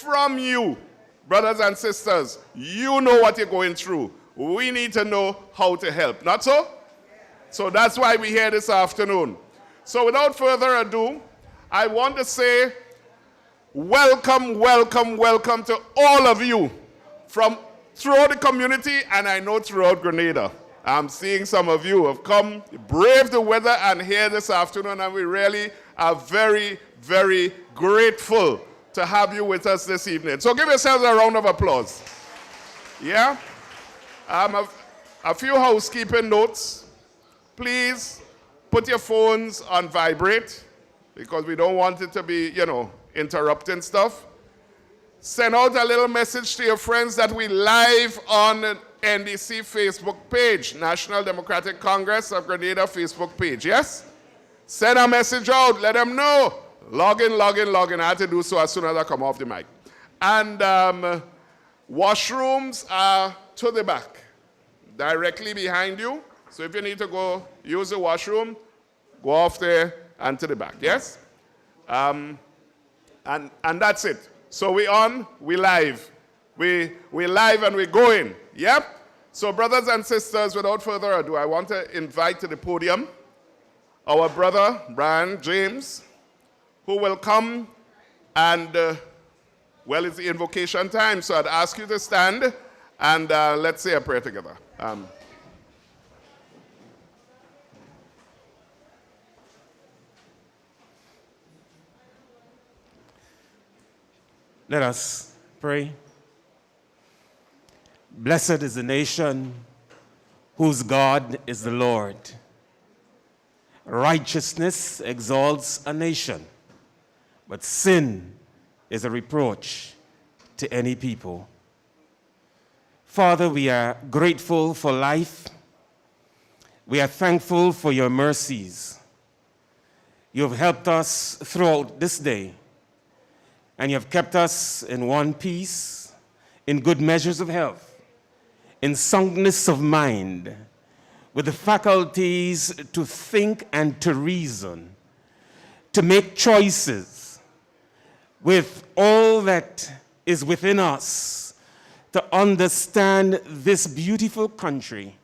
from you, brothers and sisters. You know what you're going through. We need to know how to help. Not so? So that's why we're here this afternoon. So without further ado, I want to say welcome, welcome, welcome to all of you from throughout the community, and I know throughout Grenada. I'm seeing some of you have come, braved the weather, and here this afternoon, and we really are very, very grateful to have you with us this evening. So give yourselves a round of applause. Yeah? A few housekeeping notes. Please put your phones on vibrate because we don't want it to be, interrupting stuff. Send out a little message to your friends that we live on NDC Facebook page, National Democratic Congress of Grenada Facebook page, yes? Send a message out, let them know. Log in. I had to do so as soon as I come off the mic. And washrooms are to the back, directly behind you. So if you need to go use the washroom, go off there and to the back, yes? And that's it. So we on, we live. We live and we're going, yep? So brothers and sisters, without further ado, I want to invite to the podium our brother, Brian James, who will come and, it's the invocation time, so I'd ask you to stand and let's say a prayer together. Let us pray. Blessed is the nation whose God is the Lord. Righteousness exalts a nation, but sin is a reproach to any people. Father, we are grateful for life. We are thankful for your mercies. You have helped us throughout this day, and you have kept us in one piece, in good measures of health, in soundness of mind, with the faculties to think and to reason, to make choices, with all that is within us, to understand this beautiful country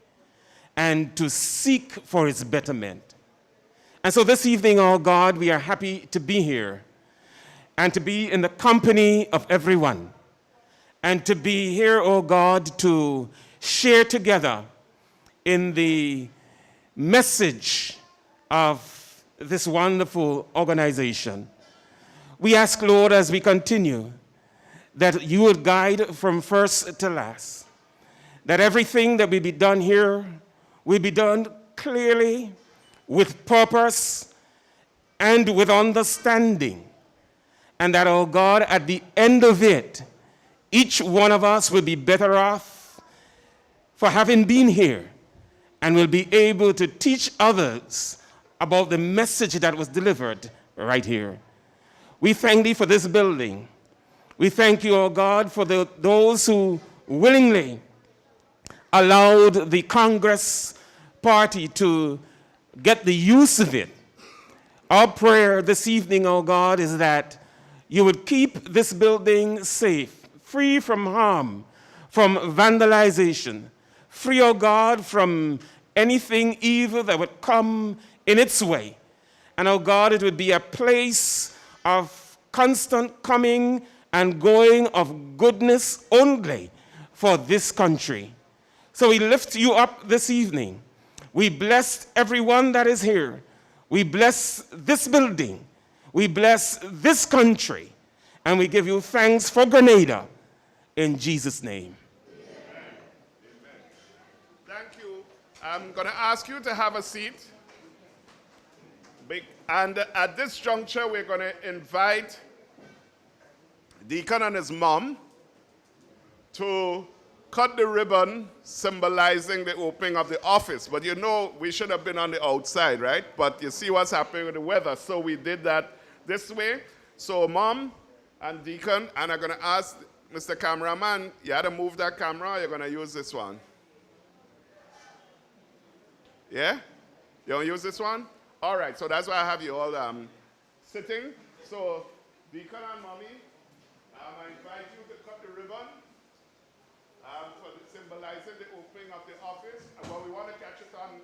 and to seek for its betterment. And so this evening, oh God, we are happy to be here and to be in the company of everyone, and to be here, oh God, to share together in the message of this wonderful organization. We ask, Lord, as we continue, that you would guide from first to last, that everything that will be done here will be done clearly, with purpose, and with understanding. And that, oh God, at the end of it, each one of us will be better off for having been here and will be able to teach others about the message that was delivered right here. We thank thee for this building. We thank you, oh God, for those who willingly allowed the Congress Party to get the use of it. Our prayer this evening, oh God, is that you would keep this building safe, free from harm, from vandalization, free, oh God, from anything evil that would come in its way. And, oh God, it would be a place of constant coming and going of goodness only for this country. So we lift you up this evening. We bless everyone that is here. We bless this building. We bless this country, and we give you thanks for Grenada, in Jesus' name. Amen. Thank you. I'm going to ask you to have a seat. And at this juncture, we're going to invite Deacon and his mom to cut the ribbon symbolizing the opening of the office. But you know, we should have been on the outside, right? But you see what's happening with the weather, so we did that this way. So Mom and Deacon, and I'm going to ask Mr. Cameraman, you had to move that camera, or you're going to use this one? Yeah? You want to use this one? All right, so that's why I have you all sitting. So Deacon and Mommy, I invite the ribbon for symbolizing the opening of the office. But we want to catch it on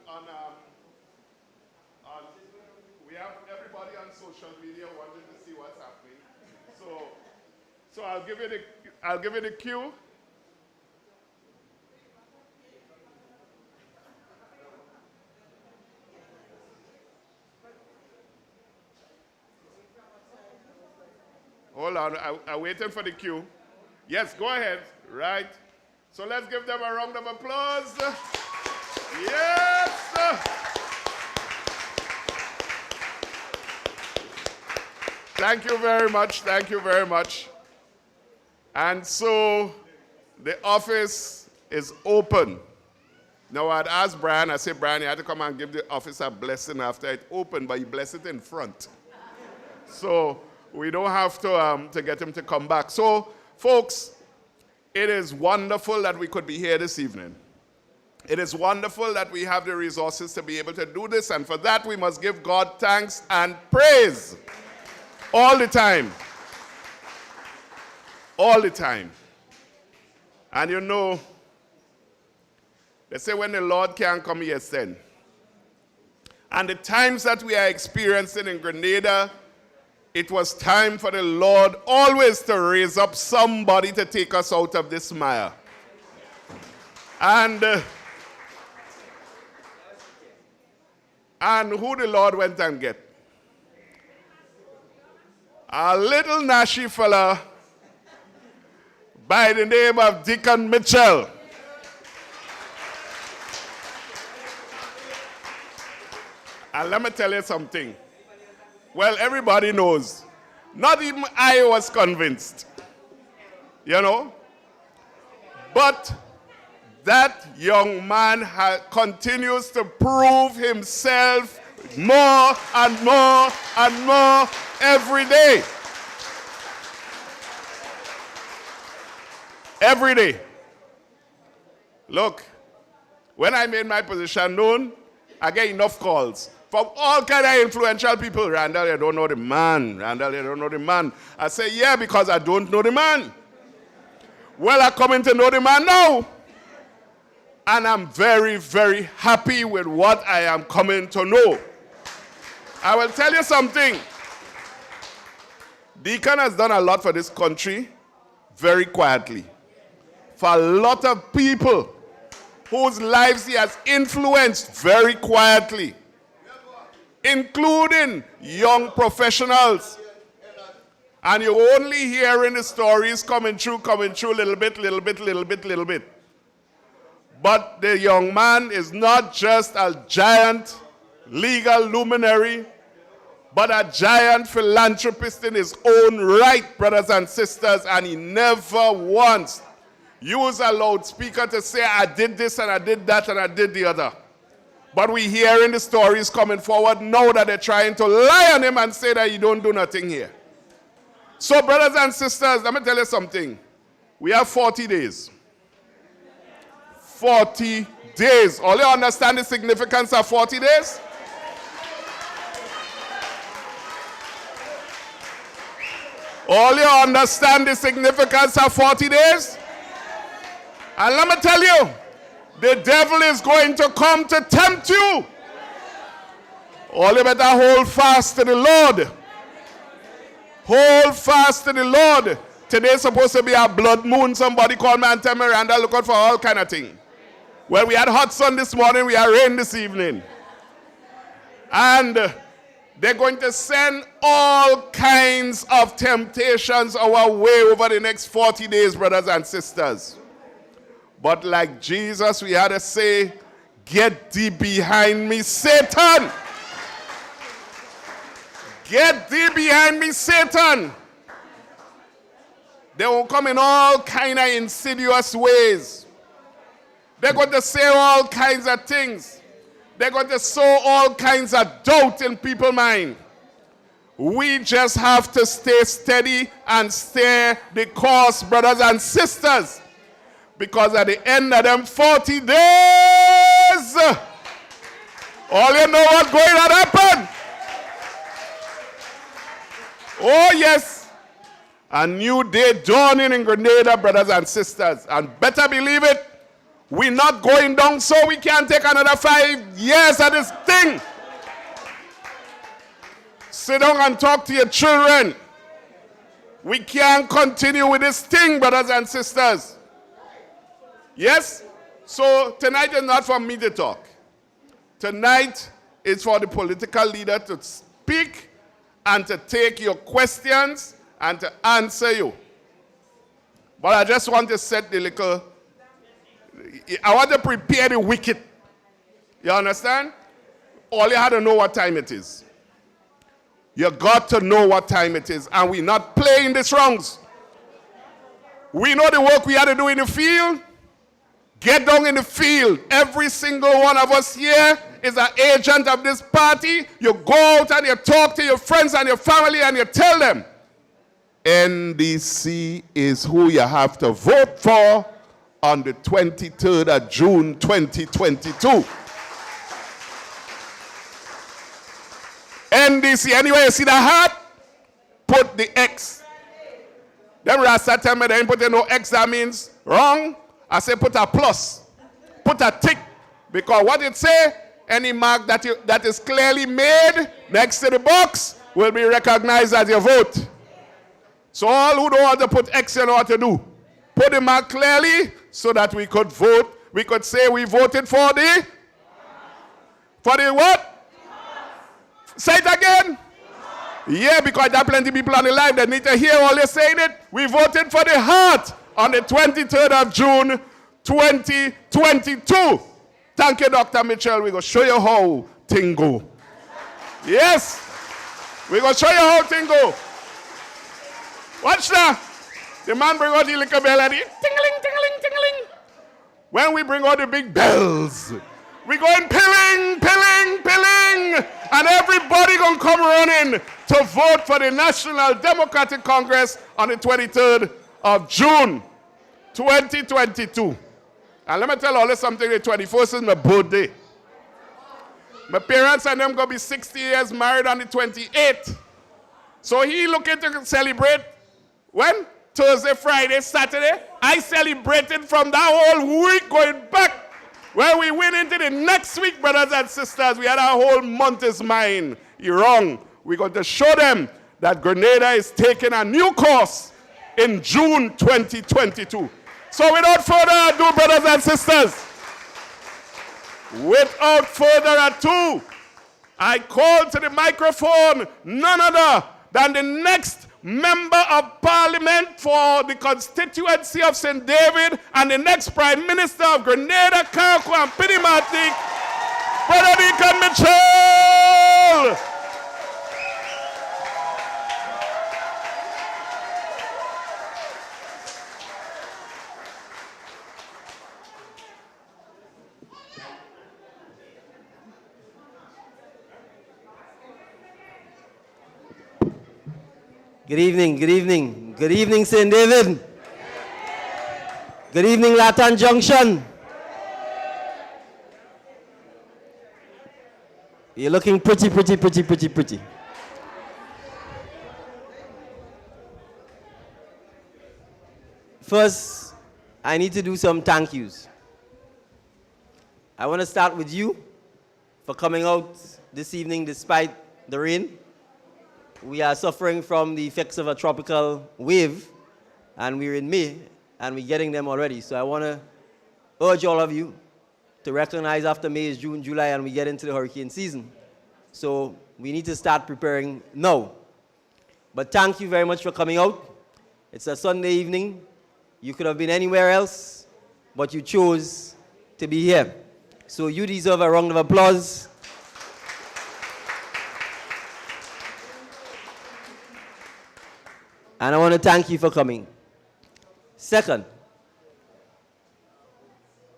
we have everybody on social media wanting to see what's happening. So I'll give you the cue. Hold on, I'm waiting for the cue. Yes, go ahead. Right. So let's give them a round of applause. Yes. Thank you very much. Thank you very much. And so the office is open. Now I'd asked Brian, I said, Brian, you had to come and give the office a blessing after it opened, but he blessed it in front. So we don't have to get him to come back. So, folks, it is wonderful that we could be here this evening. It is wonderful that we have the resources to be able to do this, and for that we must give God thanks and praise all the time. All the time. And you know, they say when the Lord can't come, he send. And the times that we are experiencing in Grenada, it was time for the Lord always to raise up somebody to take us out of this mire. And who the Lord went and get? A little nashy fella by the name of Deacon Mitchell. And let me tell you something. Well, everybody knows. Not even I was convinced. You know? But that young man continues to prove himself more and more and more every day. Every day. Look, when I made my position known, I get enough calls from all kind of influential people. Randall, you don't know the man. Randall, you don't know the man. I say, yeah, because I don't know the man. Well, I'm coming to know the man now. And I'm very, very happy with what I am coming to know. I will tell you something. Deacon has done a lot for this country very quietly. For a lot of people whose lives he has influenced very quietly, including young professionals. And you're only hearing the stories coming through, little bit. But the young man is not just a giant legal luminary, but a giant philanthropist in his own right, brothers and sisters, and he never once used a loudspeaker to say, I did this and I did that and I did the other. But we hearing the stories coming forward now that they're trying to lie on him and say that he don't do nothing here. So, brothers and sisters, let me tell you something. We have 40 days. 40 days. All you understand the significance of 40 days? All you understand the significance of 40 days? And let me tell you, the devil is going to come to tempt you. All you better hold fast to the Lord. Hold fast to the Lord. Today's supposed to be a blood moon. Somebody called me and tell me, Miranda, look out for all kind of things. Well, we had hot sun this morning, we had rain this evening. And they're going to send all kinds of temptations our way over the next 40 days, brothers and sisters. But like Jesus, we had to say, get thee behind me, Satan. Get thee behind me, Satan. They will come in all kind of insidious ways. They're going to say all kinds of things. They're going to sow all kinds of doubt in people's mind. We just have to stay steady and stay the course, brothers and sisters. Because at the end of them 40 days, all you know what's going to happen. Oh, yes. A new day dawning in Grenada, brothers and sisters. And better believe it, we're not going down so we can't take another 5 years of this thing. Sit down and talk to your children. We can't continue with this thing, brothers and sisters. Yes? So tonight is not for me to talk. Tonight is for the political leader to speak and to take your questions and to answer you. But I just want to set the little, I want to prepare the wicket. You understand? All you have to know what time it is. You got to know what time it is, and we're not playing these wrongs. We know the work we have to do in the field. Get down in the field. Every single one of us here is an agent of this party. You go out and you talk to your friends and your family and you tell them, NDC is who you have to vote for on the 23rd of June 2022. NDC, anyway, you see the heart? Put the X. Them Rasta tell me they ain't put no X, that means wrong. I say put a plus, put a tick, because what it say, any mark that is clearly made next to the box will be recognized as your vote. So all who don't want to put X, you know what to do. Put the mark clearly so that we could vote. We could say we voted for the what? Say it again. Yeah, because there are plenty of people on the live that need to hear all you're saying it. We voted for the heart on the 23rd of June, 2022. Thank you, Dr. Mitchell. We're going to show you how things go. Yes. We're going to show you how things go. Watch that. The man bring out the little bell and the tingling, tingling, tingling. When we bring out the big bells, we're going pilling, pilling, pilling. And everybody going to come running to vote for the National Democratic Congress on the 23rd of June, 2022. And let me tell all you something, the 21st is my birthday. My parents and them going to be 60 years married on the 28th. So he looking to celebrate when? Thursday, Friday, Saturday. I celebrated from that whole week going back. When we went into the next week, brothers and sisters, we had our whole month is mine. You're wrong. We're going to show them that Grenada is taking a new course in June 2022. So without further ado, brothers and sisters, without further ado, I call to the microphone none other than the next Member of Parliament for the constituency of St. David and the next Prime Minister of Grenada, Carriacou and Pinimatic, Brother Deacon Mitchell. Good evening, good evening. Good evening, St. David. Good evening, La Tante Junction. You're looking pretty, pretty, pretty, pretty, pretty. First, I need to do some thank yous. I want to start with you for coming out this evening despite the rain. We are suffering from the effects of a tropical wave, and we're in May, and we're getting them already. So I want to urge all of you to recognize after May is June, July, and we get into the hurricane season. So we need to start preparing now. But thank you very much for coming out. It's a Sunday evening. You could have been anywhere else, but you chose to be here. So you deserve a round of applause. And I want to thank you for coming. Second,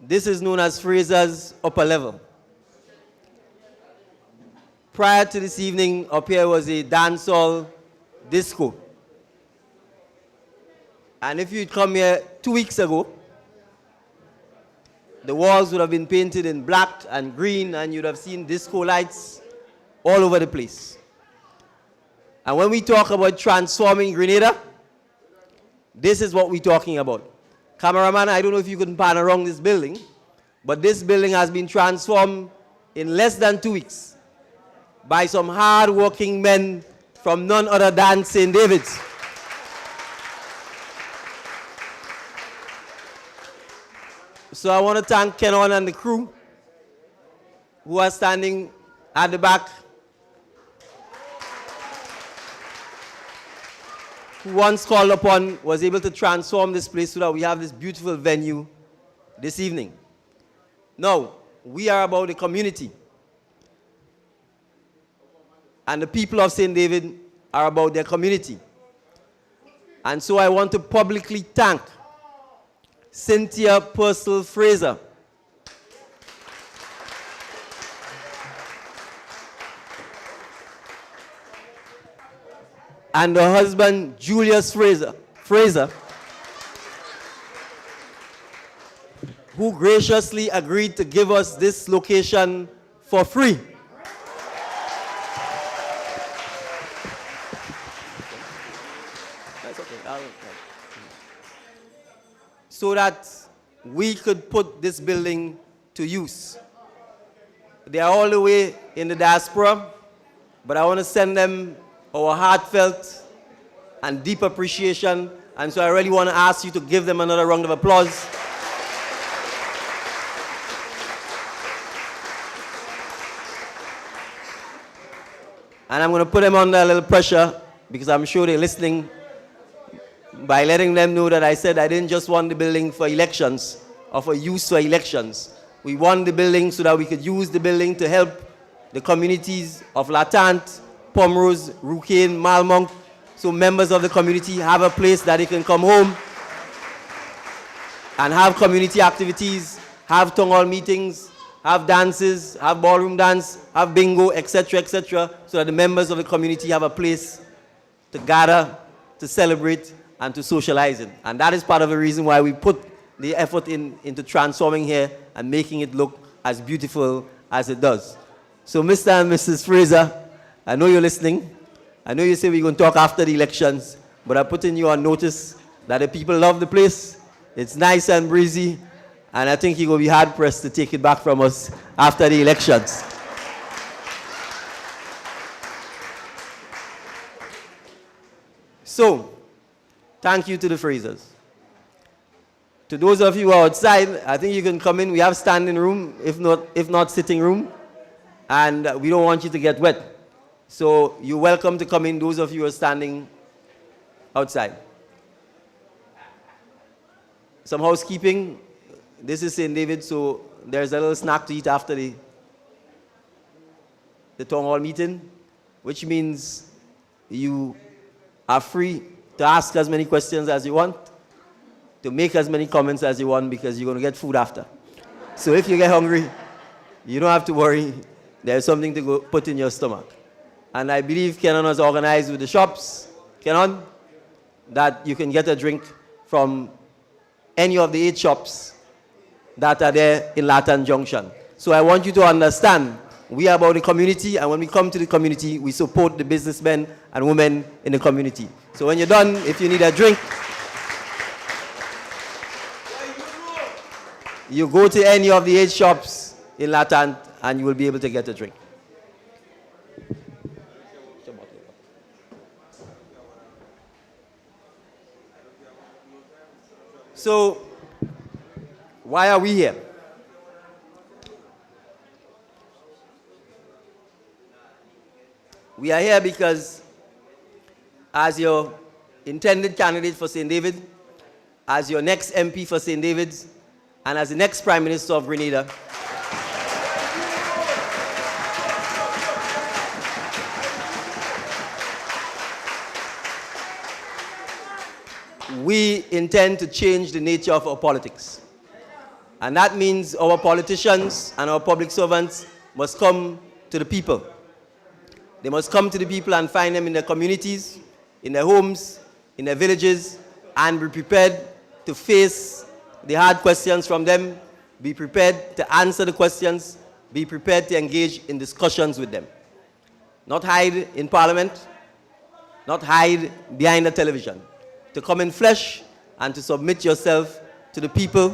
this is known as Fraser's upper level. Prior to this evening, up here was a dancehall disco. And if you'd come here 2 weeks ago, the walls would have been painted in black and green, and you'd have seen disco lights all over the place. And when we talk about transforming Grenada, This is what we're talking about. Cameraman, I don't know if you can pan around this building, but this building has been transformed in less than 2 weeks by some hard-working men from none other than St. David's. So I want to thank Kenon and the crew who are standing at the back, who once called upon was able to transform this place so that we have this beautiful venue this evening. Now, we are about the community. And the people of St. David are about their community. And so I want to publicly thank Cynthia Purcell Fraser, and her husband Julius Fraser, who graciously agreed to give us this location for free. That's okay. So that we could put this building to use. They are all the way in the diaspora, but I want to send them our heartfelt and deep appreciation, and so I really want to ask you to give them another round of applause. And I'm going to put them under a little pressure because I'm sure they're listening, by letting them know that I said I didn't just want the building for elections or for use for elections. We want the building so that we could use the building to help the communities of La Tante, Pomrose, Rouquaine, Malmonk, so members of the community have a place that they can come home and have community activities, have town hall meetings, have dances, have ballroom dance, have bingo, etc., so that the members of the community have a place to gather, to celebrate, and to socialize in. And that is part of the reason why we put the effort into transforming here and making it look as beautiful as it does. So Mr. and Mrs. Fraser, I know you're listening. I know you say we're going to talk after the elections, but I'm putting you on notice that the people love the place. It's nice and breezy, and I think you're going to be hard-pressed to take it back from us after the elections. So, thank you to the Frasers. To those of you outside, I think you can come in. We have standing room, if not sitting room, and we don't want you to get wet. So you're welcome to come in, those of you who are standing outside. Some housekeeping. This is St. David, so there's a little snack to eat after the town hall meeting, which means you are free to ask as many questions as you want, to make as many comments as you want, because you're going to get food after. So if you get hungry, you don't have to worry. There's something to go put in your stomach. And I believe Kenon has organized with the shops, Kenon, that you can get a drink from any of the 8 shops that are there in La Tante Junction. So I want you to understand, we are about the community, and when we come to the community, we support the businessmen and women in the community. So when you're done, if you need a drink, you go to any of the 8 shops in La Tante and you will be able to get a drink. So, why are we here? We are here because as your intended candidate for St. David, as your next MP for St. David's, and as the next Prime Minister of Grenada, we intend to change the nature of our politics. And that means our politicians and our public servants must come to the people. They must come to the people and find them in their communities, in their homes, in their villages, and be prepared to face the hard questions from them, be prepared to answer the questions, be prepared to engage in discussions with them. Not hide in Parliament, not hide behind the television. to come in flesh and to submit yourself to the people,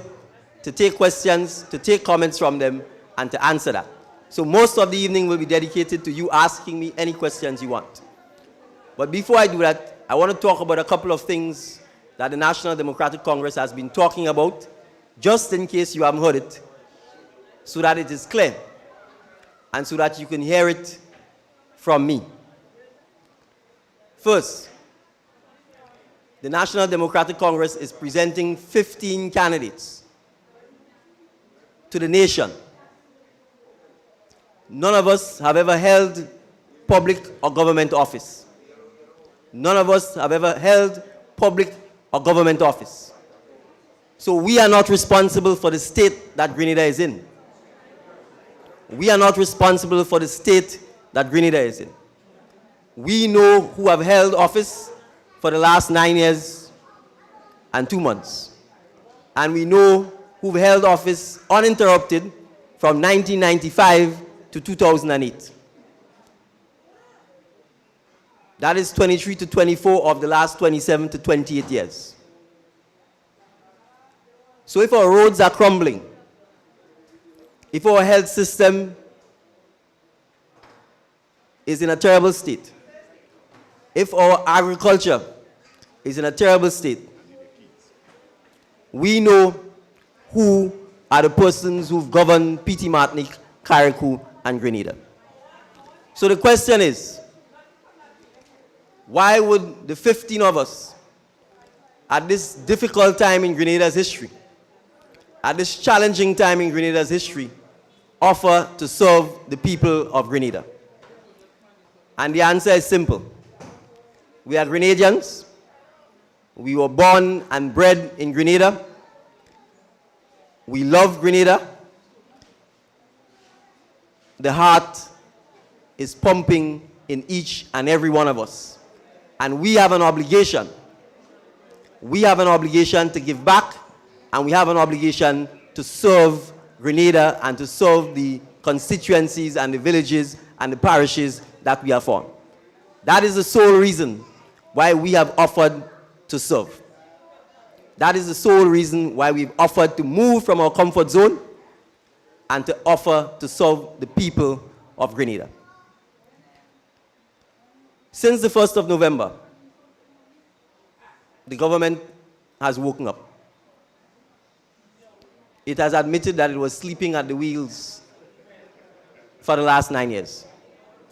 to take questions, to take comments from them, and to answer that. So most of the evening will be dedicated to you asking me any questions you want. But before I do that, I want to talk about a couple of things that the National Democratic Congress has been talking about, just in case you haven't heard it, so that it is clear, and so that you can hear it from me. First, the National Democratic Congress is presenting 15 candidates to the nation. None of us have ever held public or government office. None of us have ever held public or government office. So we are not responsible for the state that Grenada is in. We are not responsible for the state that Grenada is in. We know who have held office for the last 9 years and 2 months. And we know who've held office uninterrupted from 1995 to 2008. That is 23 to 24 of the last 27 to 28 years. So if our roads are crumbling, if our health system is in a terrible state, if our agriculture is in a terrible state, we know who are the persons who've governed P.T. Martinique, Carriacou, and Grenada. So the question is, why would the 15 of us, at this difficult time in Grenada's history, at this challenging time in Grenada's history, offer to serve the people of Grenada? And the answer is simple. We are Grenadians. We were born and bred in Grenada. We love Grenada. The heart is pumping in each and every one of us. And we have an obligation. We have an obligation to give back, and we have an obligation to serve Grenada and to serve the constituencies and the villages and the parishes that we have formed. That is the sole reason why we have offered to serve. That is the sole reason why we've offered to move from our comfort zone and to offer to serve the people of Grenada. Since the 1st of November, the government has woken up. It has admitted that it was sleeping at the wheels for the last 9 years,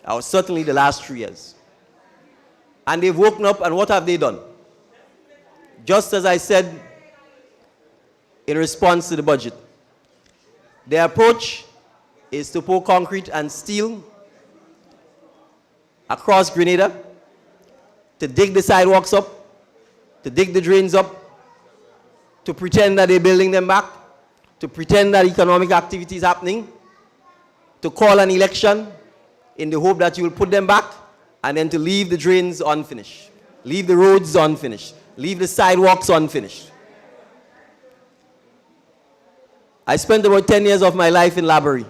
or certainly the last 3 years. And they've woken up, and what have they done? Just as I said in response to the budget, their approach is to pour concrete and steel across Grenada, to dig the sidewalks up, to dig the drains up, to pretend that they're building them back, to pretend that economic activity is happening, to call an election in the hope that you will put them back, and then to leave the drains unfinished, leave the roads unfinished, leave the sidewalks unfinished. I spent about 10 years of my life in Laborie,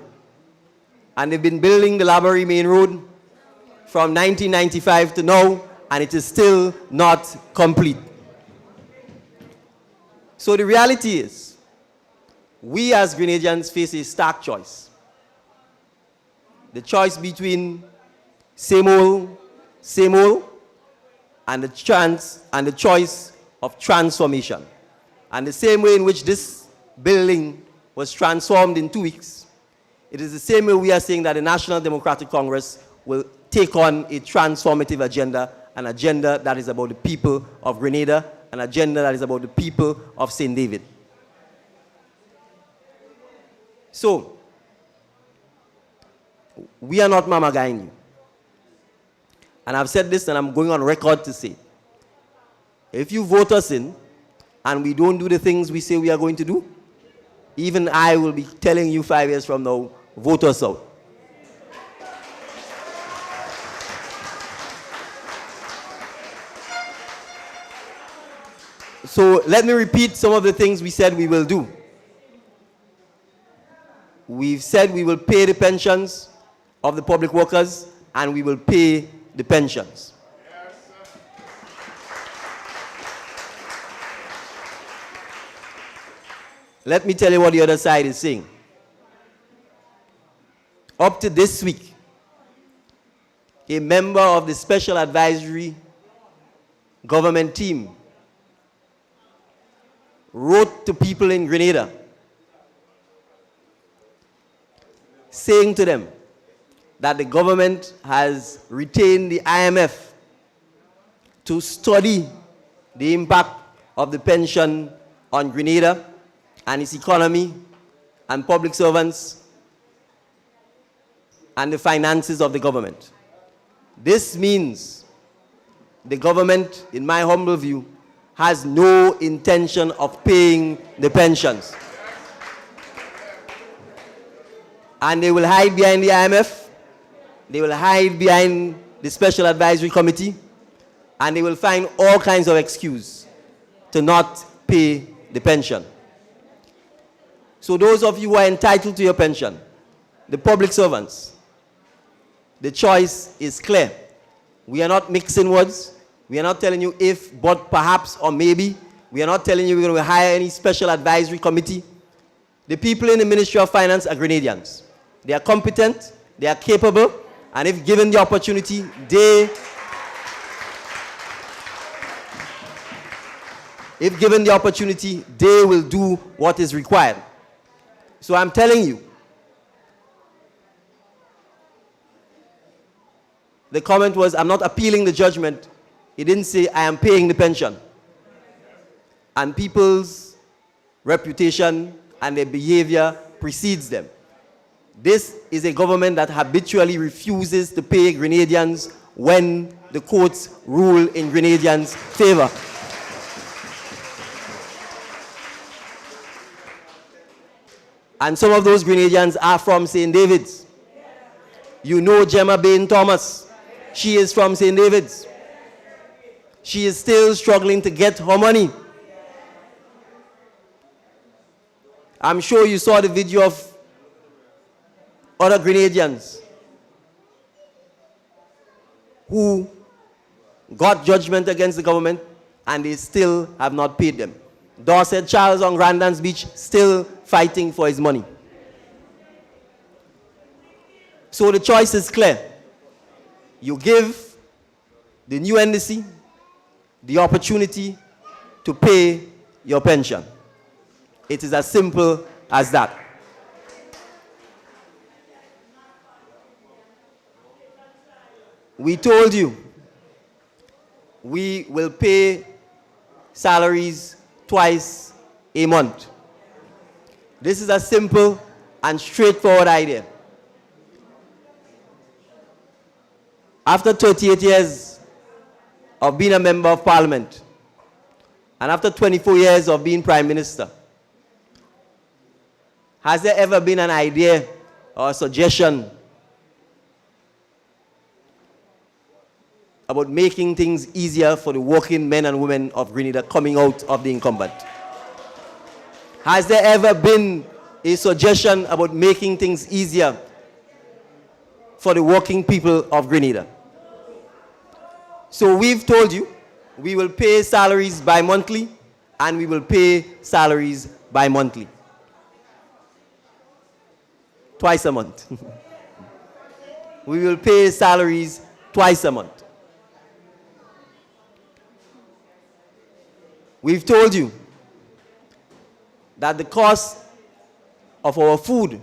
and they've been building the Laborie main road from 1995 to now, and it is still not complete. So the reality is, we as Grenadians face a stark choice. The choice between same old, and the choice of transformation. And the same way in which this building was transformed in 2 weeks, it is the same way we are saying that the National Democratic Congress will take on a transformative agenda, an agenda that is about the people of Grenada, an agenda that is about the people of St. David. So, we are not mama guying you. And I've said this, and I'm going on record to say, if you vote us in, and we don't do the things we say we are going to do, even I will be telling you 5 years from now, vote us out. So let me repeat some of the things we said we will do. We've said we will pay the pensions of the public workers, and we will pay the pensions. let me tell you what the other side is saying. Up to this week, a member of the Special Advisory Government team wrote to people in Grenada saying to them that the government has retained the IMF to study the impact of the pension on Grenada and its economy and public servants and the finances of the government. This means the government, in my humble view, has no intention of paying the pensions. And they will hide behind the IMF, they will hide behind the Special Advisory Committee, and they will find all kinds of excuse to not pay the pension. So those of you who are entitled to your pension, the public servants, the choice is clear. We are not mixing words. We are not telling you if, but, perhaps, or maybe. We are not telling you we're going to hire any special advisory committee. The people in the Ministry of Finance are Grenadians. They are competent, they are capable, and if given the opportunity, they will do what is required. So I'm telling you, the comment was, I'm not appealing the judgment. He didn't say, I am paying the pension. And people's reputation and their behavior precedes them. This is a government that habitually refuses to pay Grenadians when the courts rule in Grenadians' favor. And some of those Grenadians are from St. David's. You know Gemma Bain Thomas. She is from St. David's. She is still struggling to get her money. I'm sure you saw the video of other Grenadians who got judgment against the government and they still have not paid them. Dorset Charles on Grandans Beach still fighting for his money. So the choice is clear. You give the new NDC the opportunity to pay your pension. It is as simple as that. We told you we will pay salaries twice a month. This is a simple and straightforward idea. After 38 years of being a member of parliament, and after 24 years of being prime minister, has there ever been an idea or a suggestion about making things easier for the working men and women of Grenada coming out of the incumbent? Has there ever been a suggestion about making things easier for the working people of Grenada? So we've told you we will pay salaries bi-monthly and we will pay salaries bi-monthly. Twice a month. We will pay salaries twice a month. We've told you that the cost of our food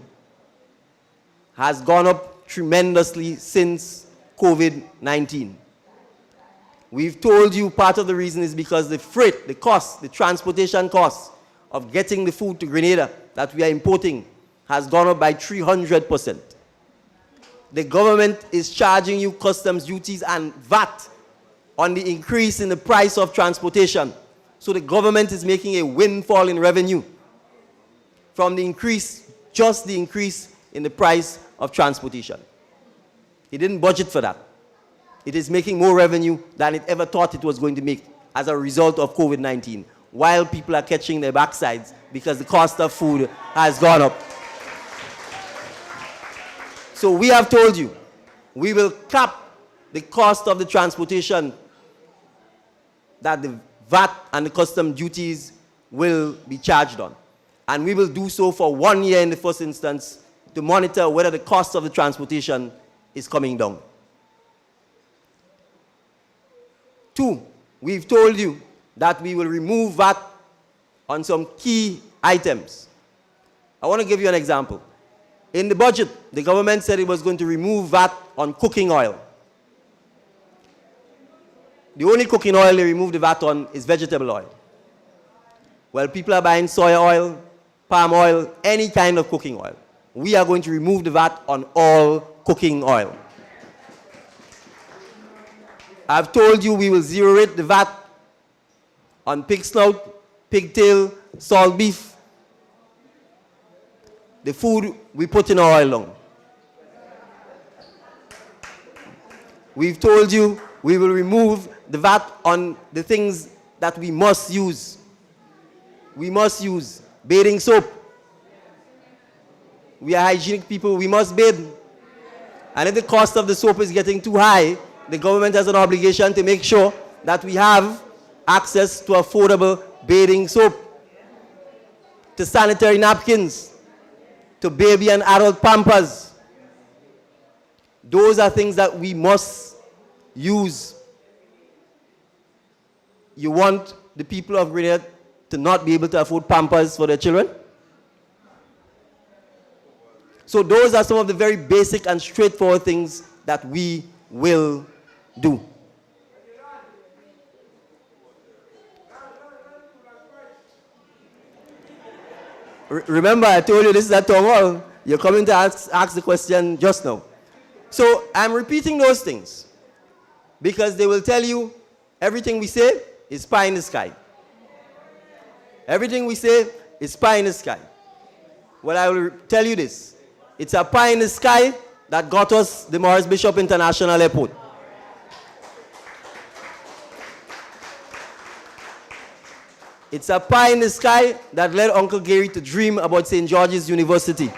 has gone up tremendously since COVID-19. We've told you part of the reason is because the freight, the cost, the transportation cost of getting the food to Grenada that we are importing has gone up by 300%. The government is charging you customs duties and VAT on the increase in the price of transportation. So the government is making a windfall in revenue from the increase, just the increase in the price of transportation. It didn't budget for that. It is making more revenue than it ever thought it was going to make as a result of COVID-19, while people are catching their backsides because the cost of food has gone up. So we have told you, we will cap the cost of the transportation that the VAT and the custom duties will be charged on. And we will do so for 1 year in the first instance to monitor whether the cost of the transportation is coming down. 2, we've told you that we will remove VAT on some key items. I want to give you an example. In the budget, the government said it was going to remove VAT on cooking oil. The only cooking oil they removed the VAT on is vegetable oil. Well, people are buying soy oil, palm oil, any kind of cooking oil. We are going to remove the VAT on all cooking oil. I've told you we will zero rate the VAT on pig snout, pigtail, salt beef, the food we put in our oil long. We've told you we will remove the VAT on the things that we must use. We must use bathing soap. We are hygienic people, we must bathe. And if the cost of the soap is getting too high, the government has an obligation to make sure that we have access to affordable bathing soap, to sanitary napkins, to baby and adult pampers. Those are things that we must use. You want the people of Grenada to not be able to afford pampers for their children? So those are some of the very basic and straightforward things that we will do. Remember, I told you this is a town hall. You're coming to ask the question just now. So I'm repeating those things because they will tell you everything we say is pie in the sky. Everything we say is pie in the sky. Well, I will tell you this. It's a pie in the sky that got us the Morris Bishop International Airport. It's a pie in the sky that led Uncle Gary to dream about St. George's University.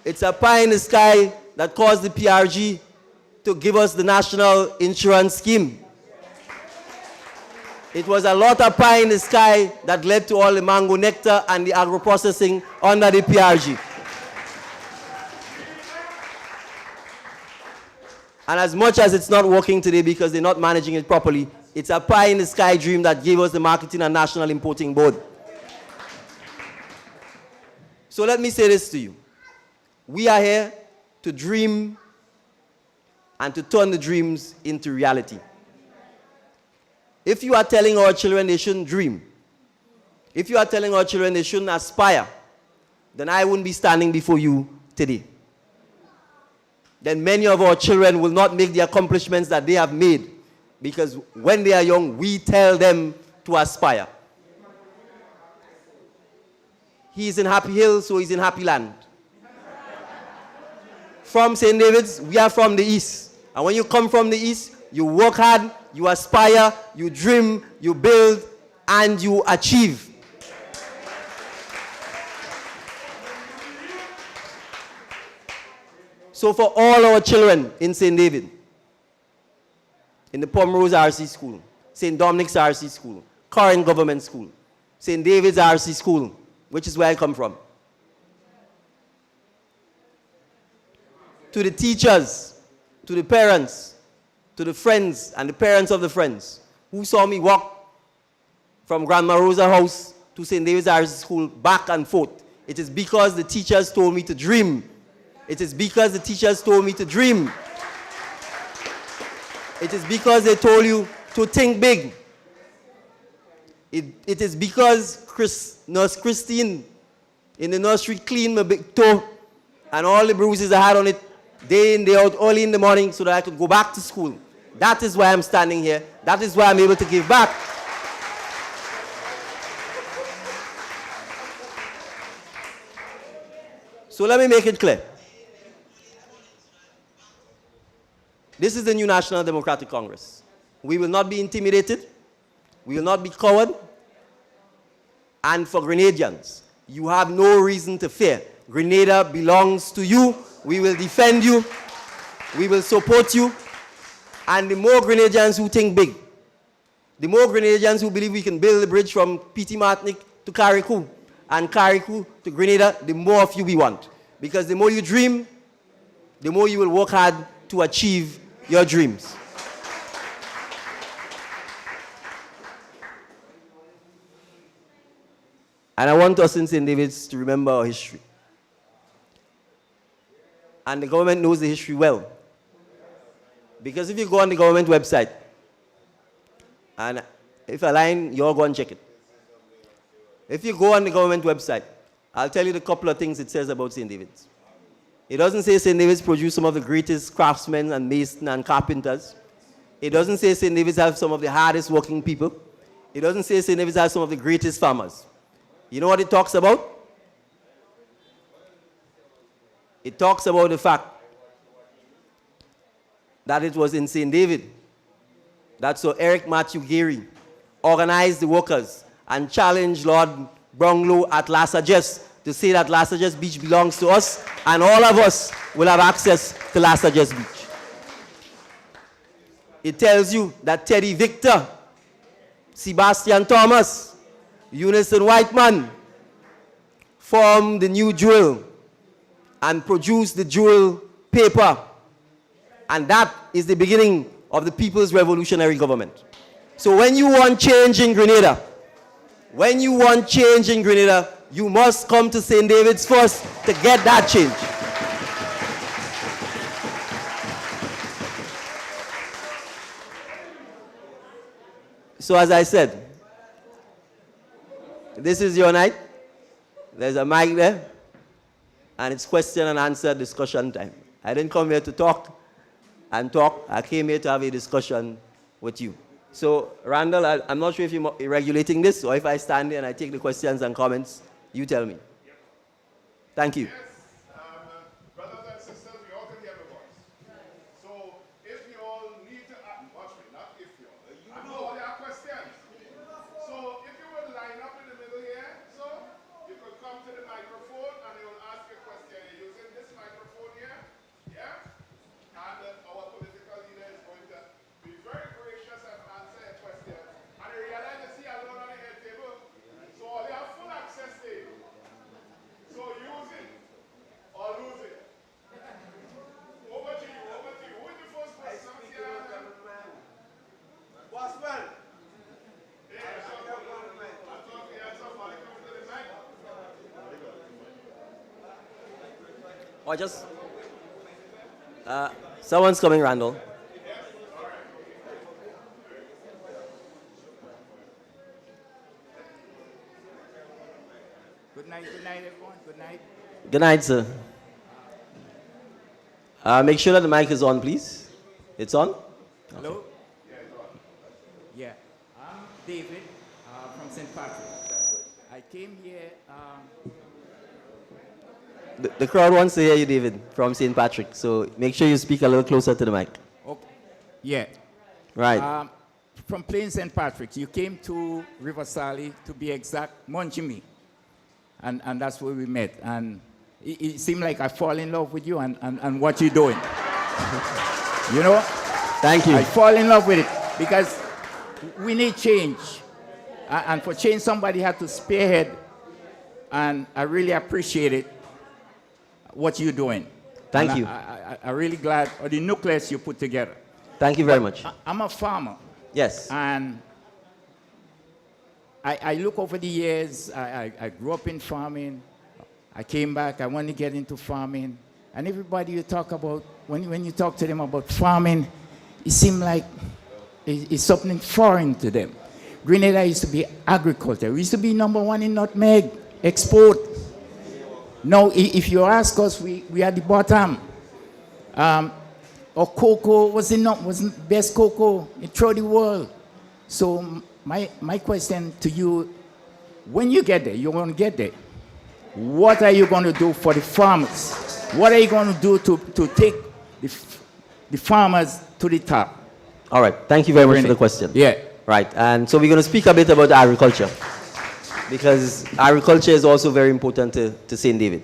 It's a pie in the sky that caused the PRG to give us the national insurance scheme. It was a lot of pie in the sky that led to all the mango nectar and the agro processing under the PRG. And as much as it's not working today because they're not managing it properly, it's a pie in the sky dream that gave us the Marketing and National Importing Board. So let me say this to you. We are here to dream and to turn the dreams into reality. If you are telling our children they shouldn't dream, if you are telling our children they shouldn't aspire, then I wouldn't be standing before you today. Then many of our children will not make the accomplishments that they have made because when they are young, we tell them to aspire. He's in Happy Hill, so he's in Happy Land. From St. David's, we are from the East. And when you come from the East, you work hard, you aspire, you dream, you build, and you achieve. So for all our children in St. David, in the Pomerose RC School, St. Dominic's RC School, Kyrian Government School, St. David's RC School, which is where I come from, to the teachers, to the parents, to the friends and the parents of the friends who saw me walk from Grandma Rosa's house to St. David's RC School back and forth. It is because the teachers told me to dream. It is because the teachers told me to dream. It is because they told you to think big. It is because Nurse Christine in the nursery cleaned my big toe and all the bruises I had on it day in, day out, early in the morning so that I could go back to school. That is why I'm standing here. That is why I'm able to give back. So let me make it clear. This is the new National Democratic Congress. We will not be intimidated. We will not be coward. And for Grenadians, you have no reason to fear. Grenada belongs to you. We will defend you. We will support you. And the more Grenadians who think big, the more Grenadians who believe we can build the bridge from P.T. Martinique to Carriacou and Carriacou to Grenada, the more of you we want. Because the more you dream, the more you will work hard to achieve your dreams. And I want us in St. David's to remember our history. And the government knows the history well. Because if you go on the government website, and if I line, you all go and check it. If you go on the government website, I'll tell you the couple of things it says about St. David's. It doesn't say St. David's produced some of the greatest craftsmen and masons and carpenters. It doesn't say St. David's have some of the hardest working people. It doesn't say St. David's has some of the greatest farmers. You know what it talks about? It talks about the fact that it was in St. David that Sir Eric Matthew Gary organized the workers and challenged Lord Brownlow at La Sagesse to say that La Sagesse Beach belongs to us and all of us will have access to La Sagesse Beach. It tells you that Teddy Victor, Sebastian Thomas, Unison Whiteman formed the new jewel and produced the jewel paper. And that is the beginning of the People's Revolutionary Government. So when you want change in Grenada, you must come to St. David's first to get that change. So as I said, this is your night. There's a mic there. And it's question and answer discussion time. I didn't come here to talk and talk. I came here to have a discussion with you. So, Randall, I'm not sure if you're regulating this or if I stand there and I take the questions and comments. You tell me. Thank you. Brothers and sisters, we all can hear the voice. So, if you all need to watch me, not if you all. I know there are questions. So, if you would line up in the middle here, so you could come to the microphone and they will ask you a question. You're using this microphone here, yeah? And our political leader is going to be very gracious and answer a question. And you realize you see alone on the head table, so they have full access to it. So use it or lose it. Over to you, over to you. Who is the first person? Bossman. Or just, someone's coming, Randall. Good night, everyone. Good night. Good night, sir. Make sure that the mic is on, please. It's on? Hello? Yeah. I'm David from St. Patrick. I came here. The crowd wants to hear you, David, from St. Patrick. So make sure you speak a little closer to the mic. Okay. Yeah. Right. From Plain St. Patrick, you came to River Sally, to be exact, Montjimmy. And that's where we met. And it seemed like I fall in love with you and what you're doing. You know? Thank you. I fall in love with it because we need change. And for change, somebody had to spearhead. And I really appreciate it, what you're doing. Thank and you. I'm really glad of the nucleus you put together. Thank you very much. I'm a farmer. Yes. And I look over the years, I grew up in farming. I came back, I want to get into farming. And everybody you talk about, when you talk to them about farming, it seems like it's something foreign to them. Grenada used to be agriculture. We used to be #1 in nutmeg, export. Now, if you ask us, we are at the bottom. Our cocoa wasn't best cocoa throughout the world. So my question to you, when you get there, you're going to get there. What are you going to do for the farmers? What are you going to do to take the farmers to the top? All right. Thank you very much for the question. Yeah. Right. And so we're going to speak a bit about agriculture, because agriculture is also very important to St. David.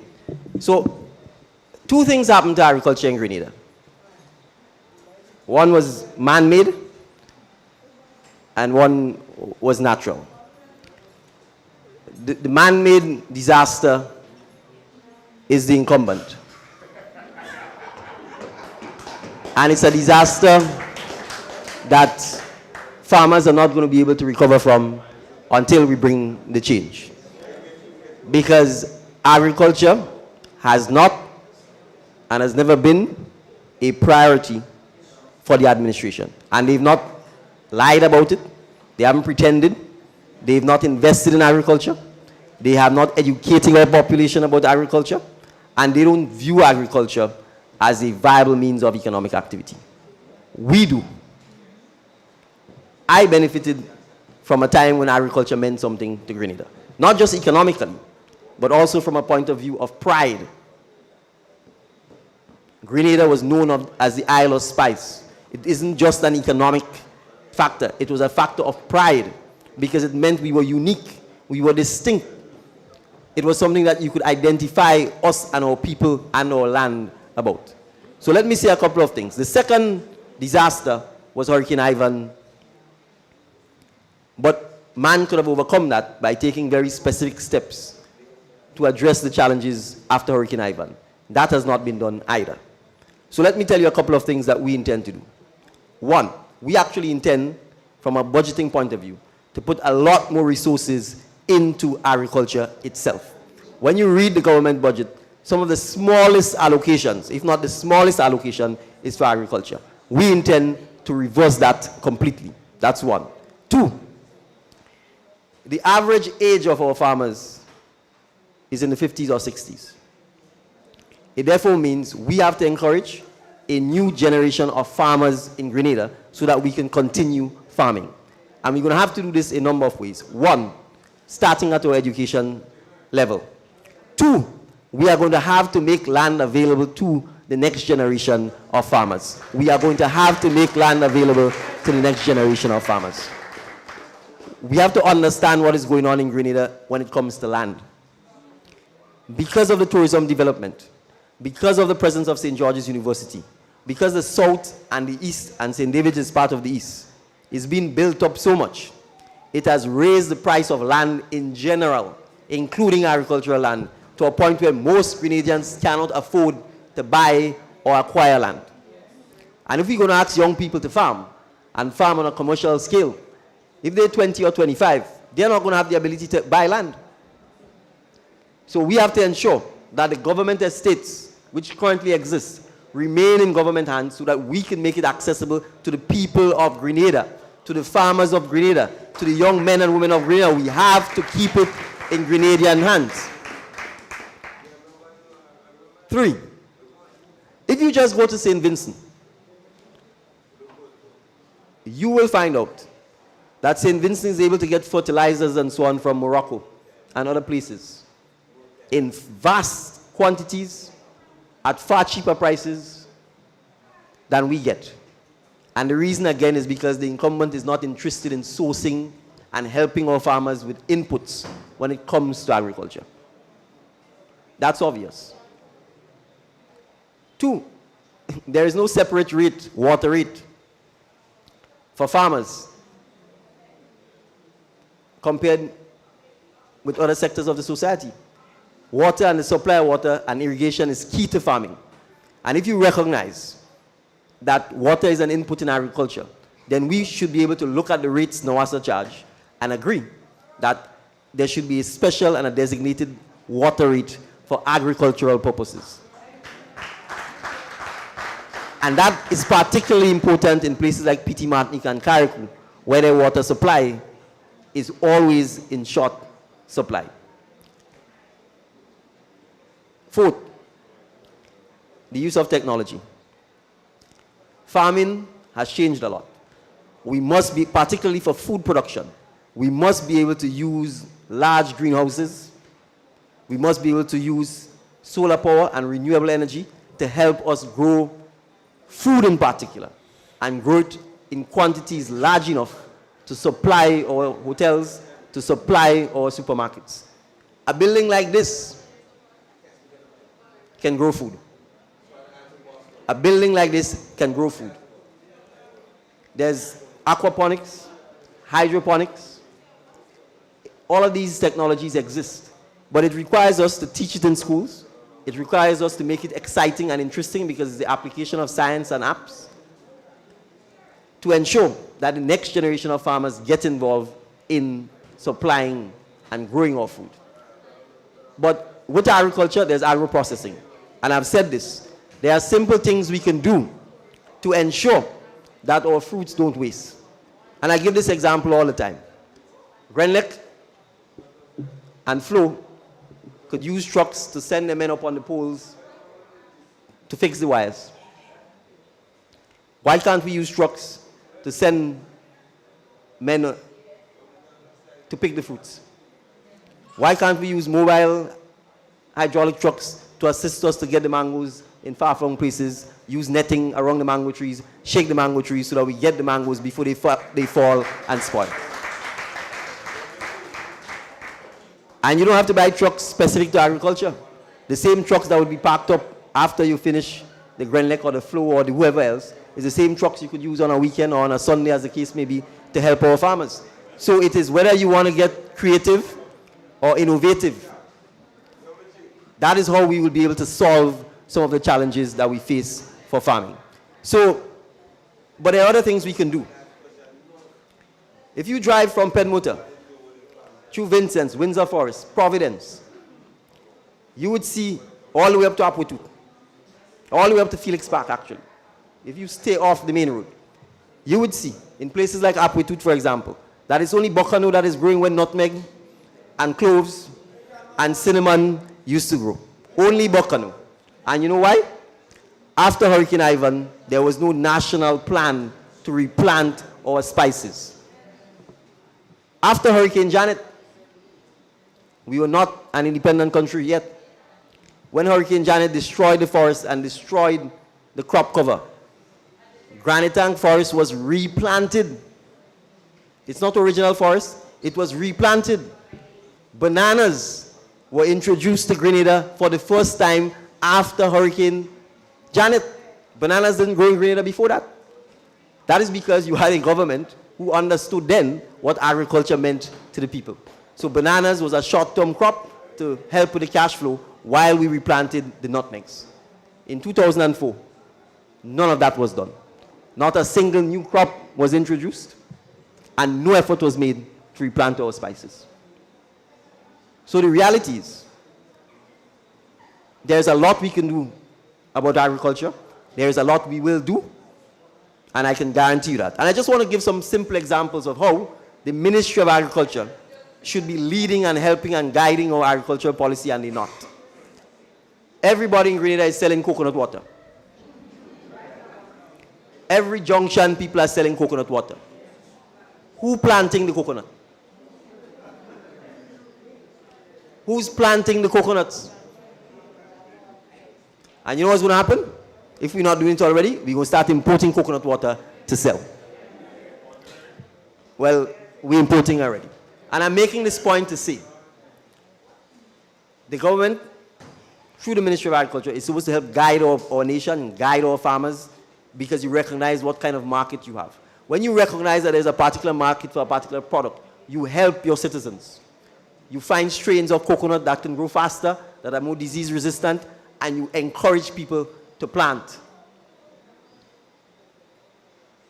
So 2 things happened to agriculture in Grenada. One was man-made, and one was natural. The man-made disaster is the incumbent. And it's a disaster that farmers are not going to be able to recover from until we bring the change. Because agriculture has not and has never been a priority for the administration. And they've not lied about it. They haven't pretended. They've not invested in agriculture. They have not educated our population about agriculture. And they don't view agriculture as a viable means of economic activity. We do. I benefited from a time when agriculture meant something to Grenada. Not just economically, but also from a point of view of pride. Grenada was known as the Isle of Spice. It isn't just an economic factor. It was a factor of pride because it meant we were unique, we were distinct. It was something that you could identify us and our people and our land about. So let me say a couple of things. The second disaster was Hurricane Ivan, but man could have overcome that by taking very specific steps to address the challenges after Hurricane Ivan. That has not been done either. So let me tell you a couple of things that we intend to do. One, we actually intend, from a budgeting point of view, to put a lot more resources into agriculture itself. When you read the government budget, some of the smallest allocations, if not the smallest allocation, is for agriculture. We intend to reverse that completely. That's one. Two, the average age of our farmers is in the 50s or 60s. It therefore means we have to encourage a new generation of farmers in Grenada so that we can continue farming. And we're going to have to do this in a number of ways. One, starting at our education level. Two, we are going to have to make land available to the next generation of farmers. We are going to have to make land available to the next generation of farmers. We have to understand what is going on in Grenada when it comes to land. Because of the tourism development, because of the presence of St. George's University, because the South and the East, and St. David's is part of the East, is being built up so much, it has raised the price of land in general, including agricultural land, to a point where most Grenadians cannot afford to buy or acquire land. And if we're going to ask young people to farm, and farm on a commercial scale, if they're 20 or 25, they're not going to have the ability to buy land. So we have to ensure that the government estates, which currently exist, remain in government hands so that we can make it accessible to the people of Grenada, to the farmers of Grenada, to the young men and women of Grenada. We have to keep it in Grenadian hands. Three, if you just go to St. Vincent, you will find out that St. Vincent is able to get fertilizers and so on from Morocco and other places in vast quantities at far cheaper prices than we get. And the reason, again, is because the incumbent is not interested in sourcing and helping our farmers with inputs when it comes to agriculture. That's obvious. Two, there is no separate rate, water rate, for farmers compared with other sectors of the society. Water and the supply of water and irrigation is key to farming. And if you recognize that water is an input in agriculture, then we should be able to look at the rates NOASA charge and agree that there should be a special and a designated water rate for agricultural purposes. And that is particularly important in places like Petit Martinique and Carriacou, where their water supply is always in short supply. Fourth, the use of technology. Farming has changed a lot. We must be, particularly for food production, we must be able to use large greenhouses. We must be able to use solar power and renewable energy to help us grow food in particular, and grow it in quantities large enough to supply our hotels, to supply our supermarkets. A building like this can grow food. A building like this can grow food. There's aquaponics, hydroponics. All of these technologies exist, but it requires us to teach it in schools. It requires us to make it exciting and interesting because it's the application of science and apps to ensure that the next generation of farmers get involved in supplying and growing our food. But with agriculture, there's agro-processing. And I've said this, there are simple things we can do to ensure that our fruits don't waste. And I give this example all the time. Grenada and Flo could use trucks to send the men up on the poles to fix the wires. Why can't we use trucks to send men to pick the fruits? Why can't we use mobile hydraulic trucks to assist us to get the mangoes in far-flung places, use netting around the mango trees, shake the mango trees so that we get the mangoes before they fall and spoil? And you don't have to buy trucks specific to agriculture. The same trucks that would be parked up after you finish the Grenlec or the Flow or the whoever else is the same trucks you could use on a weekend or on a Sunday, as the case may be, to help our farmers. So it is whether you want to get creative or innovative. That is how we will be able to solve some of the challenges that we face for farming. So, but there are other things we can do. If you drive from Penmotor through Vincent's, Windsor Forest, Providence, you would see all the way up to Apwetut, all the way up to Felix Park, actually. If you stay off the main road, you would see, in places like Apwetut, for example, that it's only Bocano that is growing where nutmeg and cloves and cinnamon used to grow. Only Bocano. And you know why? After Hurricane Ivan, there was no national plan to replant our spices. After Hurricane Janet, we were not an independent country yet. When Hurricane Janet destroyed the forest and destroyed the crop cover, Granite Tank Forest was replanted. It's not original forest, it was replanted. Bananas were introduced to Grenada for the first time after Hurricane Janet. Bananas didn't grow in Grenada before that. That is because you had a government who understood then what agriculture meant to the people. So bananas was a short-term crop to help with the cash flow while we replanted the nutmegs. In 2004, none of that was done. Not a single new crop was introduced, and no effort was made to replant our spices. So the reality is, there's a lot we can do about agriculture. There's a lot we will do, and I can guarantee you that. And I just want to give some simple examples of how the Ministry of Agriculture should be leading and helping and guiding our agricultural policy, and they're not. Everybody in Grenada is selling coconut water. Every junction, people are selling coconut water. Who planting the coconut? Who's planting the coconuts? And you know what's going to happen? If we're not doing it already, we're going to start importing coconut water to sell. Well, we're importing already. And I'm making this point to say, the government, through the Ministry of Agriculture, is supposed to help guide our nation, guide our farmers, because you recognize what kind of market you have. When you recognize that there's a particular market for a particular product, you help your citizens. You find strains of coconut that can grow faster, that are more disease resistant, and you encourage people to plant.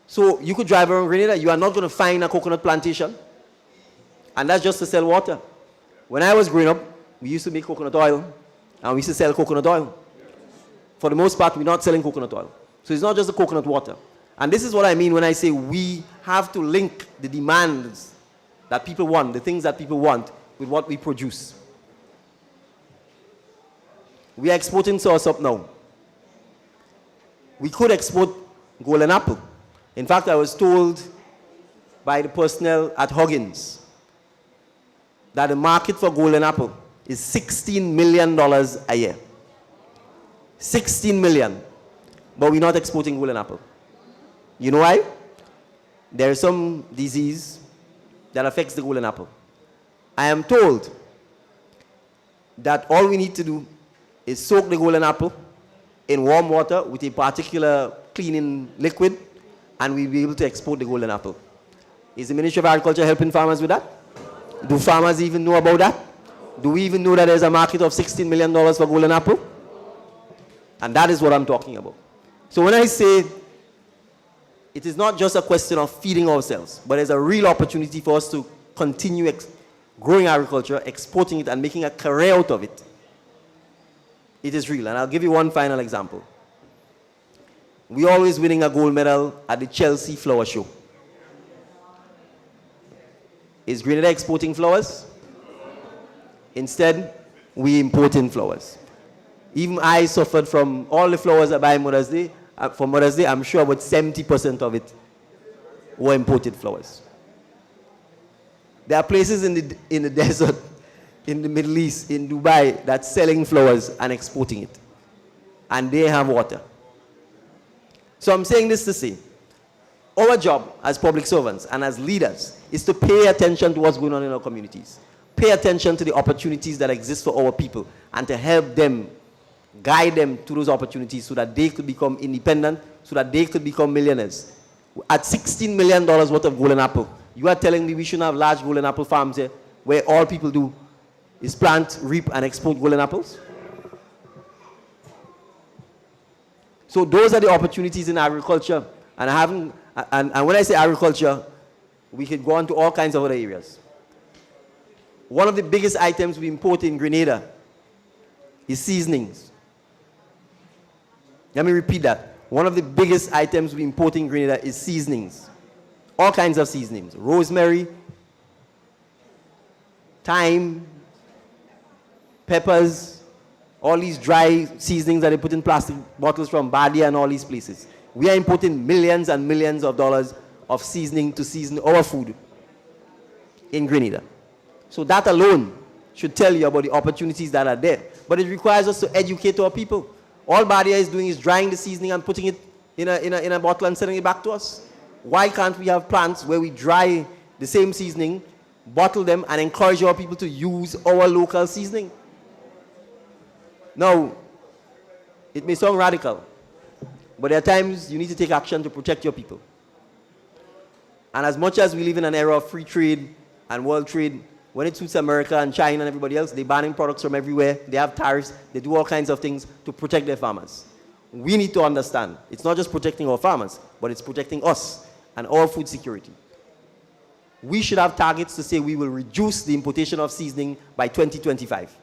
So you could drive around Grenada, you are not going to find a coconut plantation, and that's just to sell water. When I was growing up, we used to make coconut oil, and we used to sell coconut oil. For the most part, we're not selling coconut oil. So it's not just the coconut water. And this is what I mean when I say we have to link the demands that people want, the things that people want, with what we produce. We are exporting soursop now. We could export golden apple. In fact, I was told by the personnel at Huggins that the market for golden apple is $16 million a year. 16 million. But we're not exporting golden apple. You know why? There is some disease that affects the golden apple. I am told that all we need to do is soak the golden apple in warm water with a particular cleaning liquid, and we'll be able to export the golden apple. Is the Ministry of Agriculture helping farmers with that? Do farmers even know about that? Do we even know that there's a market of $16 million for golden apple? And that is what I'm talking about. So when I say it is not just a question of feeding ourselves, but there's a real opportunity for us to continue growing agriculture, exporting it, and making a career out of it. It is real. And I'll give you one final example. We're always winning a gold medal at the Chelsea Flower Show. Is Grenada exporting flowers? Instead, we importing flowers. Even I suffered from all the flowers I buy Mother's Day. For Mother's Day, I'm sure about 70% of it were imported flowers. There are places in the desert, in the Middle East, in Dubai, that's selling flowers and exporting it. And they have water. So I'm saying this to say, our job as public servants and as leaders is to pay attention to what's going on in our communities. Pay attention to the opportunities that exist for our people and to help them, guide them to those opportunities so that they could become independent, so that they could become millionaires. At $16 million worth of golden apple, you are telling me we shouldn't have large golden apple farms here where all people do is plant, reap, and export golden apples? So those are the opportunities in agriculture. And when I say agriculture, we could go on to all kinds of other areas. One of the biggest items we import in Grenada is seasonings. Let me repeat that. One of the biggest items we import in Grenada is seasonings. All kinds of seasonings. Rosemary, thyme, peppers, all these dry seasonings that they put in plastic bottles from Badia and all these places. We are importing millions and millions of dollars of seasoning to season our food in Grenada. So that alone should tell you about the opportunities that are there. But it requires us to educate our people. All Badia is doing is drying the seasoning and putting it in a bottle and sending it back to us. Why can't we have plants where we dry the same seasoning, bottle them, and encourage our people to use our local seasoning? Now, it may sound radical, but there are times you need to take action to protect your people. And as much as we live in an era of free trade and world trade, when it suits America and China and everybody else, they're banning products from everywhere. They have tariffs. They do all kinds of things to protect their farmers. We need to understand, it's not just protecting our farmers, but it's protecting us and our food security. We should have targets to say we will reduce the importation of seasoning by 2025.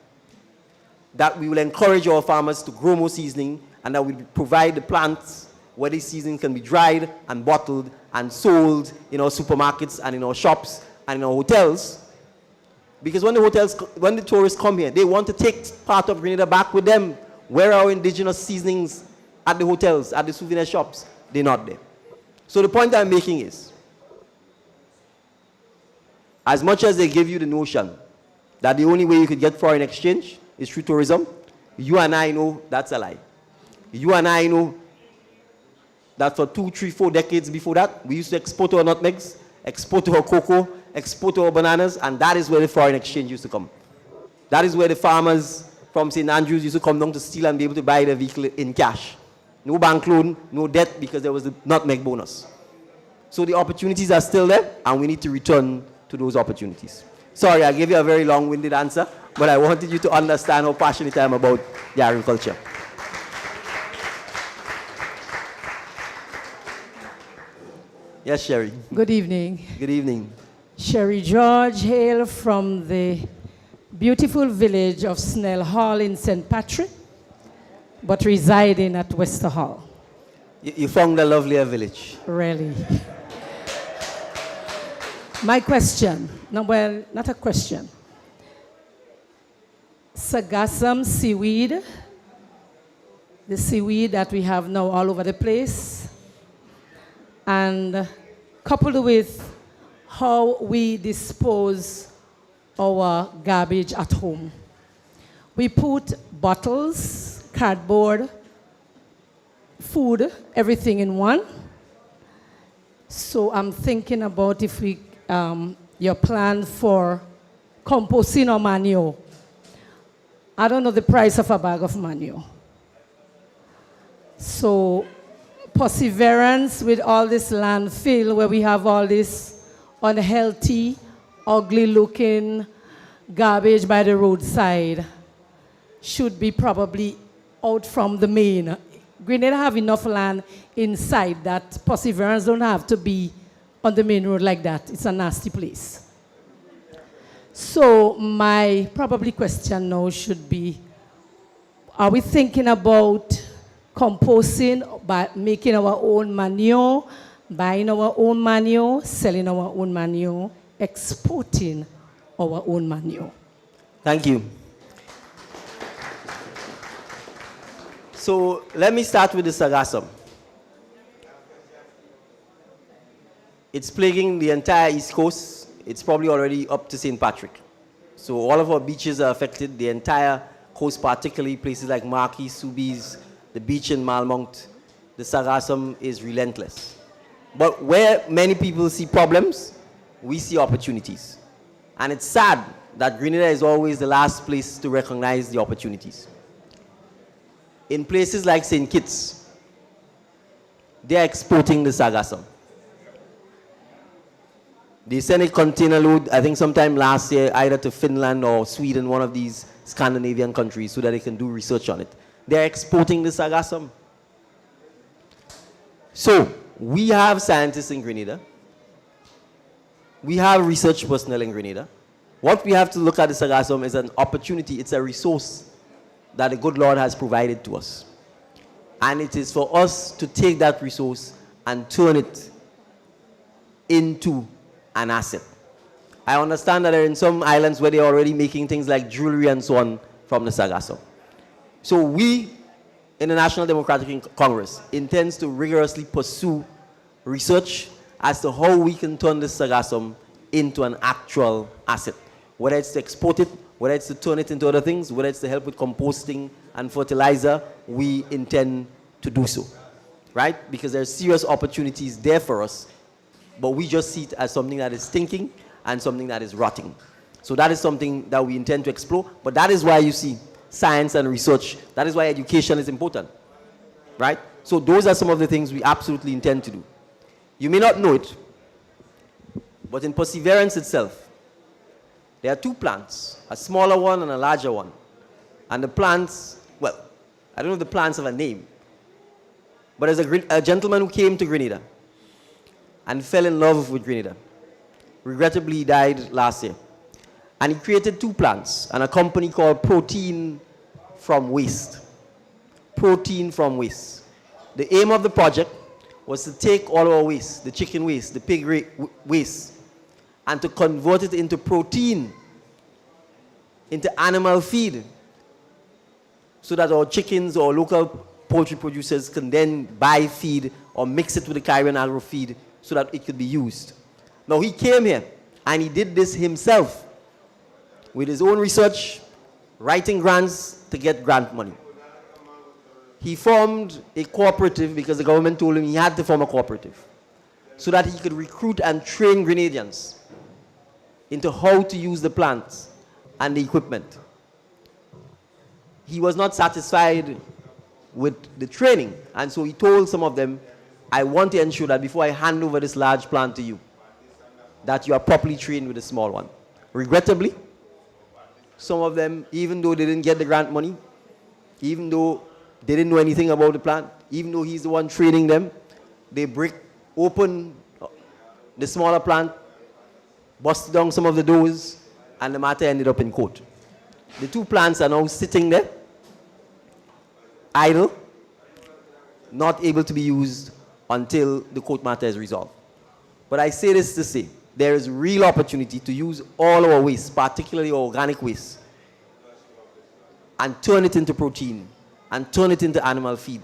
That we will encourage our farmers to grow more seasoning, and that we provide the plants where these seasoning can be dried and bottled and sold in our supermarkets and in our shops and in our hotels. Because when the tourists come here, they want to take part of Grenada back with them. Where are our indigenous seasonings at the hotels, at the souvenir shops? They're not there. So the point I'm making is, as much as they give you the notion that the only way you could get foreign exchange is through tourism, you and I know that's a lie. You and I know that for 2, 3, 4 decades before that, we used to export our nutmegs, export our cocoa, export our bananas, and that is where the foreign exchange used to come. That is where the farmers from St. Andrews used to come down to steal and be able to buy their vehicle in cash. No bank loan, no debt, because there was the nutmeg bonus. So the opportunities are still there, and we need to return to those opportunities. Sorry, I gave you a very long-winded answer, but I wanted you to understand how passionate I am about the agriculture. Yes, Sherry. Good evening. Good evening. Sherry George, hail from the beautiful village of Snell Hall in St. Patrick, but residing at Wester Hall. You found a lovelier village. Really. My question, no, well, not a question. Sargassum seaweed, the seaweed that we have now all over the place, and coupled with how we dispose our garbage at home. We put bottles, cardboard, food, everything in one. So I'm thinking about if we, your plan for composting or manure. I don't know the price of a bag of manure. So perseverance with all this landfill where we have all this unhealthy, ugly-looking garbage by the roadside should be probably out from the main. Grenada have enough land inside that Perseverance don't have to be on the main road like that. It's a nasty place. So my probably question now should be, are we thinking about composting by making our own manure, buying our own manure, selling our own manure, exporting our own manure? Thank you. So let me start with the Sargassum. It's plaguing the entire East Coast. It's probably already up to St. Patrick. So all of our beaches are affected, the entire coast, particularly places like Marquis, Soubise, the beach in Malmont. The Sargassum is relentless. But where many people see problems, we see opportunities. And it's sad that Grenada is always the last place to recognize the opportunities. In places like St. Kitts, they're exporting the Sargassum. They sent a container load, I think sometime last year, either to Finland or Sweden, one of these Scandinavian countries, so that they can do research on it. They're exporting the Sargassum. So, we have scientists in Grenada. We have research personnel in Grenada. What we have to look at the Sargassum is an opportunity, it's a resource that the good Lord has provided to us. And it is for us to take that resource and turn it into an asset. I understand that there are in some islands where they're already making things like jewelry and so on from the Sargassum. So we, in the National Democratic Congress, intends to rigorously pursue research as to how we can turn this Sargassum into an actual asset. Whether it's to export it, whether it's to turn it into other things, whether it's to help with composting and fertilizer, we intend to do so, right? Because there's serious opportunities there for us, but we just see it as something that is stinking and something that is rotting. So that is something that we intend to explore, but that is why you see science and research, that is why education is important, right? So those are some of the things we absolutely intend to do. You may not know it, but in Perseverance itself, there are two plants, a smaller one and a larger one. And the plants, well, I don't know if the plants have a name, but there's a gentleman who came to Grenada and fell in love with Grenada. Regrettably, he died last year. And he created two plants and a company called Protein from Waste. Protein from Waste. The aim of the project was to take all our waste, the chicken waste, the pig waste, and to convert it into protein, into animal feed, so that our chickens or local poultry producers can then buy feed or mix it with the Kyrian Agro feed so that it could be used. Now he came here and he did this himself with his own research, writing grants to get grant money. He formed a cooperative because the government told him he had to form a cooperative so that he could recruit and train Grenadians into how to use the plants and the equipment. He was not satisfied with the training, and so he told some of them, I want to ensure that before I hand over this large plant to you, that you are properly trained with a small one. Regrettably, some of them, even though they didn't get the grant money, even though they didn't know anything about the plant, even though he's the one training them, they break open the smaller plant, busted down some of the doors, and the matter ended up in court. The two plants are now sitting there, idle, not able to be used until the court matter is resolved. But I say this to say, there is real opportunity to use all our waste, particularly organic waste, and turn it into protein, and turn it into animal feed,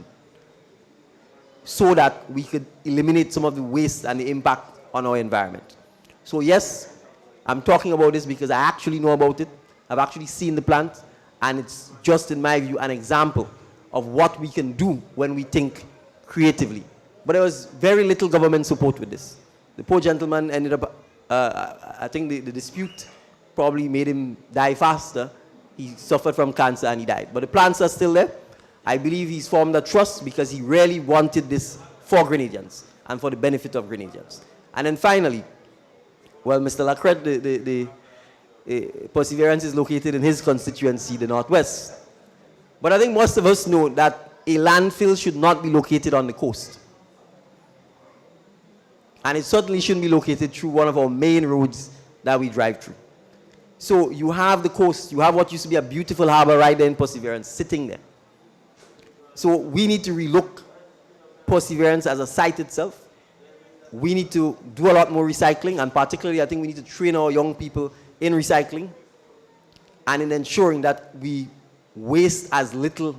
so that we could eliminate some of the waste and the impact on our environment. So yes, I'm talking about this because I actually know about it. I've actually seen the plant, and it's just, in my view, an example of what we can do when we think creatively. But there was very little government support with this. The poor gentleman ended up, I think the dispute probably made him die faster. He suffered from cancer and he died. But the plants are still there. I believe he's formed a trust because he really wanted this for Grenadians and for the benefit of Grenadians. And then finally, Well, Mr. Lacret, the Perseverance is located in his constituency, the Northwest. But I think most of us know that a landfill should not be located on the coast. And it certainly shouldn't be located through one of our main roads that we drive through. So you have the coast, you have what used to be a beautiful harbor right there in Perseverance sitting there. So we need to relook Perseverance as a site itself. We need to do a lot more recycling, and particularly I think we need to train our young people in recycling and in ensuring that we waste as little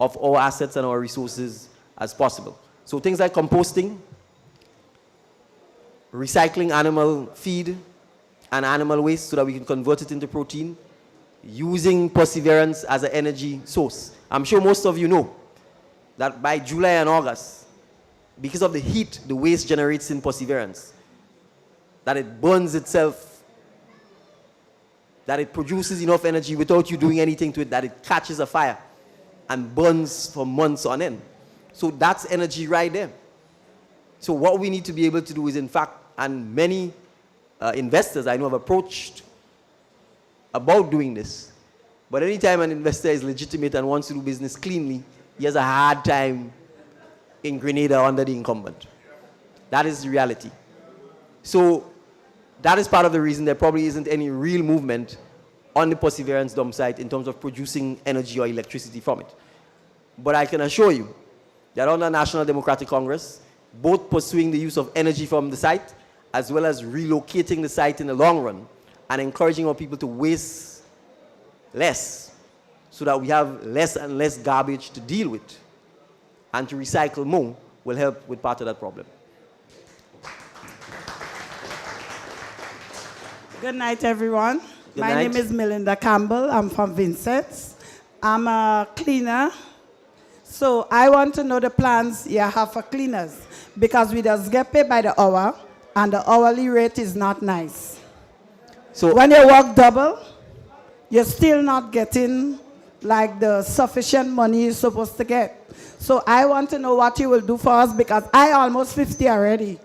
of our assets and our resources as possible. So things like composting, recycling animal feed and animal waste so that we can convert it into protein, using Perseverance as an energy source. I'm sure most of you know that by July and August, because of the heat the waste generates in Perseverance, that it burns itself, that it produces enough energy without you doing anything to it, that it catches a fire and burns for months on end. So that's energy right there. So what we need to be able to do is, in fact, and many investors I know have approached about doing this, but anytime an investor is legitimate and wants to do business cleanly, he has a hard time in Grenada under the incumbent. That is the reality. So that is part of the reason there probably isn't any real movement on the Perseverance dump site in terms of producing energy or electricity from it. But I can assure you that under National Democratic Congress, both pursuing the use of energy from the site as well as relocating the site in the long run and encouraging our people to waste less so that we have less and less garbage to deal with and to recycle more will help with part of that problem. Good night, everyone. Good My night. name is Melinda Campbell. I'm from Vincent's. I'm a cleaner. So I want to know the plans you have for cleaners, because we just get paid by the hour, and the hourly rate is not nice. So When you work double, you're still not getting like the sufficient money you're supposed to get. So I want to know what you will do for us, because I almost 50 already.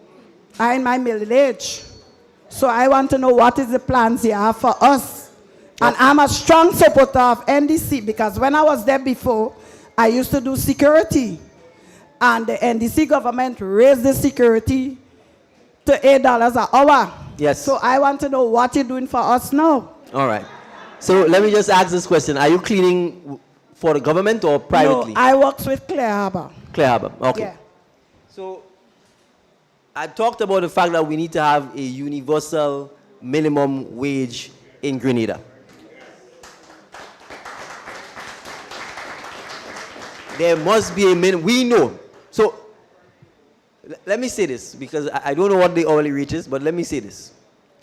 I'm in my middle age. So I want to know what is the plans you have for us. And I'm a strong supporter of NDC, because when I was there before, I used to do security. And the NDC government raised the security to $8 an hour. Yes. So I want to know what you're doing for us now. all right. So let me just ask this question. Are you cleaning for the government or privately? No, I work with Clear Harbor. Clear Harbor. Okay. Yeah. So I talked about the fact that we need to have a universal minimum wage in Grenada. There must be a minimum. We know. So let me say this, because I don't know what the hourly rate is, but let me say this.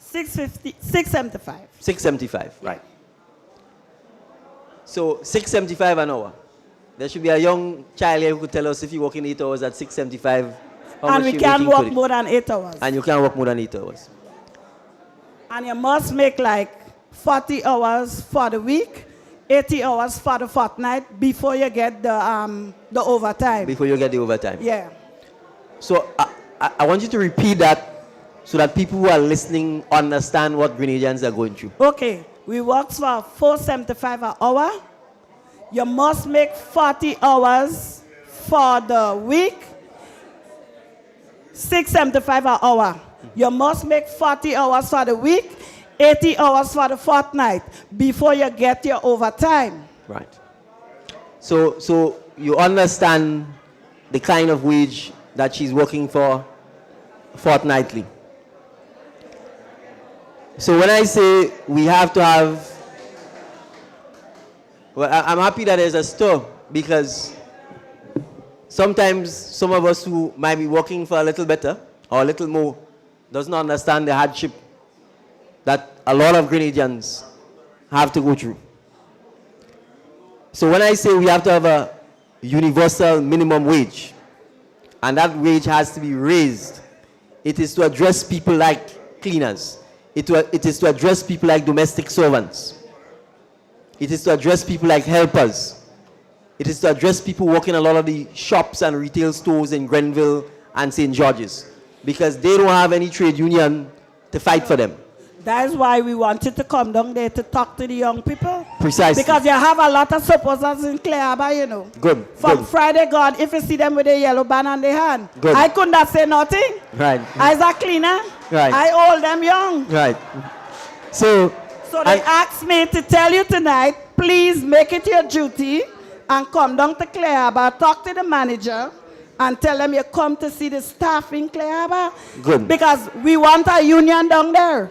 $6.50, $6.75. $6.75, right. So $6.75 an hour. There should be a young child here who could tell us if you're working 8 hours at $6.75, how And much we you're can't making work today. more than 8 hours. And you can't work more than 8 hours. And you must make like 40 hours for the week, 80 hours for the fortnight before you get the overtime. Before you get the overtime. Yeah. So I want you to repeat that so that people who are listening understand what Grenadians are going through. Okay. We work for $4.75 an hour. You must make 40 hours for the week, $6.75 an hour. You must make 40 hours for the week, 80 hours for the fortnight before you get your overtime. Right. So you understand the kind of wage that she's working for fortnightly. So when I say we have to have, well, I'm happy that there's a stir, because sometimes some of us who might be working for a little better or a little more doesn't understand the hardship that a lot of Grenadians have to go through. So when I say we have to have a universal minimum wage, and that wage has to be raised, it is to address people like cleaners. It is to address people like domestic servants. It is to address people like helpers. It is to address people working a lot of the shops and retail stores in Grenville and St. George's, because they don't have any trade union to fight for them. That is why we wanted to come down there to talk to the young people. Precisely. Because you have a lot of supporters in Clare Harbor, you know. Good. From good. Friday, God, if you see them with a yellow band on their hand, Good. I could not say nothing. Right. As a cleaner, Right. I hold them young. Right. So They asked me to tell you tonight, please make it your duty and come down to Clare Harbor, talk to the manager, and tell them you come to see the staff in Clare Harbor. Good. Because we want a union down there.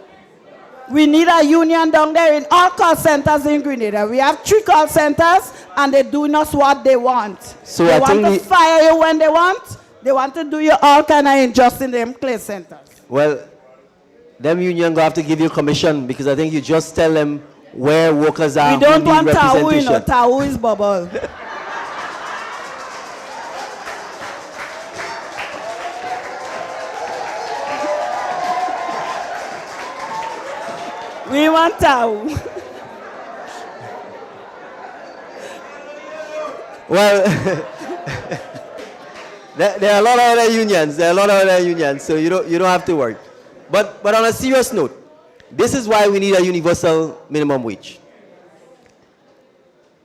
We need a union down there in all call centers in Grenada. We have 3 call centers, and they do not what they want. So they I want think to fire you when they want. They want to do you all kind of injustice in them clay centers. Well, them union go have to give you commission because I think you just tell them where workers are. We don't who need want Tahu, you know. representation. Tahu is bubble. We want Tahu. Well, there are a lot of other unions. There are a lot of other unions, so you don't have to worry. But on a serious note, this is why we need a universal minimum wage.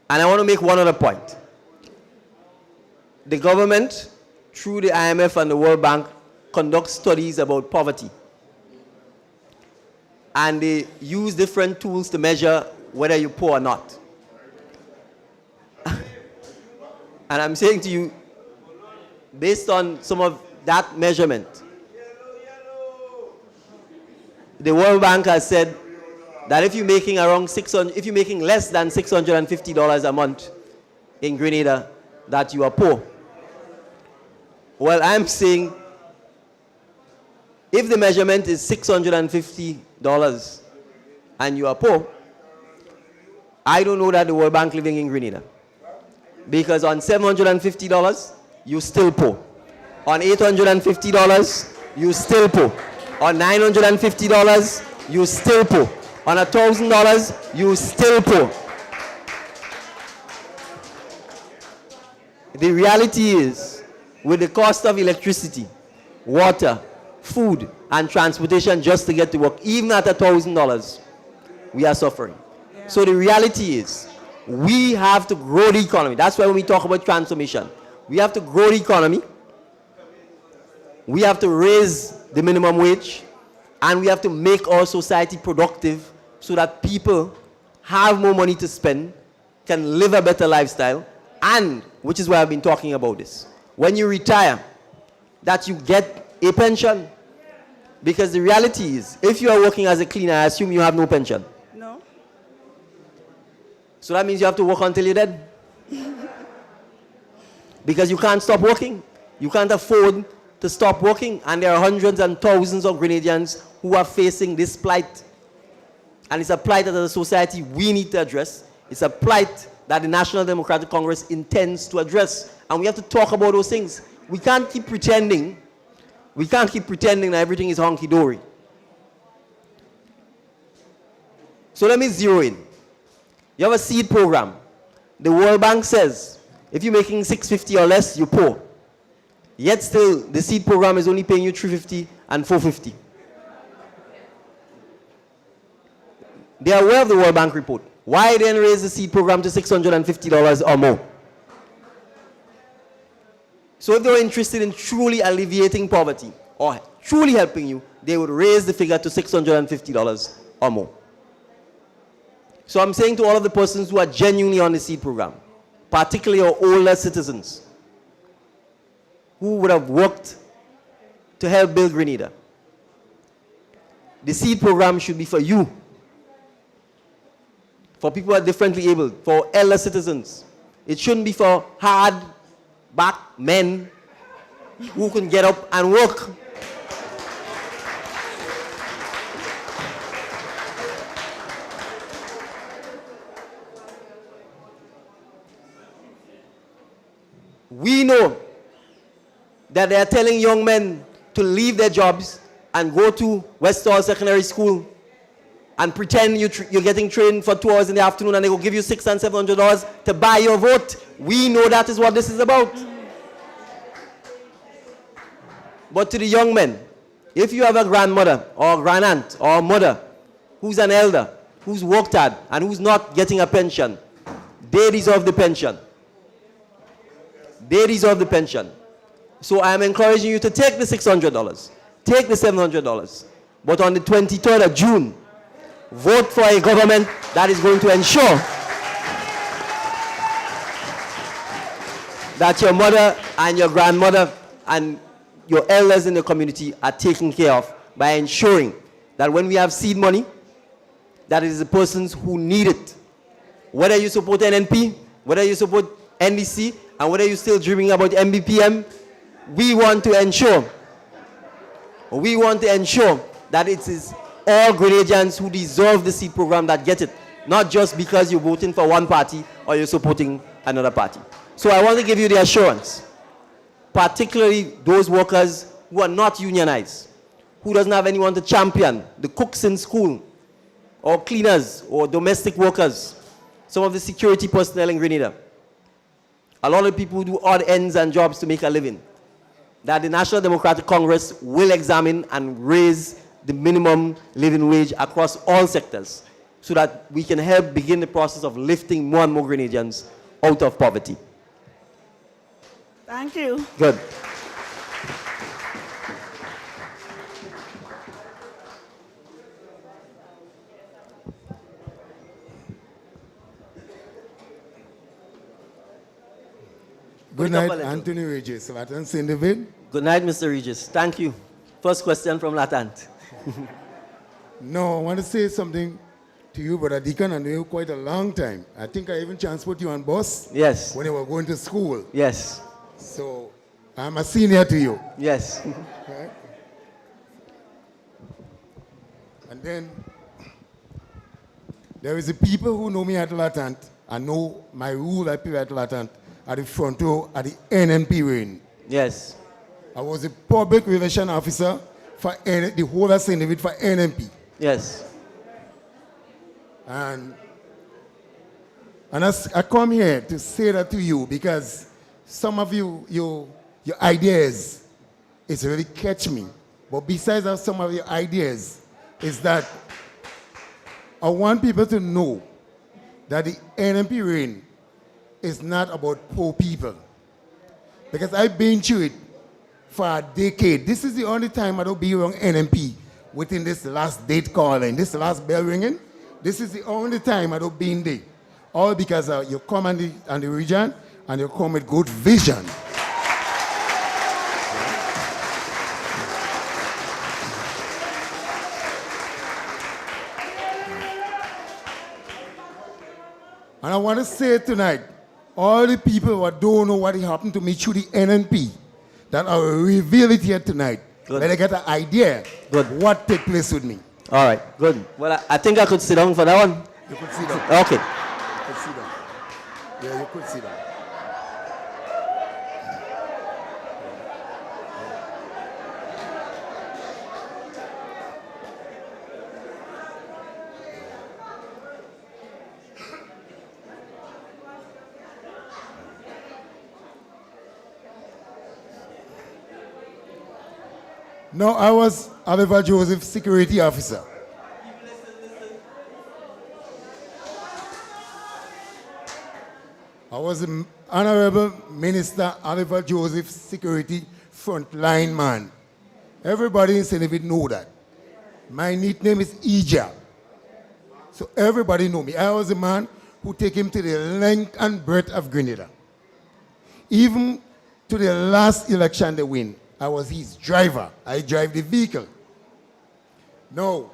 And I want to make one other point. The government, through the IMF and the World Bank, conducts studies about poverty. And they use different tools to measure whether you're poor or not. And I'm saying to you, based on some of that measurement, the World Bank has said that if you're making if you're making less than $650 a month in Grenada, that you are poor. Well, I'm saying if the measurement is $650 and you are poor, I don't know that the World Bank living in Grenada. Because on $750, you still poor. On $850, you still poor. On $950, you still poor. On $1,000, you still poor. The reality is, with the cost of electricity, water, food, and transportation just to get to work, even at $1,000, we are suffering. Yeah. So the reality is, we have to grow the economy. That's why when we talk about transformation, we have to grow the economy, we have to raise the minimum wage, and we have to make our society productive so that people have more money to spend, can live a better lifestyle, and, which is why I've been talking about this, when you retire, that you get a pension. Because the reality is, if you are working as a cleaner, I assume you have no pension. No. So that means you have to work until you're dead. Because you can't stop working. You can't afford to stop working. And there are hundreds and thousands of Grenadians who are facing this plight. And it's a plight that as a society we need to address. It's a plight that the National Democratic Congress intends to address. And we have to talk about those things. We can't keep pretending. We can't keep pretending that everything is honky-dory. So let me zero in. You have a seed program. The World Bank says, if you're making $650 or less, you're poor. Yet still, the seed program is only paying you $350 and $450. They are aware of the World Bank report. Why then raise the seed program to $650 or more? So if they were interested in truly alleviating poverty or truly helping you, they would raise the figure to $650 or more. So I'm saying to all of the persons who are genuinely on the seed program, particularly our older citizens, who would have worked to help build Grenada, the seed program should be for you, for people who are differently able, for elder citizens. It shouldn't be for hard-back men who can get up and work. We know that they are telling young men to leave their jobs and go to Westall Secondary School and pretend you're getting trained for 2 hours in the afternoon and they will give you $600 and $700 to buy your vote. We know that is what this is about. But to the young men, If you have a grandmother or grandaunt or mother who's an elder, who's worked hard and who's not getting a pension, they deserve the pension. They deserve the pension. So I'm encouraging you to take the $600, take the $700, but on the 23rd of June, vote for a government that is going to ensure that your mother and your grandmother and your elders in the community are taken care of by ensuring that when we have seed money, that it is the persons who need it. Whether you support NNP, whether you support NDC, and whether you're still dreaming about MBPM, we want to ensure that it is all Grenadians who deserve the seed program that get it, not just because you're voting for one party or you're supporting another party. So I want to give you the assurance, particularly those workers who are not unionized, who doesn't have anyone to champion, the cooks in school, or cleaners, or domestic workers, some of the security personnel in Grenada, a lot of people who do odd ends and jobs to make a living, that the National Democratic Congress will examine and raise the minimum living wage across all sectors so that we can help begin the process of lifting more and more Grenadians out of poverty. Thank you. Good. Good night, Anthony Regis, La Tante, St. David. Good night, Mr. Regis. Thank you. First question from La Tante. No, I want to say something to you, Brother Deacon. I know you quite a long time. I think I even transport you on bus. Yes. When you were going to school. Yes. So I'm a senior to you. Yes. Right? And then there is the people who know me at La Tante and know my role I play at La Tante at the front row at the NNP reign. Yes. I was a public relation officer for the whole of St. David for NNP. Yes. And I come here to say that to you because some of your ideas, it's really catch me. But besides that, some of your ideas is that I want people to know that the NNP reign is not about poor people. Because I've been through it for a decade. This is the only time I don't be around NNP within this last date calling, this last bell ringing. This is the only time I don't be in there. All because you come on the region and you come with good vision. And I want to say tonight, all the people who don't know what happened to me through the NNP, that I will reveal it here tonight. Good. Let I get an idea Good. what took place with me. All right. Good. Well, I think I could sit down for that one. You could see that. Okay. You could see that. Yeah, you could see that. No, I was Oliver Joseph, security officer. I was the Honorable Minister Oliver Joseph, security frontline man. Everybody in St. David know that. My nickname is Ija. So everybody know me. I was the man who take him to the length and breadth of Grenada. Even to the last election they win, I was his driver. I drive the vehicle. No,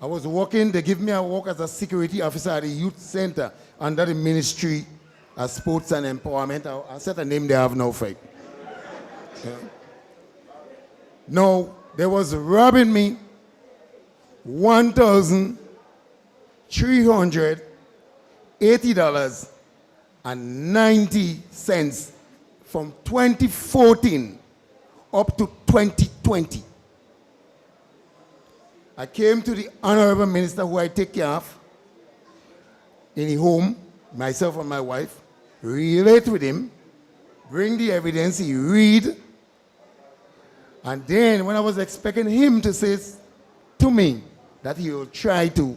I was working, they give me a work as a security officer at the youth center under the Ministry of Sports and Empowerment. I said a name they have now for it. Yeah. No, they was robbing me $1,380.90 from 2014 up to 2020. I came to the Honorable Minister who I take care of in his home, myself and my wife, relate with him, bring the evidence, he read, And then when I was expecting him to say to me that he will try to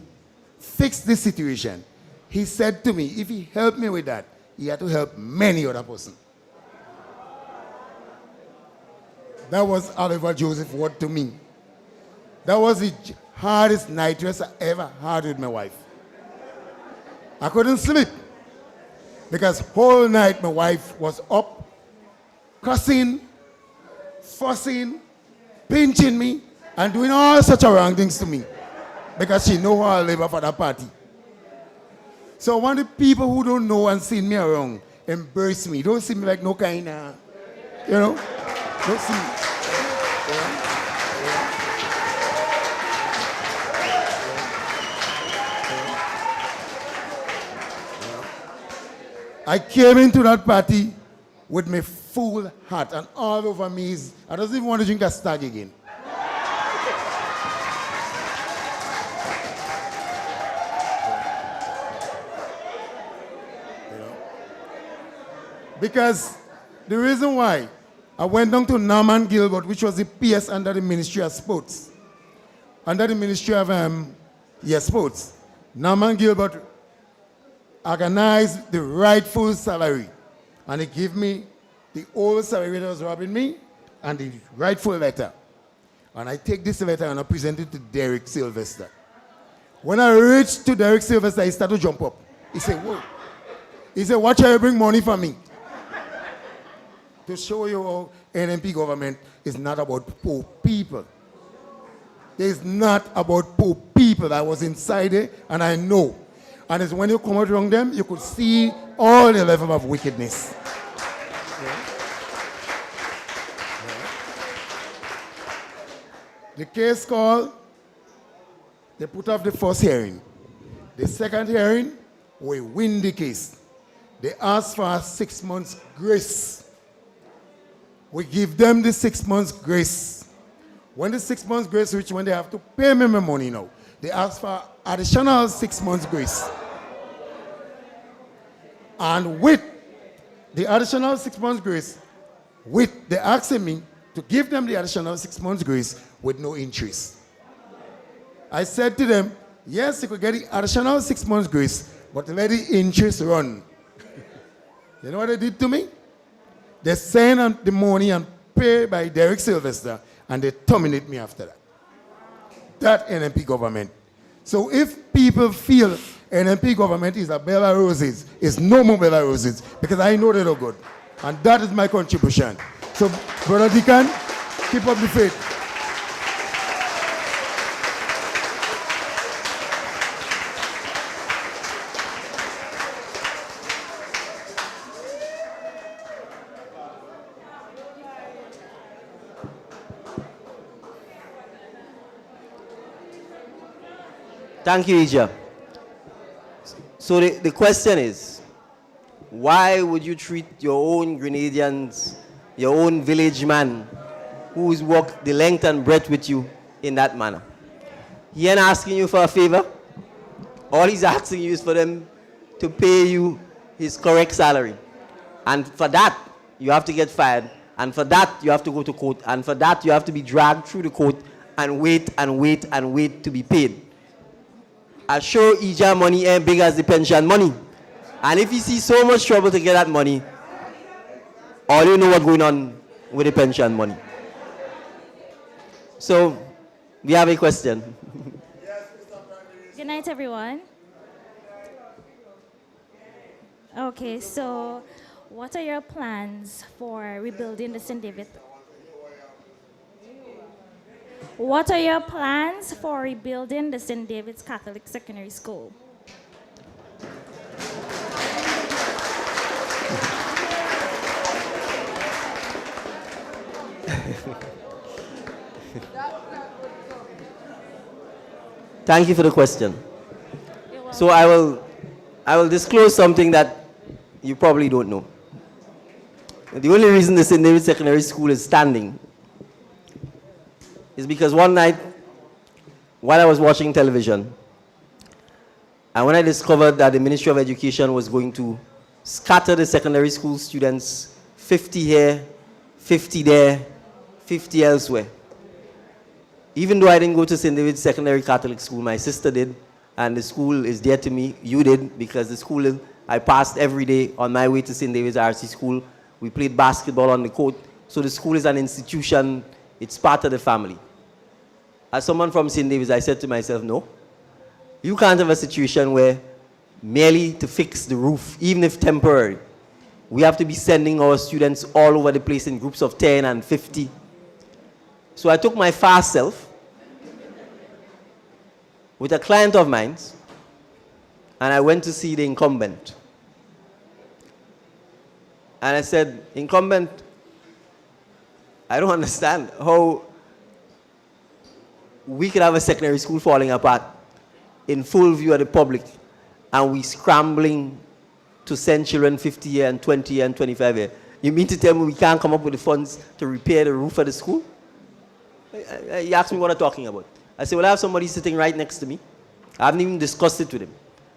fix this situation, he said to me, if he helped me with that, he had to help many other persons. That was Oliver Joseph's word to me. That was the hardest night rest I ever had with my wife. I couldn't sleep because whole night my wife was up, cussing, fussing, pinching me, and doing all such wrong things to me because she know how I live for that party. So I want the people who don't know and see me around, embrace me. Don't see me like no kind of, don't see me. I came into that party with my full heart, and all over me is, I don't even want to drink a stag again. Because the reason why I went down to Norman Gilbert, which was the PS under the Ministry of Sports. Under the Ministry of Sports. Norman Gilbert organized the rightful salary. And he gave me the old salary that was robbing me and the rightful letter. And I take this letter and I present it to Derek Sylvester. When I reached to Derek Sylvester, he started to jump up. He said, whoa. He said, watch how you bring money for me. To show you how NMP government is not about poor people. It's not about poor people. I was inside it and I know. And it's when you come out around them, you could see all the level of wickedness. The case called, they put off the first hearing. The second hearing, we win the case. They asked for a 6 months grace. We give them the 6 months grace. When the 6 months grace reach, when they have to pay me my money now, they ask for additional 6 months grace. And with the additional 6 months grace, they asking me to give them the additional 6 months grace with no interest. I said to them, yes, you could get the additional 6 months grace, but let the interest run. You know what they did to me? They send the money and pay by Derek Sylvester, and they terminate me after that. That NMP government. So if people feel NMP government is a bell of roses, it's no more bell of roses, because I know they look good. And that is my contribution. So, Brother Deacon, keep up the faith. Thank you, Ija. So the question is, why would you treat your own Grenadians, your own village man, who's walked the length and breadth with you in that manner? He ain't asking you for a favor. All he's asking you is for them to pay you his correct salary. And for that, you have to get fired. And for that, you have to go to court. And for that, you have to be dragged through the court and wait and wait and wait to be paid. I sure Ija money ain't big as the pension money. And if you see so much trouble to get that money, all you know what's going on with the pension money. So, we have a question. Good night, everyone. Okay, so what are your plans for rebuilding the St. David? What are your plans for rebuilding the St. David's Catholic Secondary School? Thank you for the question. So I will disclose something that you probably don't know. The only reason the St. David's Secondary School is standing is because one night, while I was watching television, and when I discovered that the Ministry of Education was going to scatter the secondary school students, 50 here, 50 there, 50 elsewhere. Even though I didn't go to St. David's Secondary Catholic School, my sister did, and the school is dear to me. You did, because the school I passed every day on my way to St. David's RC School. We played basketball on the court. So the school is an institution. It's part of the family. As someone from St. David's, I said to myself, no, you can't have a situation where merely to fix the roof, even if temporary, we have to be sending our students all over the place in groups of 10 and 50. So I took my fast self with a client of mine, and I went to see the incumbent. And I said, incumbent, I don't understand how we could have a secondary school falling apart in full view of the public, and we scrambling to send children 50 year and 20 year and 25 year. You mean to tell me we can't come up with the funds to repair the roof of the school? He asked me what I'm talking about. I said, well, I have somebody sitting right next to me. I haven't even discussed it with him.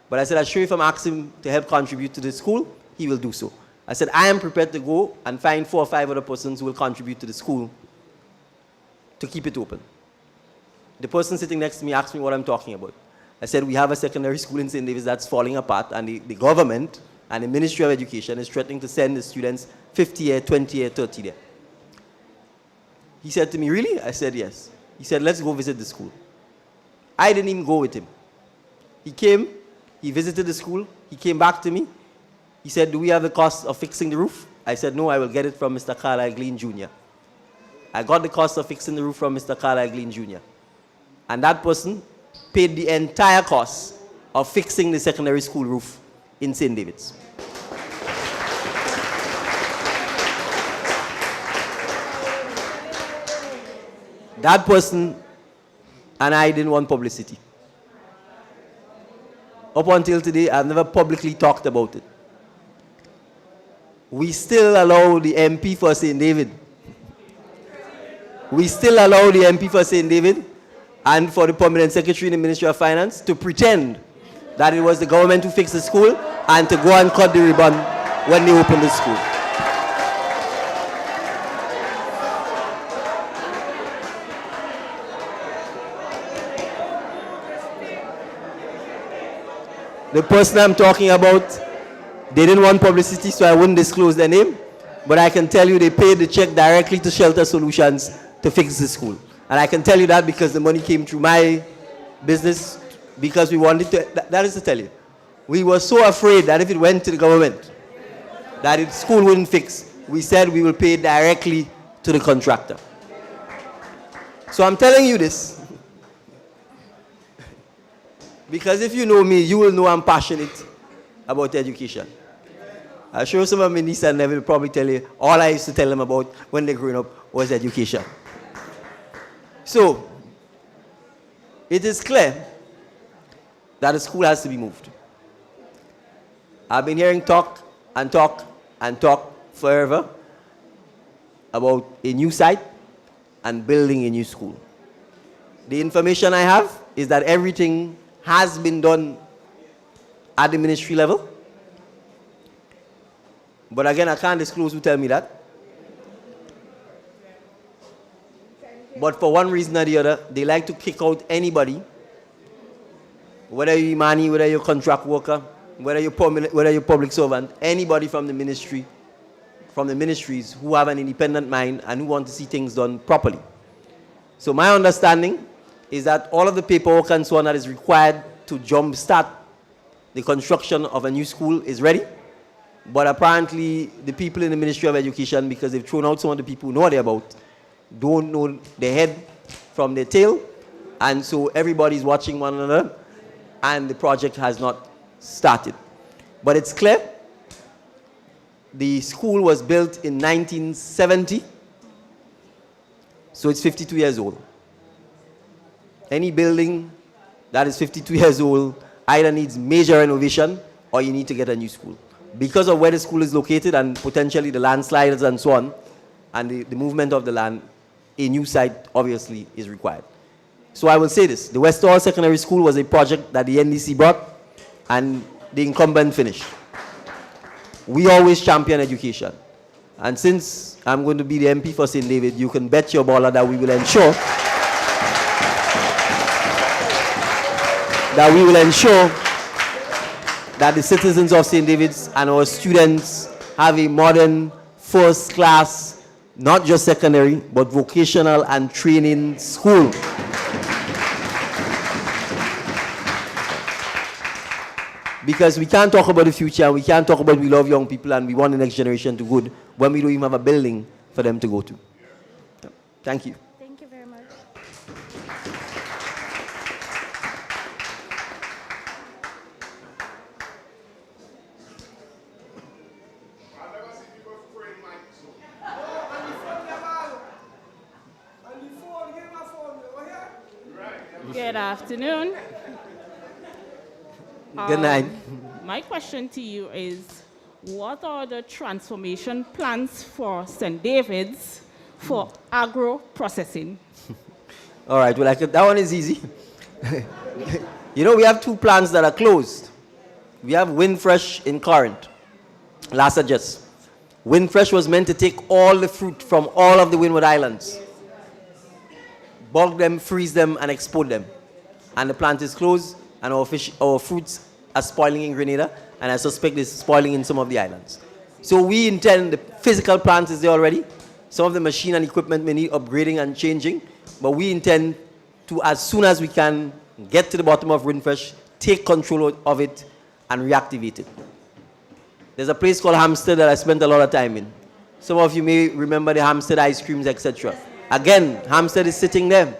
But I said, I'm sure if I'm asking him to help contribute to the school, he will do so. I said, I am prepared to go and find 4 or 5 other persons who will contribute to the school to keep it open. The person sitting next to me asked me what I'm talking about. I said, we have a secondary school in St. David's that's falling apart, and the government and the Ministry of Education is threatening to send the students 50 year, 20 year, 30 year. He said to me, really? I said, yes. He said, let's go visit the school. I didn't even go with him. He came, he visited the school, he came back to me. He said, do we have the cost of fixing the roof? I said, no, I will get it from Mr. Carlisle Glean Jr. I got the cost of fixing the roof from Mr. Carlisle Glean Jr. And that person paid the entire cost of fixing the secondary school roof in St. David's. That person and I didn't want publicity. Up until today, I've never publicly talked about it. We still allow the MP for St. David. We still allow the MP for St. David and for the permanent secretary in the Ministry of Finance to pretend that it was the government who fixed the school and to go and cut the ribbon when they opened the school. The person I'm talking about, they didn't want publicity, so I wouldn't disclose their name. But I can tell you they paid the check directly to Shelter Solutions to fix the school. And I can tell you that because the money came through my business, because we wanted to, that is to tell you. We were so afraid that if it went to the government, that the school wouldn't fix. We said we will pay directly to the contractor. So I'm telling you this, because if you know me, you will know I'm passionate about education. I'm sure some of my nieces and nephews will probably tell you, all I used to tell them about when they're growing up was education. So, it is clear that the school has to be moved. I've been hearing talk and talk and talk forever about a new site and building a new school. The information I have is that everything has been done at the ministry level. But again, I can't disclose who tell me that. But for one reason or the other, they like to kick out anybody, whether you're Imani, whether you're a contract worker, whether you're permanent, whether you're public servant, anybody from the ministry, from the ministries who have an independent mind and who want to see things done properly. So my understanding is that all of the paperwork and so on that is required to jumpstart the construction of a new school is ready. But apparently, the people in the Ministry of Education, because they've thrown out some of the people who know what they're about, don't know their head from their tail. And so everybody's watching one another, and the project has not started. But it's clear. The school was built in 1970, so it's 52 years old. Any building that is 52 years old either needs major renovation or you need to get a new school. Because of where the school is located and potentially the landslides and so on, and the movement of the land, a new site obviously is required. So I will say this, the West Hall Secondary School was a project that the NDC brought and the incumbent finished. We always champion education. And since I'm going to be the MP for St. David, you can bet your baller that we will ensure that the citizens of St. David's and our students have a modern, first-class, not just secondary, but vocational and training school. Because we can't talk about the future, and we can't talk about we love young people and we want the next generation to good when we don't even have a building for them to go to. Thank you. Thank you very much. Good afternoon. Good night. My question to you is, what are the transformation plans for St. David's for agro processing? All right, well, that one is easy. You know, we have two plants that are closed. We have Windfresh in Corinth, last adjust. Windfresh was meant to take all the fruit from all of the Windward Islands, bulk them, freeze them, and export them. And the plant is closed, and our fruits are spoiling in Grenada, and I suspect it's spoiling in some of the islands. So we intend, the physical plant is there already. Some of the machine and equipment may need upgrading and changing, but we intend to, as soon as we can, get to the bottom of Windfresh, take control of it, and reactivate it. There's a place called Hampstead that I spent a lot of time in. Some of you may remember the Hampstead ice creams, etc. Again, Hampstead is sitting there.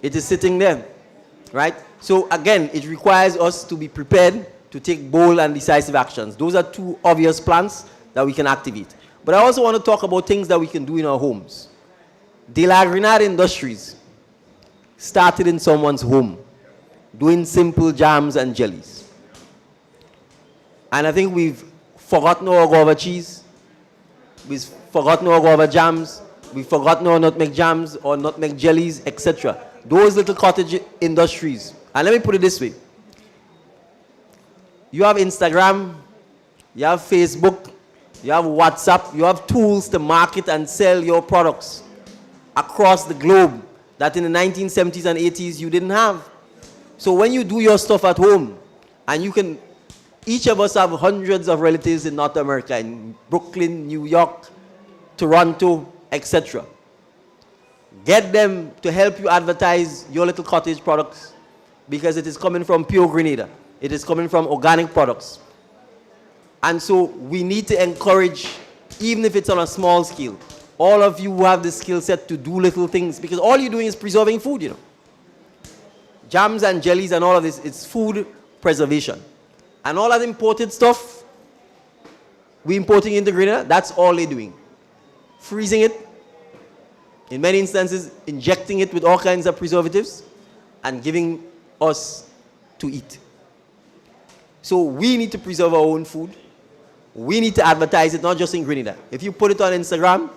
It is sitting there, right? So again, it requires us to be prepared to take bold and decisive actions. Those are two obvious plans that we can activate. But I also want to talk about things that we can do in our homes. De La Grenada Industries started in someone's home, doing simple jams and jellies. And I think we've forgotten our guava cheese, we've forgotten our guava jams, we've forgotten our nutmeg jams or nutmeg jellies, etc. Those little cottage industries. And let me put it this way. You have Instagram, you have Facebook, you have WhatsApp, you have tools to market and sell your products across the globe that in the 1970s and 80s you didn't have. So when you do your stuff at home, and you can, each of us have hundreds of relatives in North America, in Brooklyn, New York, Toronto, etc. Get them to help you advertise your little cottage products because it is coming from pure Grenada. It is coming from organic products. And so we need to encourage, even if it's on a small scale, all of you who have the skill set to do little things, because all you're doing is preserving food, you know. Jams and jellies and all of this, it's food preservation. And all that imported stuff, we're importing into Grenada, that's all they're doing. Freezing it, in many instances, injecting it with all kinds of preservatives, and giving us to eat. So we need to preserve our own food. We need to advertise it, not just in Grenada. If you put it on Instagram,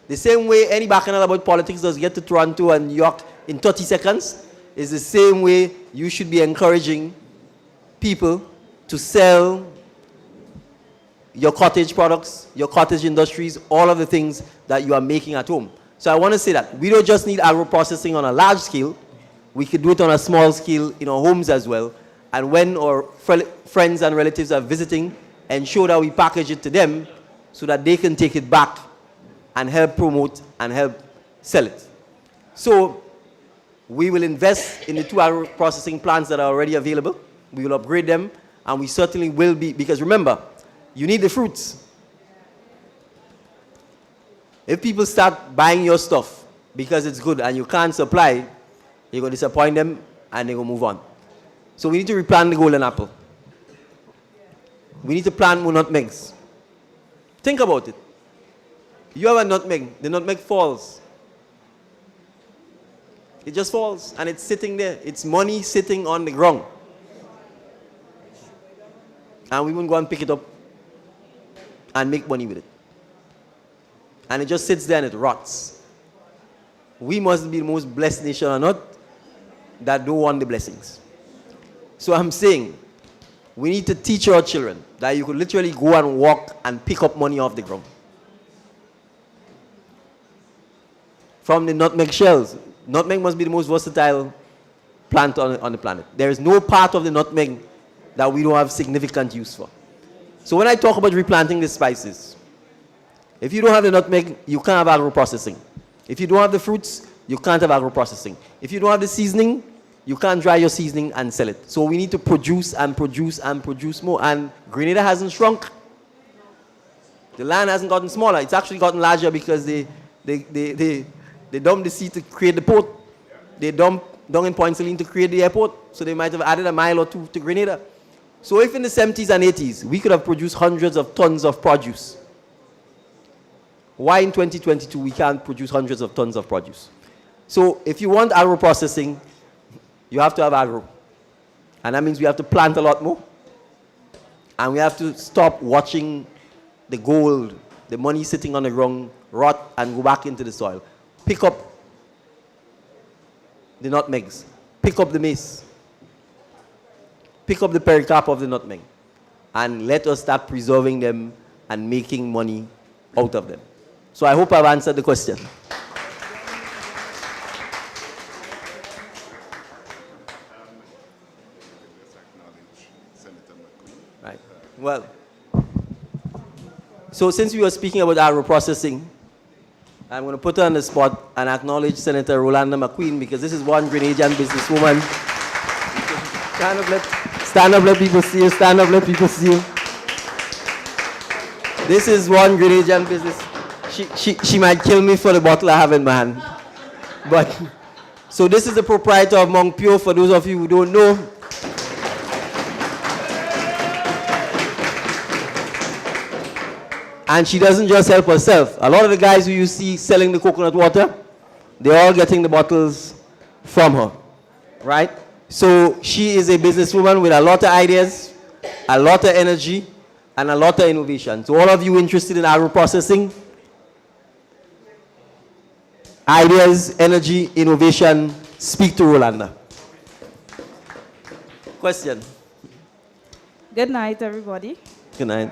the same way any bacchanal about politics does get to Toronto and New York in 30 seconds, is the same way you should be encouraging people to sell your cottage products, your cottage industries, all of the things that you are making at home. So I want to say that we don't just need agro-processing on a large scale. We could do it on a small scale in our homes as well. And when our friends and relatives are visiting, ensure that we package it to them so that they can take it back and help promote and help sell it. So we will invest in the two agro-processing plants that are already available. We will upgrade them, and we certainly will be, because remember, you need the fruits. If people start buying your stuff because it's good and you can't supply, you're going to disappoint them and they're going to move on. So we need to replant the golden apple. We need to plant more nutmegs. Think about it. You have a nutmeg, the nutmeg falls. It just falls and it's sitting there. It's money sitting on the ground. And we won't go and pick it up and make money with it. And it just sits there and it rots. We must be the most blessed nation on earth that don't want the blessings. So I'm saying, we need to teach our children that you could literally go and walk and pick up money off the ground. from the nutmeg shells. Nutmeg must be the most versatile plant on the planet. There is no part of the nutmeg that we don't have significant use for. So when I talk about replanting the spices, if you don't have the nutmeg, you can't have agro-processing. If you don't have the fruits, you can't have agro-processing. If you don't have the seasoning, you can't dry your seasoning and sell it. So we need to produce and produce and produce more. And Grenada hasn't shrunk. The land hasn't gotten smaller. It's actually gotten larger because they dumped the sea to create the port. They dumped down in Point Celine to create the airport. So they might have added a mile or two to Grenada. So if in the 70s and 80s, we could have produced hundreds of tons of produce, why in 2022 we can't produce hundreds of tons of produce? So if you want agro-processing, you have to have agro. And that means we have to plant a lot more. And we have to stop watching the gold, the money sitting on the ground, rot and go back into the soil. Pick up the nutmegs. Pick up the mace. Pick up the pericarp of the nutmeg. And let us start preserving them and making money out of them. So I hope I've answered the question. Right. Well, so since we were speaking about agro-processing, I'm going to put her on the spot and acknowledge Senator Rolanda McQueen, because this is one Grenadian businesswoman. Stand up, let people see you. Stand up, let people see you. This is one Grenadian business. She might kill me for the bottle I have in my hand. But, so this is the proprietor of Mount Pure, for those of you who don't know. And she doesn't just help herself. A lot of the guys who you see selling the coconut water, they're all getting the bottles from her, right? So she is a businesswoman with a lot of ideas, a lot of energy, and a lot of innovation. So all of you interested in agro-processing, ideas, energy, innovation, speak to Rolanda. Question. Good night, everybody. Good night.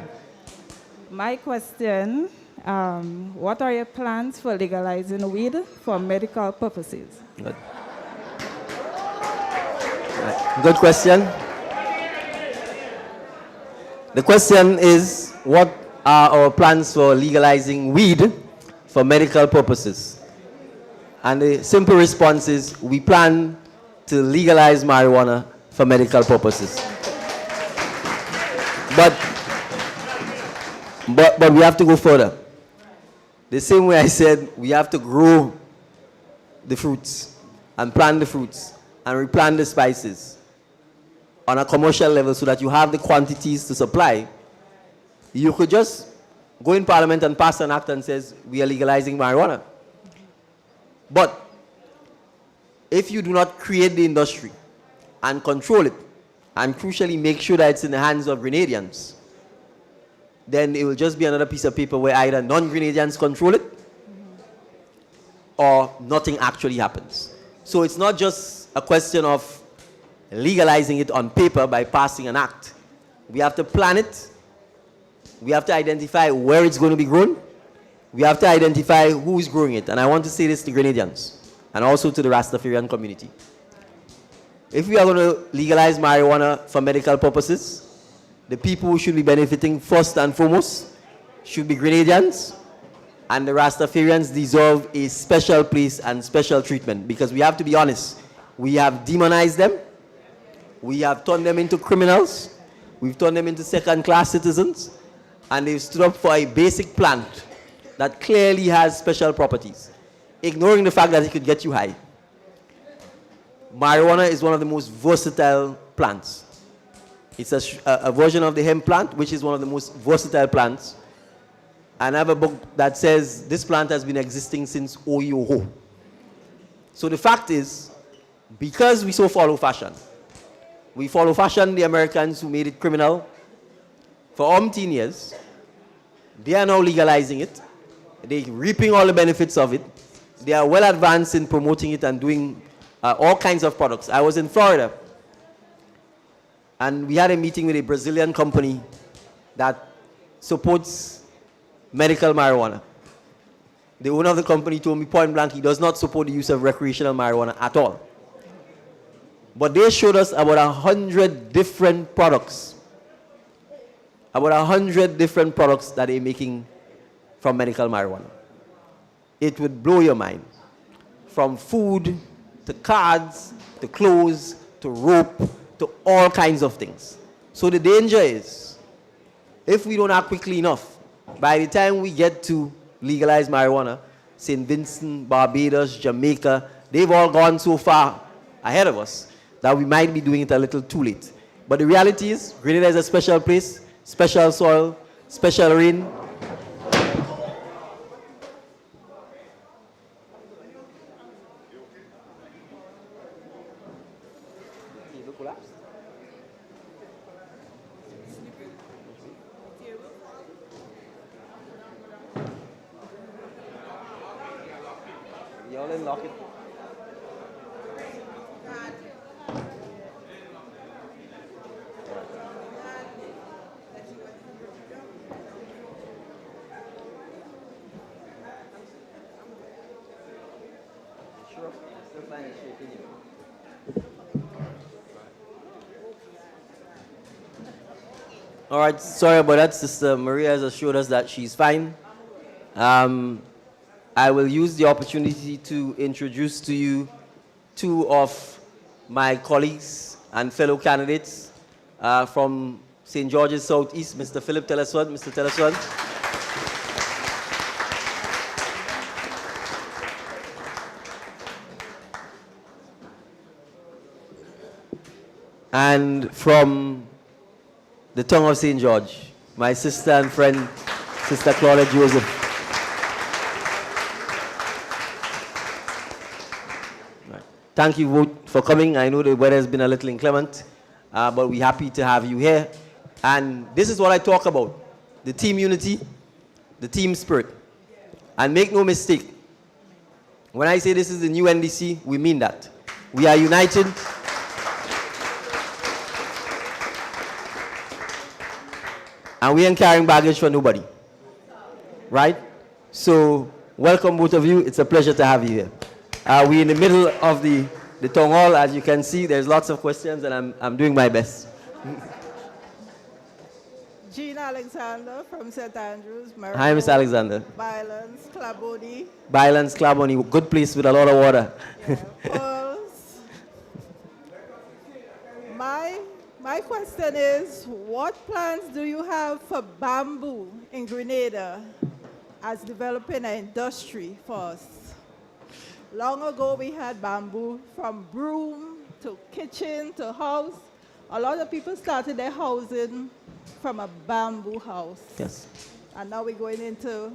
My question, what are your plans for legalizing weed for medical purposes? Good. Good question. The question is, what are our plans for legalizing weed for medical purposes? And the simple response is, we plan to legalize marijuana for medical purposes. But we have to go further. The same way I said, we have to grow the fruits and plant the fruits and replant the spices on a commercial level so that you have the quantities to supply. You could just go in Parliament and pass an act and says, we are legalizing marijuana. But if you do not create the industry and control it, and crucially make sure that it's in the hands of Grenadians, then it will just be another piece of paper where either non-Grenadians control it or nothing actually happens. So it's not just a question of legalizing it on paper by passing an act. We have to plan it. We have to identify where it's going to be grown. We have to identify who is growing it. And I want to say this to Grenadians and also to the Rastafarian community. If we are going to legalize marijuana for medical purposes, the people who should be benefiting first and foremost should be Grenadians, and the Rastafarians deserve a special place and special treatment, because we have to be honest. We have demonized them. We have turned them into criminals. We've turned them into second-class citizens, and they've stood up for a basic plant that clearly has special properties, ignoring the fact that it could get you high. Marijuana is one of the most versatile plants. It's a version of the hemp plant, which is one of the most versatile plants. And I have a book that says this plant has been existing since Oyoho. So the fact is, because we so follow fashion, we follow fashion, the Americans who made it criminal for umpteen years, they are now legalizing it. They're reaping all the benefits of it. They are well advanced in promoting it and doing all kinds of products. I was in Florida, and we had a meeting with a Brazilian company that supports medical marijuana. the owner of the company told me point blank he does not support the use of recreational marijuana at all. But they showed us about 100 different products. About 100 different products that they're making from medical marijuana. It would blow your mind. From food, to cards, to clothes, to rope, to all kinds of things. So the danger is, if we don't act quickly enough, by the time we get to legalize marijuana, St. Vincent, Barbados, Jamaica, they've all gone so far ahead of us that we might be doing it a little too late. But the reality is, Grenada is a special place, special soil, special rain. Y'all unlock it. All right, sorry about that. Sister Maria has assured us that she's fine. I will use the opportunity to introduce to you two of my colleagues and fellow candidates from St. George's Southeast, Mr. Philip Teleswad. Mr. Teleswad. And from the tongue of St. George, my sister and friend, Sister Claudia Joseph. Right. Thank you both for coming. I know the weather has been a little inclement, but we're happy to have you here. And this is what I talk about, the team unity, the team spirit. And make no mistake, when I say this is the new NDC, we mean that. We are united. And we ain't carrying baggage for nobody, right? So welcome both of you. It's a pleasure to have you here. We're in the middle of the town hall. As you can see, there's lots of questions, and I'm doing my best. Jean Alexander from St. Andrews, Maryland. Hi, Miss Alexander. Bylands, Claboni. Bylands, Claboni, good place with a lot of water. Pearls. My question is, what plans do you have for bamboo in Grenada as developing an industry for us? Long ago, we had bamboo from broom to kitchen to house. A lot of people started their housing from a bamboo house. Yes. And now we're going into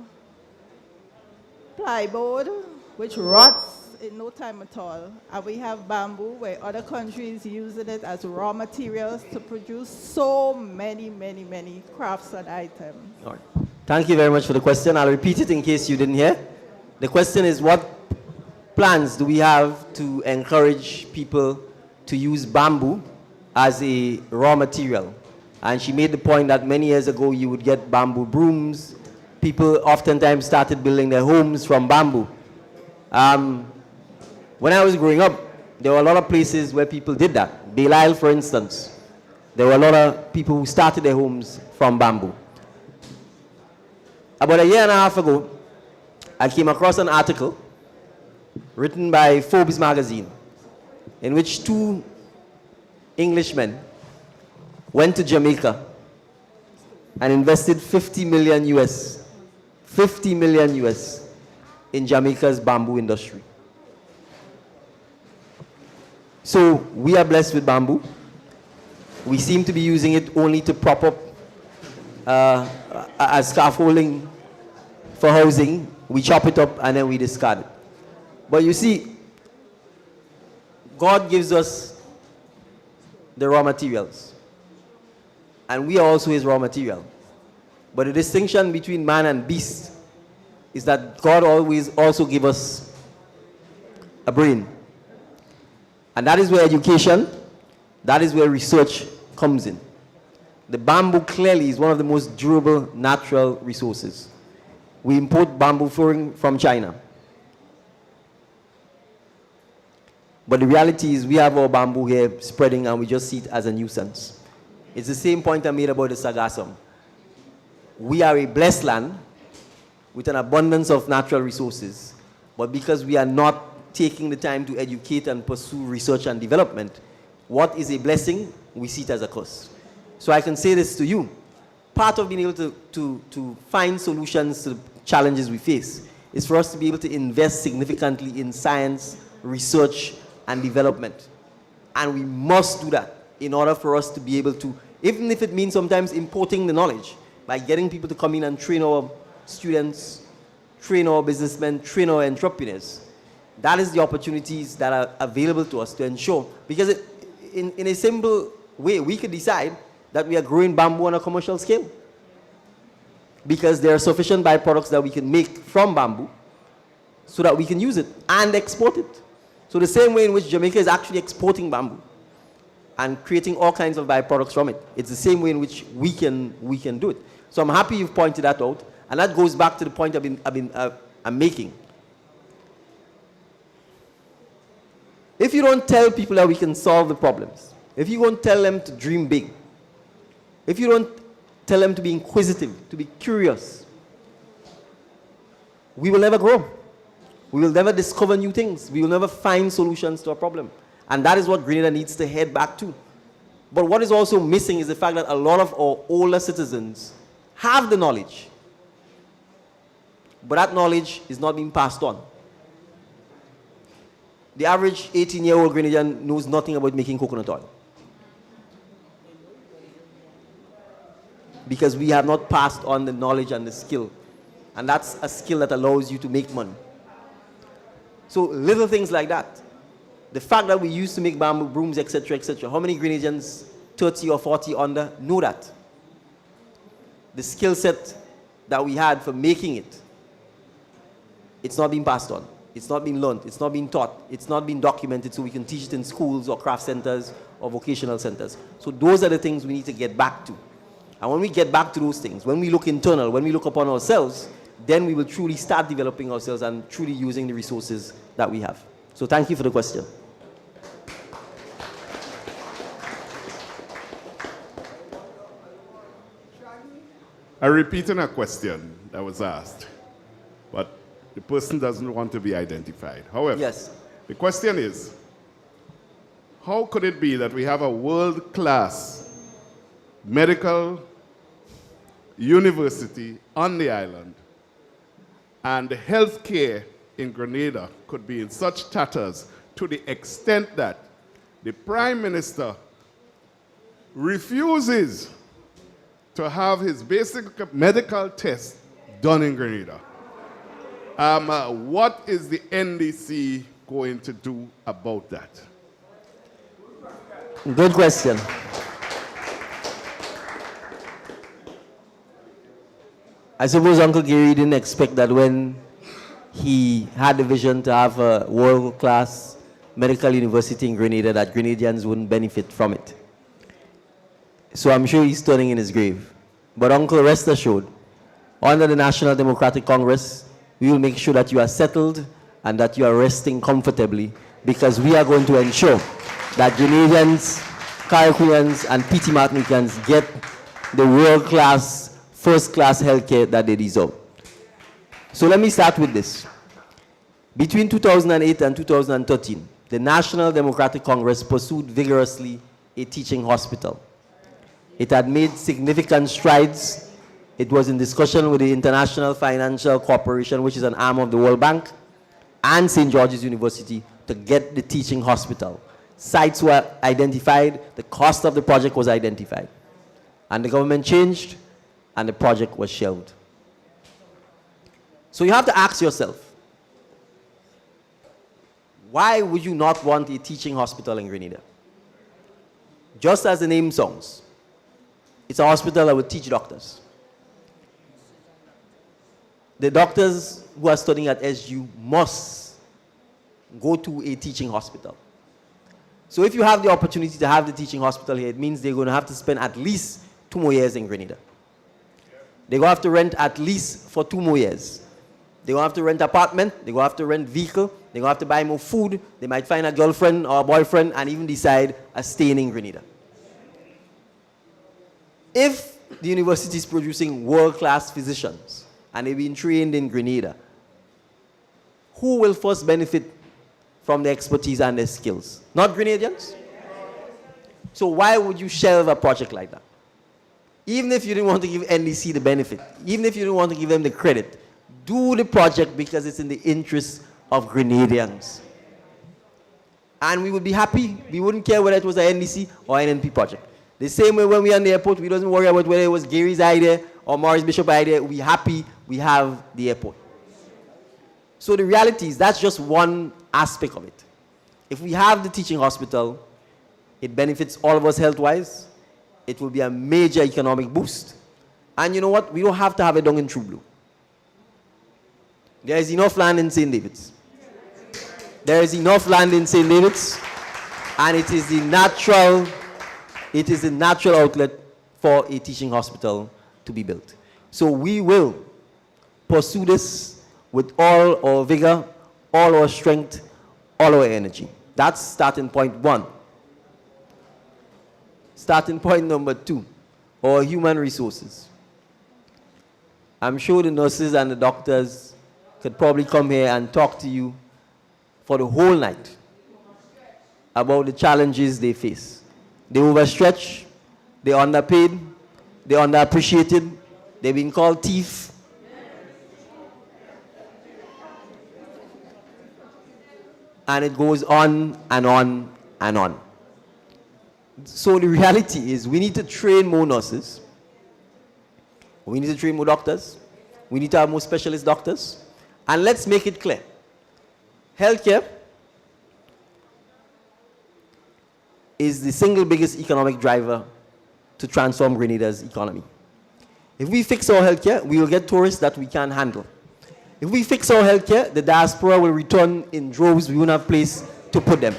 plywood, which rots in no time at all. And we have bamboo where other countries using it as raw materials to produce so many, many, many crafts and items. All right. Thank you very much for the question. I'll repeat it in case you didn't hear. The question is, what plans do we have to encourage people to use bamboo as a raw material? And she made the point that many years ago you would get bamboo brooms. People oftentimes started building their homes from bamboo. When I was growing up, there were a lot of places where people did that. Belial, for instance. There were a lot of people who started their homes from bamboo. About a year and a half ago, I came across an article written by Forbes magazine in which two Englishmen went to Jamaica and invested 50 million US in Jamaica's bamboo industry. So we are blessed with bamboo. We seem to be using it only to prop up as scaffolding for housing. We chop it up and then we discard it. But you see, God gives us the raw materials. And we are also his raw material. But the distinction between man and beast is that God always also gives us a brain. And that is where education, that is where research comes in. The bamboo clearly is one of the most durable natural resources. We import bamboo flooring from China. But the reality is we have our bamboo here spreading and we just see it as a nuisance. It's the same point I made about the Sargassum. We are a blessed land with an abundance of natural resources, but because we are not taking the time to educate and pursue research and development, what is a blessing, we see it as a curse. So I can say this to you. Part of being able to find solutions to the challenges we face is for us to be able to invest significantly in science, research, and development. And we must do that in order for us to be able to, even if it means sometimes importing the knowledge, by getting people to come in and train our students, train our businessmen, train our entrepreneurs. That is the opportunities that are available to us to ensure. Because in a simple way, we could decide that we are growing bamboo on a commercial scale. Because there are sufficient byproducts that we can make from bamboo so that we can use it and export it. So the same way in which Jamaica is actually exporting bamboo and creating all kinds of byproducts from it, it's the same way in which we can do it. So I'm happy you've pointed that out, and that goes back to the point I'm making. If you don't tell people that we can solve the problems, if you don't tell them to dream big, if you don't tell them to be inquisitive, to be curious, we will never grow. We will never discover new things. We will never find solutions to a problem. And that is what Grenada needs to head back to. But what is also missing is the fact that a lot of our older citizens have the knowledge, but that knowledge is not being passed on. The average 18-year-old Grenadian knows nothing about making coconut oil, because we have not passed on the knowledge and the skill. And that's a skill that allows you to make money. So little things like that. The fact that we used to make bamboo brooms, etc., etc. How many Grenadians, 30 or 40 under, know that? The skill set that we had for making it, it's not being passed on. It's not being learned. It's not being taught. It's not being documented so we can teach it in schools or craft centers or vocational centers. So those are the things we need to get back to. And when we get back to those things, when we look internal, when we look upon ourselves, then we will truly start developing ourselves and truly using the resources that we have. So thank you for the question. I'm repeating a question that was asked, but the person doesn't want to be identified. However, yes. The question is, how could it be that we have a world-class medical university on the island and the health care in Grenada could be in such tatters to the extent that the Prime Minister refuses to have his basic medical test done in Grenada? What is the NDC going to do about that? Good question. I suppose Uncle Gary didn't expect that when he had the vision to have a world-class medical university in Grenada that Grenadians wouldn't benefit from it. So I'm sure he's turning in his grave. But Uncle, rest assured, under the National Democratic Congress, we will make sure that you are settled and that you are resting comfortably, because we are going to ensure that Grenadians, Caribbeans, and PT Martinicans get the world-class, first-class healthcare that they deserve. So let me start with this. Between 2008 and 2013, the National Democratic Congress pursued vigorously a teaching hospital. It had made significant strides. It was in discussion with the International Financial Corporation, which is an arm of the World Bank, and St. George's University to get the teaching hospital. Sites were identified, the cost of the project was identified. And the government changed, and the project was shelved. So you have to ask yourself, why would you not want a teaching hospital in Grenada? Just as the name sounds, it's a hospital that would teach doctors. The doctors who are studying at SGU must go to a teaching hospital. So if you have the opportunity to have the teaching hospital here, it means they're going to have to spend at least 2 more years in Grenada. They're going to have to rent at least for 2 more years. They're going to have to rent apartment. They're going to have to rent vehicle. They're going to have to buy more food. They might find a girlfriend or a boyfriend and even decide a staying in Grenada. If the university is producing world-class physicians and they've been trained in Grenada, who will first benefit from their expertise and their skills? Not Grenadians? So why would you shelve a project like that? Even if you didn't want to give NDC the benefit, even if you didn't want to give them the credit, do the project because it's in the interest of Grenadians. And we would be happy. We wouldn't care whether it was an NDC or an NP project. The same way when we're on the airport, we don't worry about whether it was Gary's idea or Maurice Bishop's idea. We're happy we have the airport. So the reality is that's just one aspect of it. If we have the teaching hospital, it benefits all of us health-wise. It will be a major economic boost. And you know what? We don't have to have it done in True Blue. There is enough land in St. David's. There is enough land in St. David's, and it is the natural outlet for a teaching hospital to be built. So we will pursue this with all our vigor, all our strength, all our energy. That's starting point 1. Starting point number 2, our human resources. I'm sure the nurses and the doctors could probably come here and talk to you for the whole night about the challenges they face. They overstretch, they're underpaid, they're underappreciated, they've been called thief. And it goes on and on and on. So the reality is we need to train more nurses, we need to train more doctors, we need to have more specialist doctors, and let's make it clear. Healthcare is the single biggest economic driver to transform Grenada's economy. If we fix our healthcare, we will get tourists that we can't handle. If we fix our healthcare, the diaspora will return in droves. We won't have a place to put them.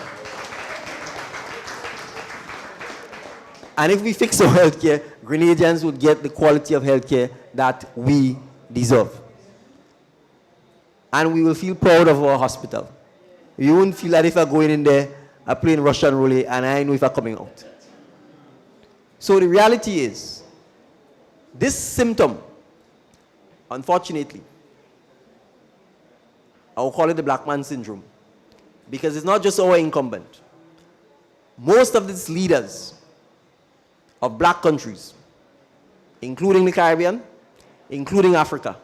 And if we fix our healthcare, Grenadians will get the quality of healthcare that we deserve. And we will feel proud of our hospital. You won't feel that if I'm going in there, I'm playing Russian roulette, and I know if I'm coming out. So the reality is, this symptom, unfortunately, I will call it the black man syndrome, because it's not just our incumbent. Most of these leaders of black countries, including the Caribbean, including Africa,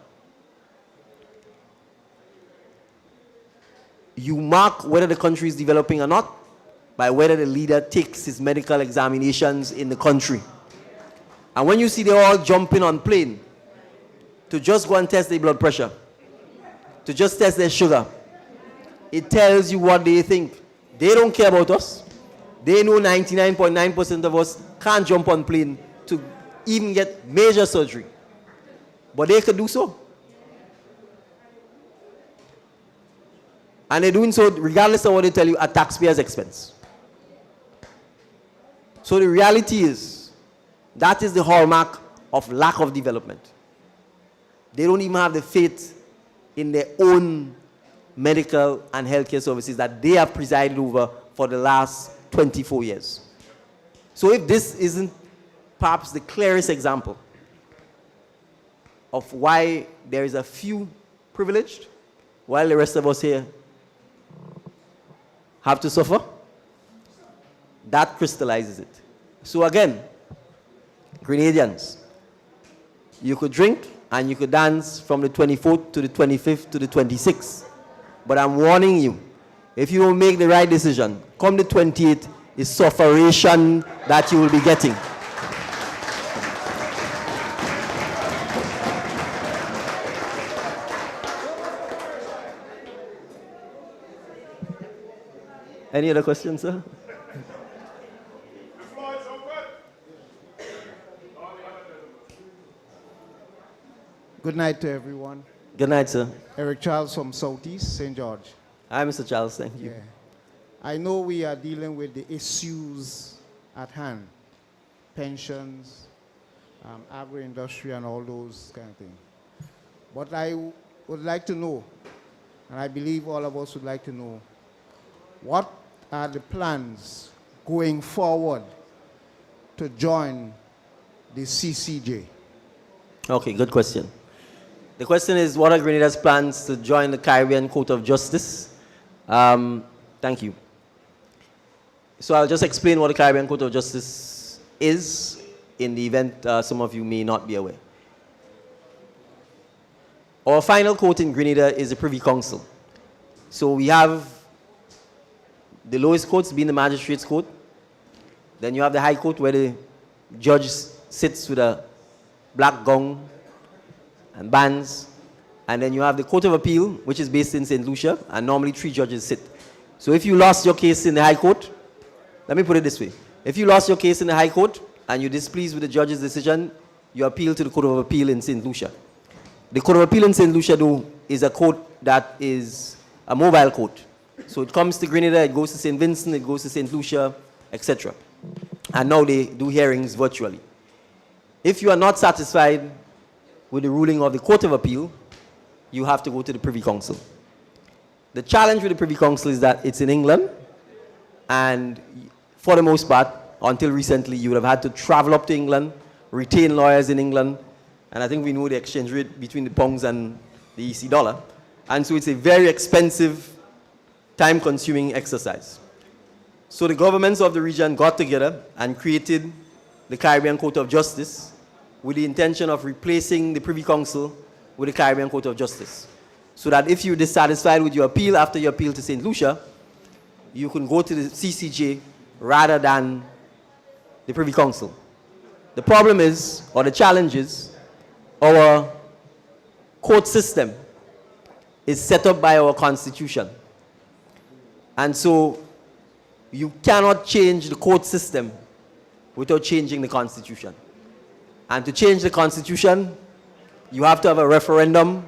you mark whether the country is developing or not by whether the leader takes his medical examinations in the country. And when you see they're all jumping on plane to just go and test their blood pressure, to just test their sugar, it tells you what they think. They don't care about us. They know 99.9% of us can't jump on plane to even get major surgery. But they could do so. And they're doing so regardless of what they tell you at taxpayers' expense. So the reality is, that is the hallmark of lack of development. They don't even have the faith in their own medical and healthcare services that they have presided over for the last 24 years. So if this isn't perhaps the clearest example of why there is a few privileged while the rest of us here have to suffer, that crystallizes it. So again, Grenadians, you could drink and you could dance from the 24th to the 25th to the 26th. But I'm warning you, if you don't make the right decision, come the 28th, is sufferation that you will be getting. Any other questions, sir? Good night to everyone. Good night, sir. Eric Charles from Southeast St. George. Hi, Mr. Charles. Thank you. Yeah. I know we are dealing with the issues at hand. Pensions, agro industry and all those kind of things. But I would like to know, and I believe all of us would like to know, what are the plans going forward to join the CCJ? Okay, good question. The question is, what are Grenada's plans to join the Caribbean Court of Justice? Thank you. So I'll just explain what the Caribbean Court of Justice is in the event some of you may not be aware. Our final court in Grenada is the Privy Council. So we have the lowest courts being the Magistrates Court. Then you have the High Court where the judge sits with a black gown and bands. And then you have the Court of Appeal, which is based in St. Lucia, and normally 3 judges sit. So if you lost your case in the High Court, let me put it this way. If you lost your case in the High Court and you're displeased with the judge's decision, you appeal to the Court of Appeal in St. Lucia. The Court of Appeal in St. Lucia, though, is a court that is a mobile court. So it comes to Grenada, it goes to St. Vincent, it goes to St. Lucia, etc. And now they do hearings virtually. If you are not satisfied with the ruling of the Court of Appeal, you have to go to the Privy Council. The challenge with the Privy Council is that it's in England, and for the most part, until recently, you would have had to travel up to England, retain lawyers in England, and I think we know the exchange rate between the pounds and the EC dollar. And so it's a very expensive, time-consuming exercise. So the governments of the region got together and created the Caribbean Court of Justice with the intention of replacing the Privy Council with the Caribbean Court of Justice. So that if you're dissatisfied with your appeal after your appeal to St. Lucia, you can go to the CCJ rather than the Privy Council. The problem is, or the challenge is, our court system is set up by our Constitution. And so you cannot change the court system without changing the Constitution. And to change the Constitution, you have to have a referendum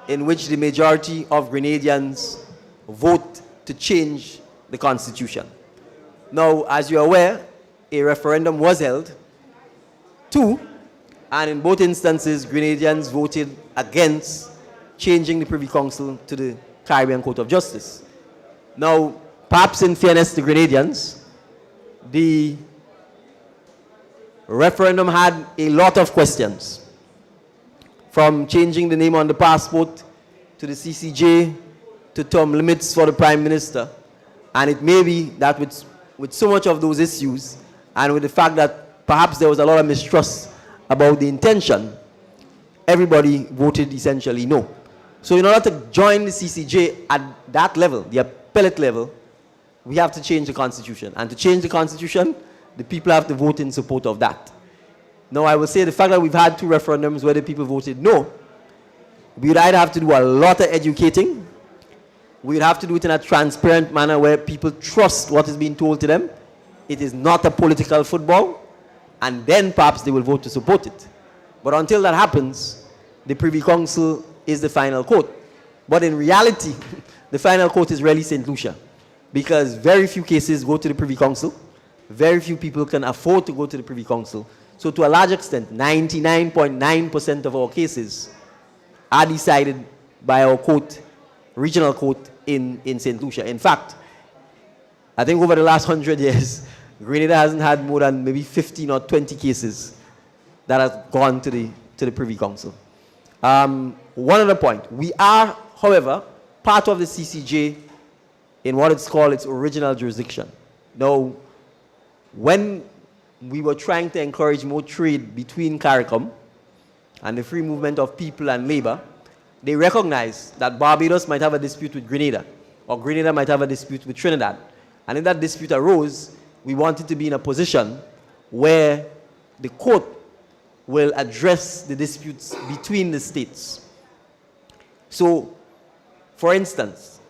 in which the majority of Grenadians vote to change the Constitution. Now, as you're aware, a referendum was held, 2, and in both instances, Grenadians voted against changing the Privy Council to the Caribbean Court of Justice. Now, perhaps in fairness to Grenadians, the referendum had a lot of questions, from changing the name on the passport to the CCJ to term limits for the Prime Minister. And it may be that with so much of those issues, and with the fact that perhaps there was a lot of mistrust about the intention, everybody voted essentially no. So in order to join the CCJ at that level, the appellate level, we have to change the Constitution. And to change the Constitution, the people have to vote in support of that. Now, I will say the fact that we've had 2 referendums where the people voted no, we would either have to do a lot of educating, we would have to do it in a transparent manner where people trust what is being told to them. It is not a political football, and then perhaps they will vote to support it. But until that happens, the Privy Council is the final court. But in reality, the final court is really St. Lucia, because very few cases go to the Privy Council. Very few people can afford to go to the Privy Council. So to a large extent, 99.9% of our cases are decided by our court, regional court in St. Lucia. In fact, I think over the last 100 years, Grenada hasn't had more than maybe 15 or 20 cases that have gone to the Privy Council. One other point, we are, however, part of the CCJ in what it's called its original jurisdiction. Now, when we were trying to encourage more trade between CARICOM and the free movement of people and labor, they recognized that Barbados might have a dispute with Grenada, or Grenada might have a dispute with Trinidad. And if that dispute arose, we wanted to be in a position where the court will address the disputes between the states. So, for instance,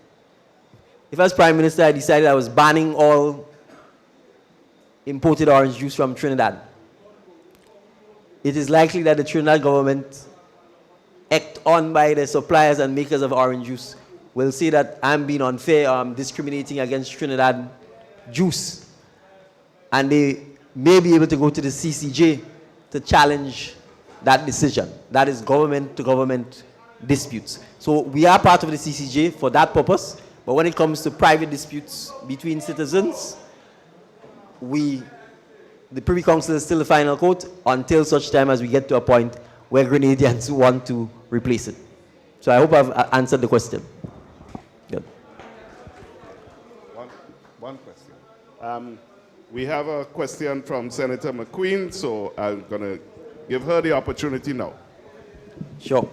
if as Prime Minister I decided I was banning all imported orange juice from Trinidad, it is likely that the Trinidad government, act on by the suppliers and makers of orange juice, will say that I'm being unfair or I'm discriminating against Trinidad juice. And they may be able to go to the CCJ to challenge that decision. That is government to government disputes. So we are part of the CCJ for that purpose, but when it comes to private disputes between citizens, the Privy Council is still the final court until such time as we get to a point where Grenadians want to replace it. So I hope I've answered the question. Good. One question. We have a question from Senator McQueen, so I'm going to give her the opportunity now. Sure.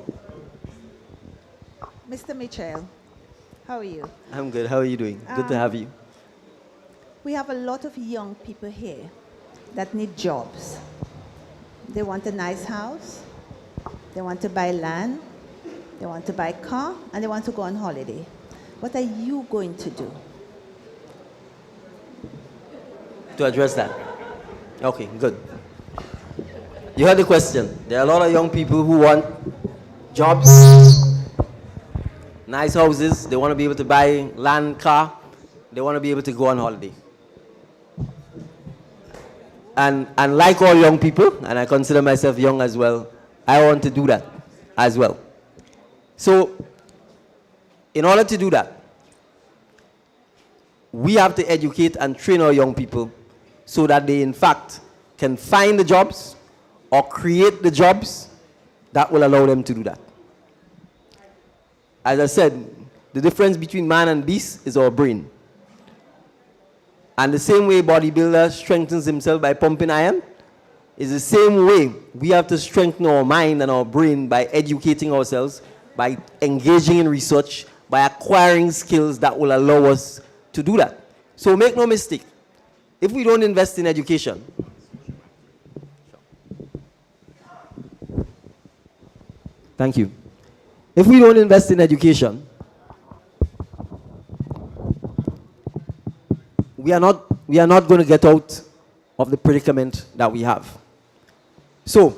Mr. Mitchell, how are you? I'm good. How are you doing? Good to have you. We have a lot of young people here that need jobs. They want a nice house, they want to buy land, they want to buy a car, and they want to go on holiday. What are you going to do to address that? Okay, good. You heard the question. There are a lot of young people who want jobs, nice houses, they want to be able to buy land, car, they want to be able to go on holiday. And like all young people, and I consider myself young as well, I want to do that as well. So, in order to do that, we have to educate and train our young people so that they, in fact, can find the jobs or create the jobs that will allow them to do that. As I said, the difference between man and beast is our brain. And the same way bodybuilder strengthens himself by pumping iron, is the same way we have to strengthen our mind and our brain by educating ourselves, by engaging in research, by acquiring skills that will allow us to do that. So make no mistake, if we don't invest in education, thank you. If we don't invest in education, we are not going to get out of the predicament that we have. So,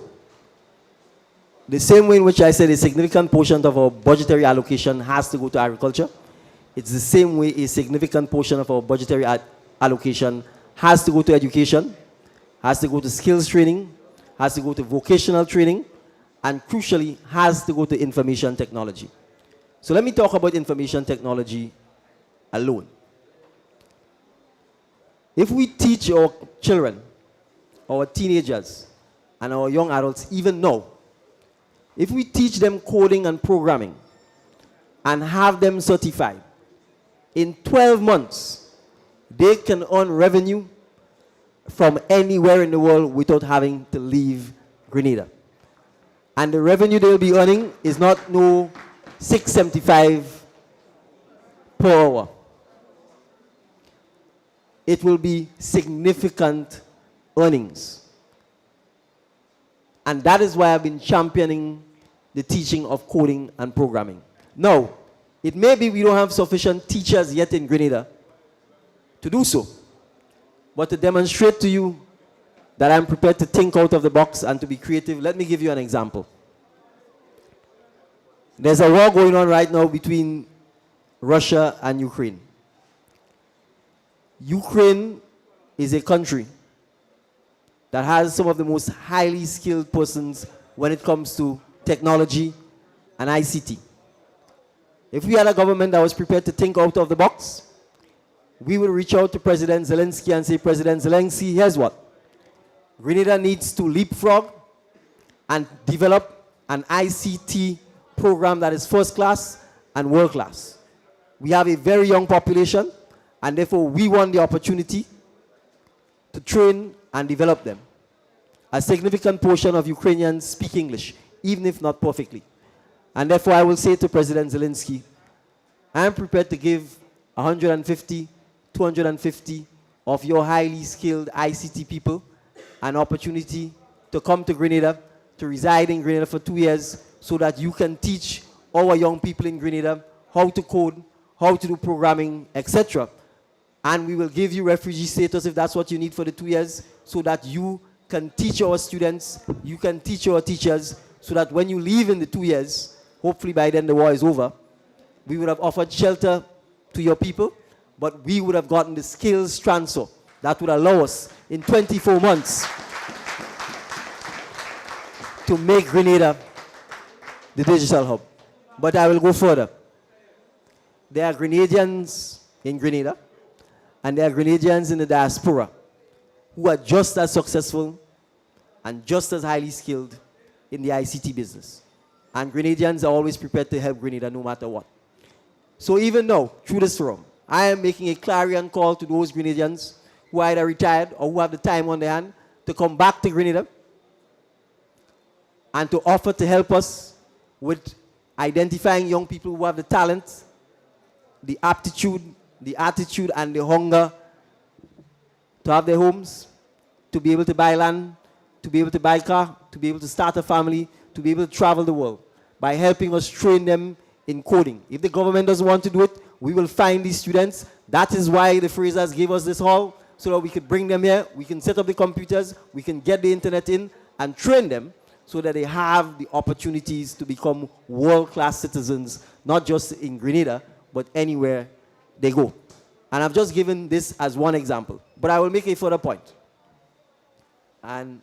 the same way in which I said a significant portion of our budgetary allocation has to go to agriculture, it's the same way a significant portion of our budgetary allocation has to go to education, has to go to skills training, has to go to vocational training, and crucially, has to go to information technology. So let me talk about information technology alone. If we teach our children, our teenagers, and our young adults, even now, if we teach them coding and programming and have them certified, in 12 months, they can earn revenue from anywhere in the world without having to leave Grenada. And the revenue they'll be earning is not no $6.75 per hour. It will be significant earnings. And that is why I've been championing the teaching of coding and programming. Now, it may be we don't have sufficient teachers yet in Grenada to do so. But to demonstrate to you that I'm prepared to think out of the box and to be creative, let me give you an example. There's a war going on right now between Russia and Ukraine. Ukraine is a country that has some of the most highly skilled persons when it comes to technology and ICT. If we had a government that was prepared to think out of the box, we would reach out to President Zelensky and say, President Zelensky, here's what. Grenada needs to leapfrog and develop an ICT program that is first class and world class. We have a very young population, and therefore we want the opportunity to train and develop them. A significant portion of Ukrainians speak English, even if not perfectly. And therefore I will say to President Zelensky, I am prepared to give 150, 250 of your highly skilled ICT people an opportunity to come to Grenada, to reside in Grenada for 2 years, so that you can teach our young people in Grenada how to code, how to do programming, etc. And we will give you refugee status if that's what you need for the 2 years, so that you can teach our students, you can teach our teachers, so that when you leave in the 2 years, hopefully by then the war is over, we would have offered shelter to your people, but we would have gotten the skills transfer that would allow us in 24 months to make Grenada the digital hub. But I will go further. There are Grenadians in Grenada, and there are Grenadians in the diaspora who are just as successful and just as highly skilled in the ICT business. And Grenadians are always prepared to help Grenada no matter what. So even now, through this forum, I am making a clarion call to those Grenadians who are either retired or who have the time on their hand to come back to Grenada and to offer to help us with identifying young people who have the talent, the aptitude, the attitude, and the hunger to have their homes, to be able to buy land, to be able to buy a car, to be able to start a family, to be able to travel the world, by helping us train them in coding. If the government doesn't want to do it, we will find these students. That is why the Frasers gave us this hall, so that we could bring them here, we can set up the computers, we can get the internet in, and train them so that they have the opportunities to become world-class citizens, not just in Grenada, but anywhere they go. And I've just given this as one example, but I will make a further point. And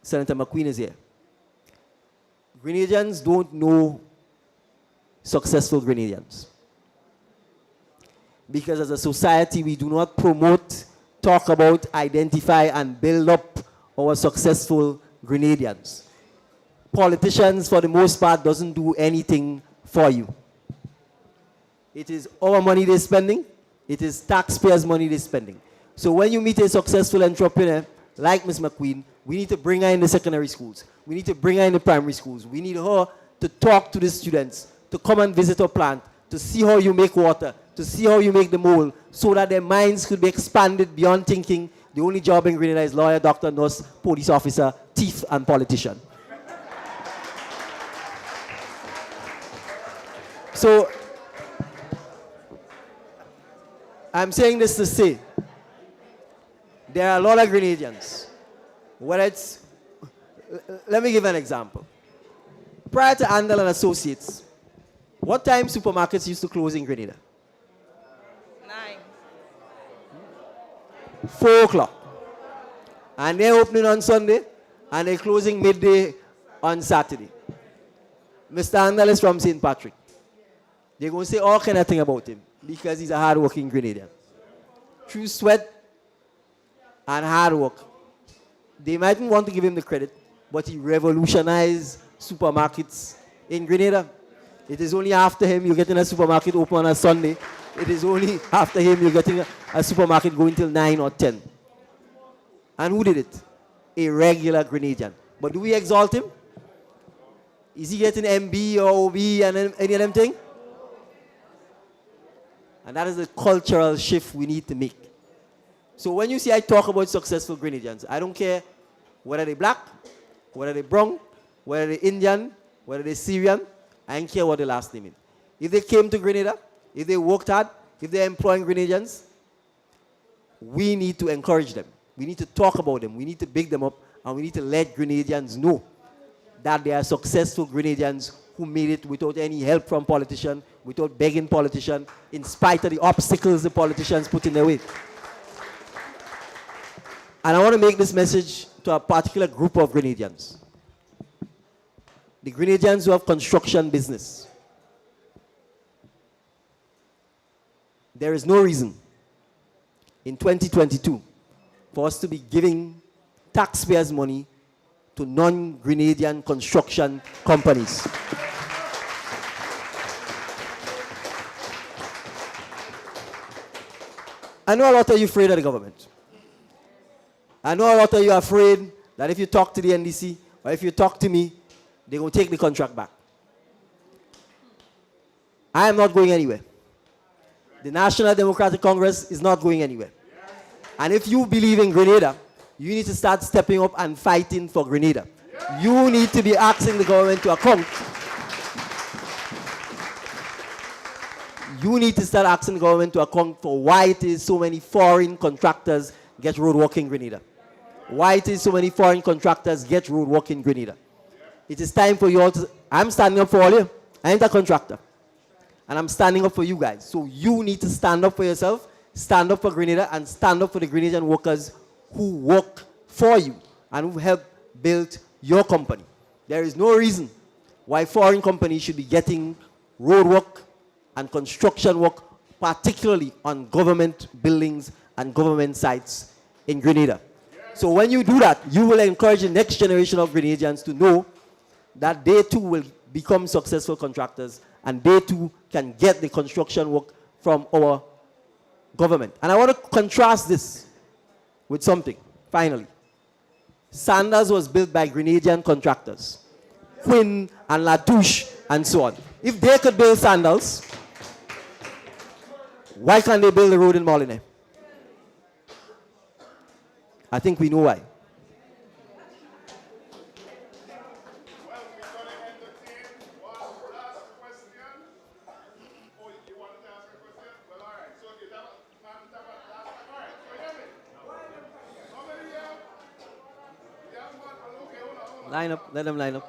Senator McQueen is here. Grenadians don't know successful Grenadians. Because as a society, we do not promote, talk about, identify, and build up our successful Grenadians. Politicians, for the most part, doesn't do anything for you. It is our money they're spending. It is taxpayers' money they're spending. So when you meet a successful entrepreneur like Ms. McQueen, we need to bring her in the secondary schools. We need to bring her in the primary schools. We need her to talk to the students, to come and visit our plant, to see how you make water, to see how you make the mold, so that their minds could be expanded beyond thinking the only job in Grenada is lawyer, doctor, nurse, police officer, thief, and politician. So, I'm saying this to say, there are a lot of Grenadians. Whether it's, let me give an example. Prior to Andal and Associates, what time supermarkets used to close in Grenada? 9. 4 o'clock. And they're opening on Sunday, and they're closing midday on Saturday. Mr. Andal is from St. Patrick. They're going to say all kind of thing about him because he's a hard-working Grenadian. Through sweat and hard work. They mightn't want to give him the credit, but he revolutionized supermarkets in Grenada. It is only after him you're getting a supermarket open on a Sunday. It is only after him you're getting a supermarket going till 9 or 10. And who did it? A regular Grenadian. But do we exalt him? Is he getting MB or OB and any of them things? And that is the cultural shift we need to make. So when you see I talk about successful Grenadians, I don't care whether they're black, whether they're brown, whether they're Indian, whether they're Syrian, I don't care what the last name is. If they came to Grenada, if they worked hard, if they're employing Grenadians, we need to encourage them. We need to talk about them. We need to big them up, and we need to let Grenadians know that they are successful Grenadians who made it without any help from politicians, without begging politicians, in spite of the obstacles the politicians put in their way. And I want to make this message to a particular group of Grenadians. The Grenadians who have construction business. There is no reason in 2022 for us to be giving taxpayers' money to non-Grenadian construction companies. I know a lot of you are afraid of the government. I know a lot of you are afraid that if you talk to the NDC or if you talk to me, they're going to take the contract back. I am not going anywhere. The National Democratic Congress is not going anywhere. And if you believe in Grenada, you need to start stepping up and fighting for Grenada. You need to be asking the government to account. You need to start asking the government to account for why it is so many foreign contractors get road work in Grenada. Why it is so many foreign contractors get road work in Grenada. It is time for you all to, I'm standing up for all you. I ain't a contractor. And I'm standing up for you guys. So you need to stand up for yourself, stand up for Grenada, and stand up for the Grenadian workers who work for you and who help build your company. There is no reason why foreign companies should be getting road work and construction work, particularly on government buildings and government sites in Grenada. So when you do that, you will encourage the next generation of Grenadians to know that they too will become successful contractors and they too can get the construction work from our government. And I want to contrast this with something, finally. Sandals was built by Grenadian contractors, Quinn and Latouche and so on. If they could build Sandals, why can't they build the road in Molineux? I think we know why. Line up, let them line up.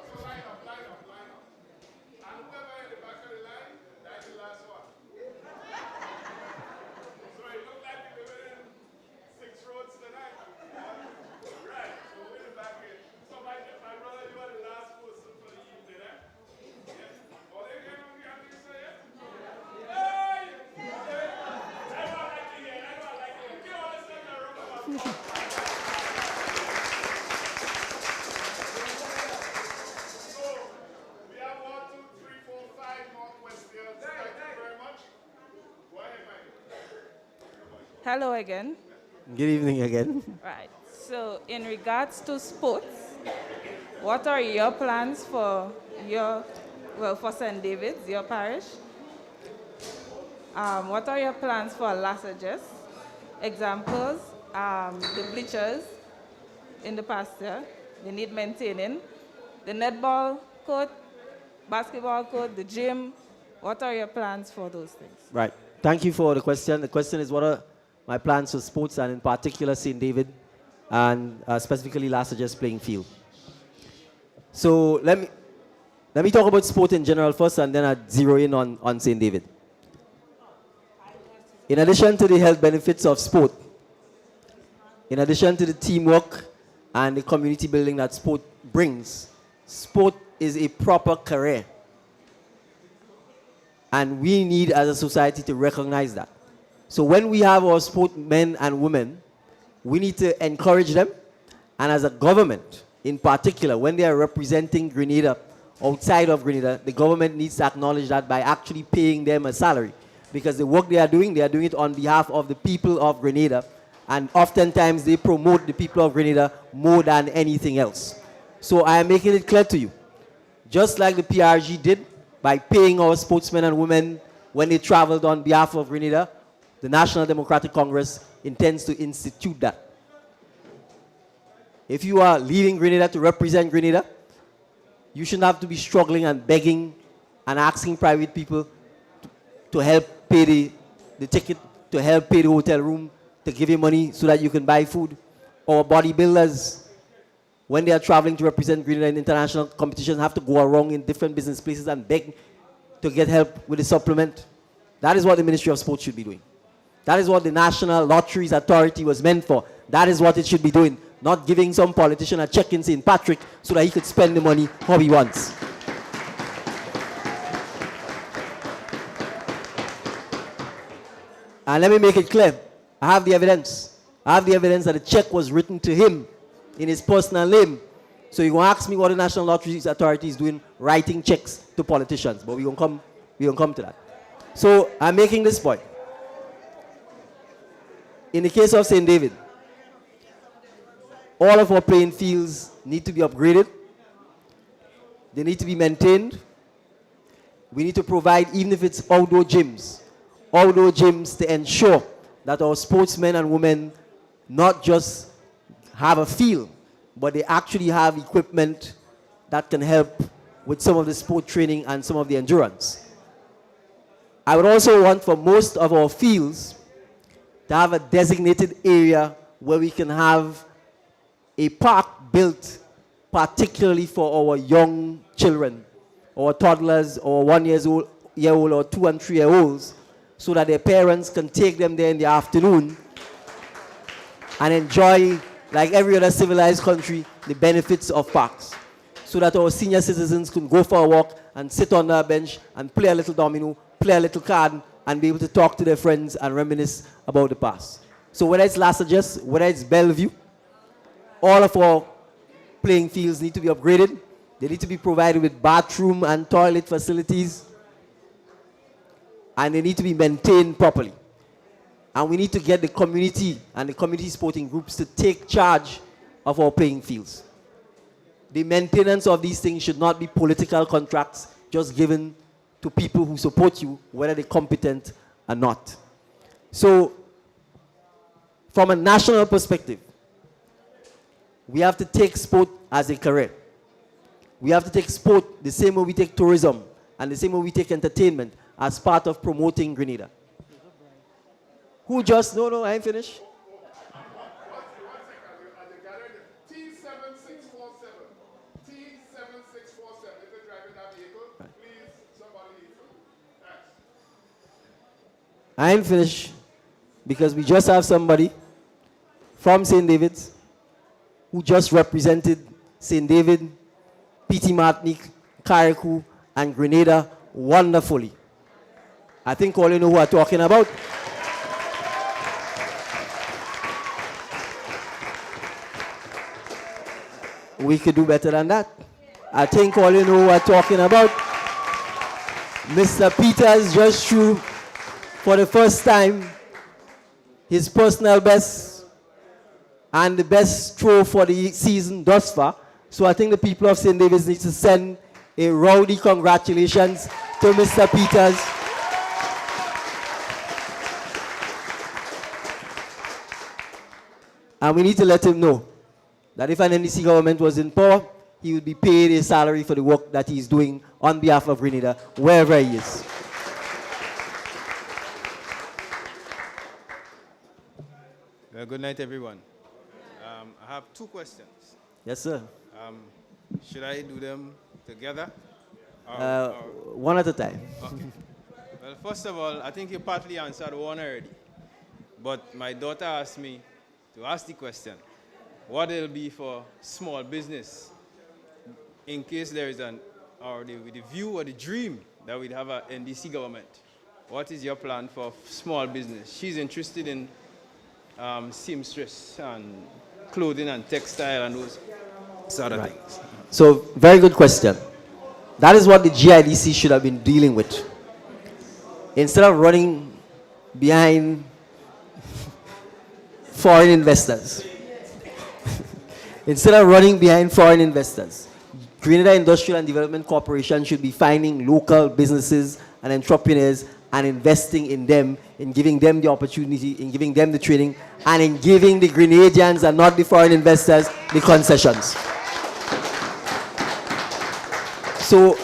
Hello again. Good evening again. Right. So, in regards to sports, what are your plans for for St. David's, your parish? What are your plans for Lassages? Examples, the bleachers in the pasture, they need maintaining. The netball court, basketball court, the gym. What are your plans for those things? Right. Thank you for the question. The question is, what are my plans for sports, and in particular St. David, and specifically Lassages playing field. So let me talk about sport in general first, and then I'll zero in on St. David. In addition to the health benefits of sport, in addition to the teamwork and the community building that sport brings, sport is a proper career. And we need as a society to recognize that. So when we have our sportsmen and women, we need to encourage them. And as a government, in particular, when they are representing Grenada outside of Grenada, the government needs to acknowledge that by actually paying them a salary. Because the work they are doing it on behalf of the people of Grenada. And oftentimes they promote the people of Grenada more than anything else. So I am making it clear to you, just like the PRG did by paying our sportsmen and women when they traveled on behalf of Grenada, the National Democratic Congress intends to institute that. If you are leaving Grenada to represent Grenada, you shouldn't have to be struggling and begging and asking private people to help pay the ticket, to help pay the hotel room, to give you money so that you can buy food. Or bodybuilders, when they are traveling to represent Grenada in international competitions, have to go around in different business places and beg to get help with the supplement. That is what the Ministry of Sports should be doing. That is what the National Lotteries Authority was meant for. That is what it should be doing, not giving some politician a check in St. Patrick so that he could spend the money how he wants. And let me make it clear. I have the evidence. I have the evidence that the check was written to him in his personal name. So you're going to ask me what the National Lotteries Authority is doing, writing checks to politicians. But we're going to come to that. So I'm making this point. In the case of St. David, all of our playing fields need to be upgraded. They need to be maintained. We need to provide, even if it's outdoor gyms to ensure that our sportsmen and women not just have a field, but they actually have equipment that can help with some of the sport training and some of the endurance. I would also want for most of our fields to have a designated area where we can have a park built particularly for our young children, or toddlers, or 1 year old, or 2 and 3 year olds, so that their parents can take them there in the afternoon and enjoy, like every other civilized country, the benefits of parks. so that our senior citizens can go for a walk and sit on a bench and play a little domino, play a little card, and be able to talk to their friends and reminisce about the past. So whether it's La Sagesse, whether it's Bellevue, all of our playing fields need to be upgraded. They need to be provided with bathroom and toilet facilities. And they need to be maintained properly. And we need to get the community and the community sporting groups to take charge of our playing fields. The maintenance of these things should not be political contracts just given to people who support you, whether they're competent or not. So, from a national perspective, we have to take sport as a career. We have to take sport the same way we take tourism and the same way we take entertainment as part of promoting Grenada. Who just, no, I ain't finished. I ain't finished because we just have somebody from St. David's who just represented St. David, P.T. Martinique, Carriacou, and Grenada wonderfully. I think all you know who I'm talking about. We could do better than that. I think all you know who I'm talking about. Mr. Peters just threw for the first time his personal best and the best throw for the season thus far. So I think the people of St. David's need to send a rowdy congratulations to Mr. Peters. And we need to let him know that if an NDC government was in power, he would be paid a salary for the work that he's doing on behalf of Grenada, wherever he is. Well, good night, everyone. I have two questions. Yes, sir. Should I do them together? One at a time. Okay. Well, first of all, I think you partly answered one already. But my daughter asked me to ask the question, what it'll be for small business in case there is the view or the dream that we'd have an NDC government. What is your plan for small business? She's interested in seamstress and clothing and textile and those sort of things. So, very good question. That is what the GIDC should have been dealing with. Instead of running behind foreign investors. Instead of running behind foreign investors, Grenada Industrial and Development Corporation should be finding local businesses and entrepreneurs and investing in them, in giving them the opportunity, in giving them the training, and in giving the Grenadians and not the foreign investors the concessions. So,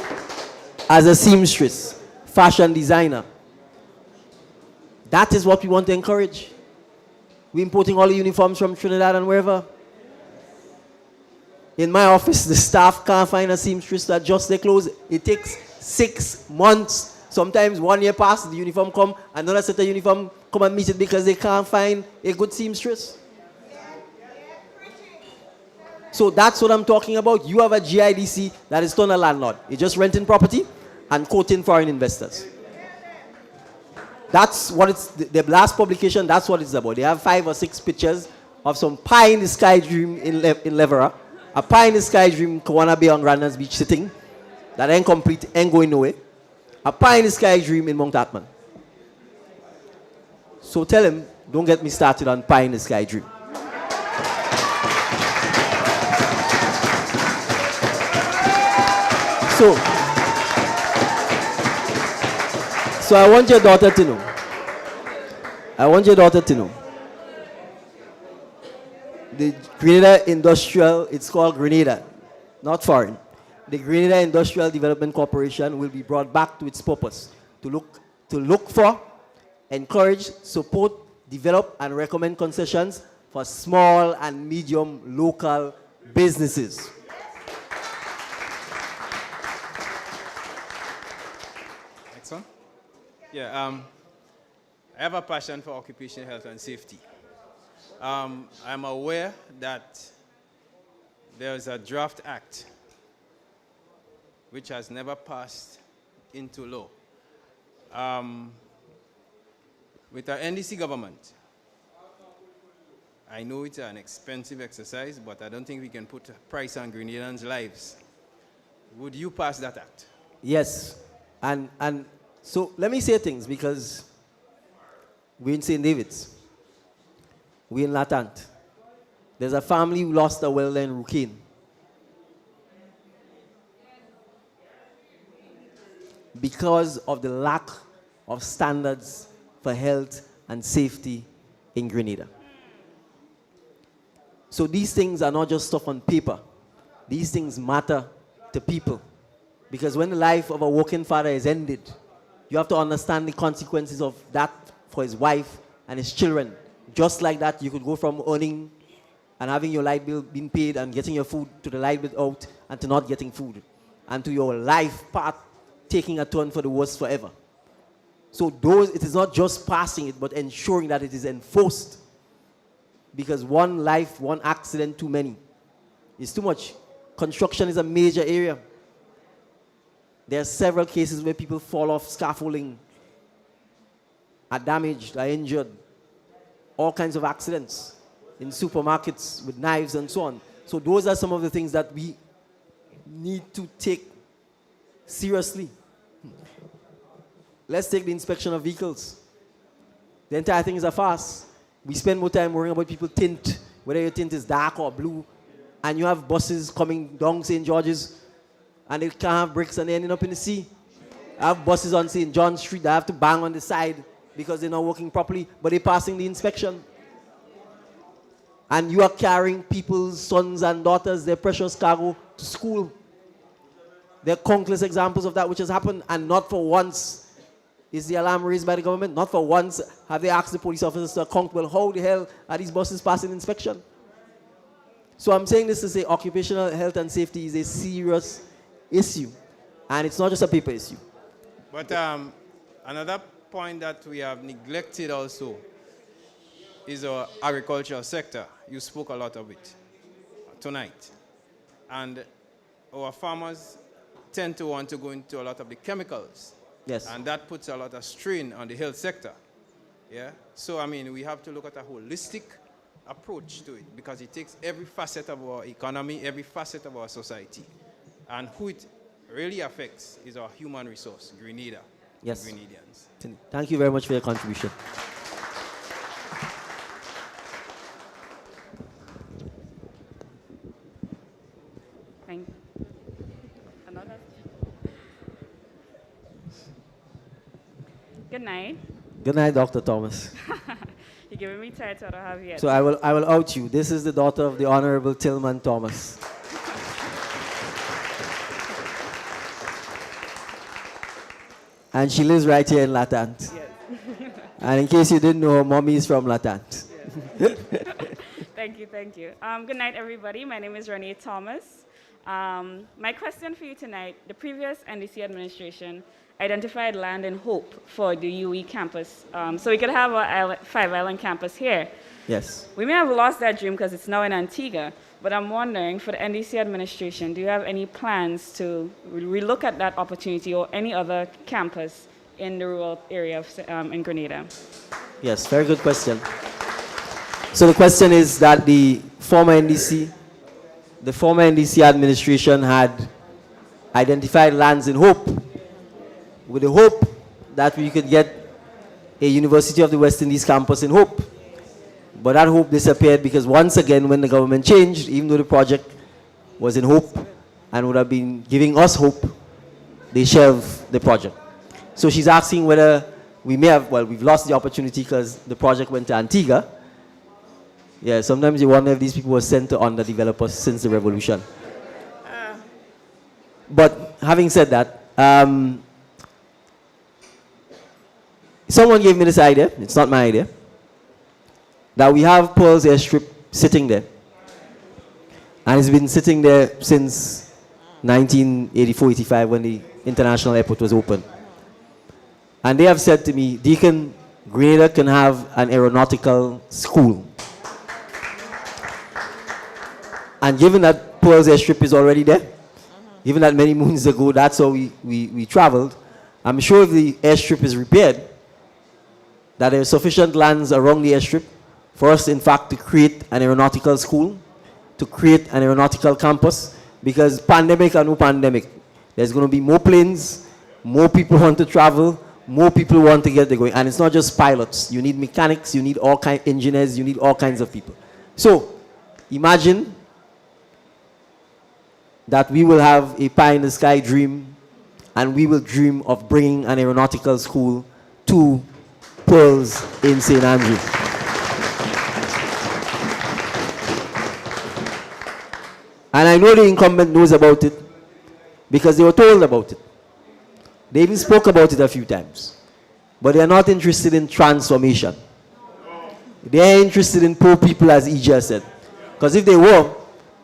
as a seamstress, fashion designer, that is what we want to encourage. We're importing all the uniforms from Trinidad and wherever. In my office, the staff can't find a seamstress that adjusts their clothes. It takes 6 months. Sometimes 1 year passes, the uniform come, another set of uniform come and meet it because they can't find a good seamstress. So that's what I'm talking about. You have a GIDC that is not a landlord. You're just renting property and quoting foreign investors. That's what it's, the last publication, that's what it's about. They have 5 or 6 pictures of some pie in the sky dream in Levera, a pie in the sky dream, Kawana Bay on Grandlands Beach sitting, that ain't complete, ain't going nowhere. A pie in the sky dream in Mount Atman. So tell him, don't get me started on pie in the sky dream. So I want your daughter to know. The Grenada Industrial, it's called Grenada, not foreign. The Grenada Industrial Development Corporation will be brought back to its purpose, to look for, encourage, support, develop, and recommend concessions for small and medium local businesses. Next one. Yeah, I have a passion for occupational health and safety. I'm aware that there's a draft act which has never passed into law. With our NDC government, I know it's an expensive exercise, but I don't think we can put a price on Grenadans' lives. Would you pass that act? Yes. And so let me say things, because we're in St. David's. We're in La Tante. There's a family who lost a well in Rukin. Because of the lack of standards for health and safety in Grenada. So these things are not just stuff on paper. These things matter to people. Because when the life of a working father is ended, you have to understand the consequences of that for his wife and his children. Just like that, you could go from earning and having your light bill being paid and getting your food to the light bill out and to not getting food. And to your life path taking a turn for the worse forever. So it is not just passing it, but ensuring that it is enforced. Because one life, one accident too many is too much. Construction is a major area. There are several cases where people fall off scaffolding, are damaged, are injured, all kinds of accidents in supermarkets with knives and so on. So those are some of the things that we need to take seriously. Let's take the inspection of vehicles. The entire thing is a farce. We spend more time worrying about people's tint, whether your tint is dark or blue, and you have buses coming down St. George's, and they can't have brakes and they're ending up in the sea. I have buses on St. John Street that have to bang on the side because they're not working properly, but they're passing the inspection. And you are carrying people's sons and daughters, their precious cargo, to school. There are countless examples of that which has happened, and not for once is the alarm raised by the government. Not for once have they asked the police officers to account, well, how the hell are these buses passing inspection? So I'm saying this to say occupational health and safety is a serious issue, and it's not just a paper issue. But another point that we have neglected also is our agricultural sector. You spoke a lot of it tonight. And our farmers tend to want to go into a lot of the chemicals. Yes. And that puts a lot of strain on the health sector. Yeah? So, I mean, we have to look at a holistic approach to it, because it takes every facet of our economy, every facet of our society. And who it really affects is our human resource, Grenada. Yes. Grenadians. Thank you very much for your contribution. Thank you. Another. Good night. Good night, Dr. Thomas. You're giving me title I don't have yet. So I will out you. This is the daughter of the Honorable Tillman Thomas. And she lives right here in La Tante. Yes. And in case you didn't know, her mommy is from La Tante. Yes. Thank you, thank you. Good night, everybody. My name is Renee Thomas. My question for you tonight, the previous NDC administration identified land in Hope for the UE campus, so we could have a five-island campus here. Yes. We may have lost that dream because it's now in Antigua, but I'm wondering, for the NDC administration, do you have any plans to relook at that opportunity or any other campus in the rural area of in Grenada? Yes, very good question. So the question is that the former NDC administration had identified lands in Hope with the hope that we could get a University of the West Indies campus in Hope. But that hope disappeared because once again, when the government changed, even though the project was in Hope and would have been giving us hope, they shelved the project. So she's asking whether we may have, well, we've lost the opportunity because the project went to Antigua. Yeah, sometimes you wonder if these people were sent to underdevelopers since the revolution. But having said that, someone gave me this idea, it's not my idea, that we have Pearl's airstrip sitting there. And it's been sitting there since 1984-85 when the international airport was open. And they have said to me, Deacon, Grenada can have an aeronautical school. And given that Pearl's airstrip is already there, given that many moons ago, that's how we traveled. I'm sure if the airstrip is repaired, that there are sufficient lands around the airstrip for us, in fact, to create an aeronautical school, to create an aeronautical campus, because pandemic or no pandemic, there's going to be more planes, more people want to travel, more people want to get there going. And it's not just pilots. You need mechanics, you need all kinds of engineers, you need all kinds of people. So imagine that we will have a pie in the sky dream, and we will dream of bringing an aeronautical school to Pearls in St. Andrew. And I know the incumbent knows about it because they were told about it. They even spoke about it a few times. But they are not interested in transformation. They are interested in poor people, as Ija said. Because if they were,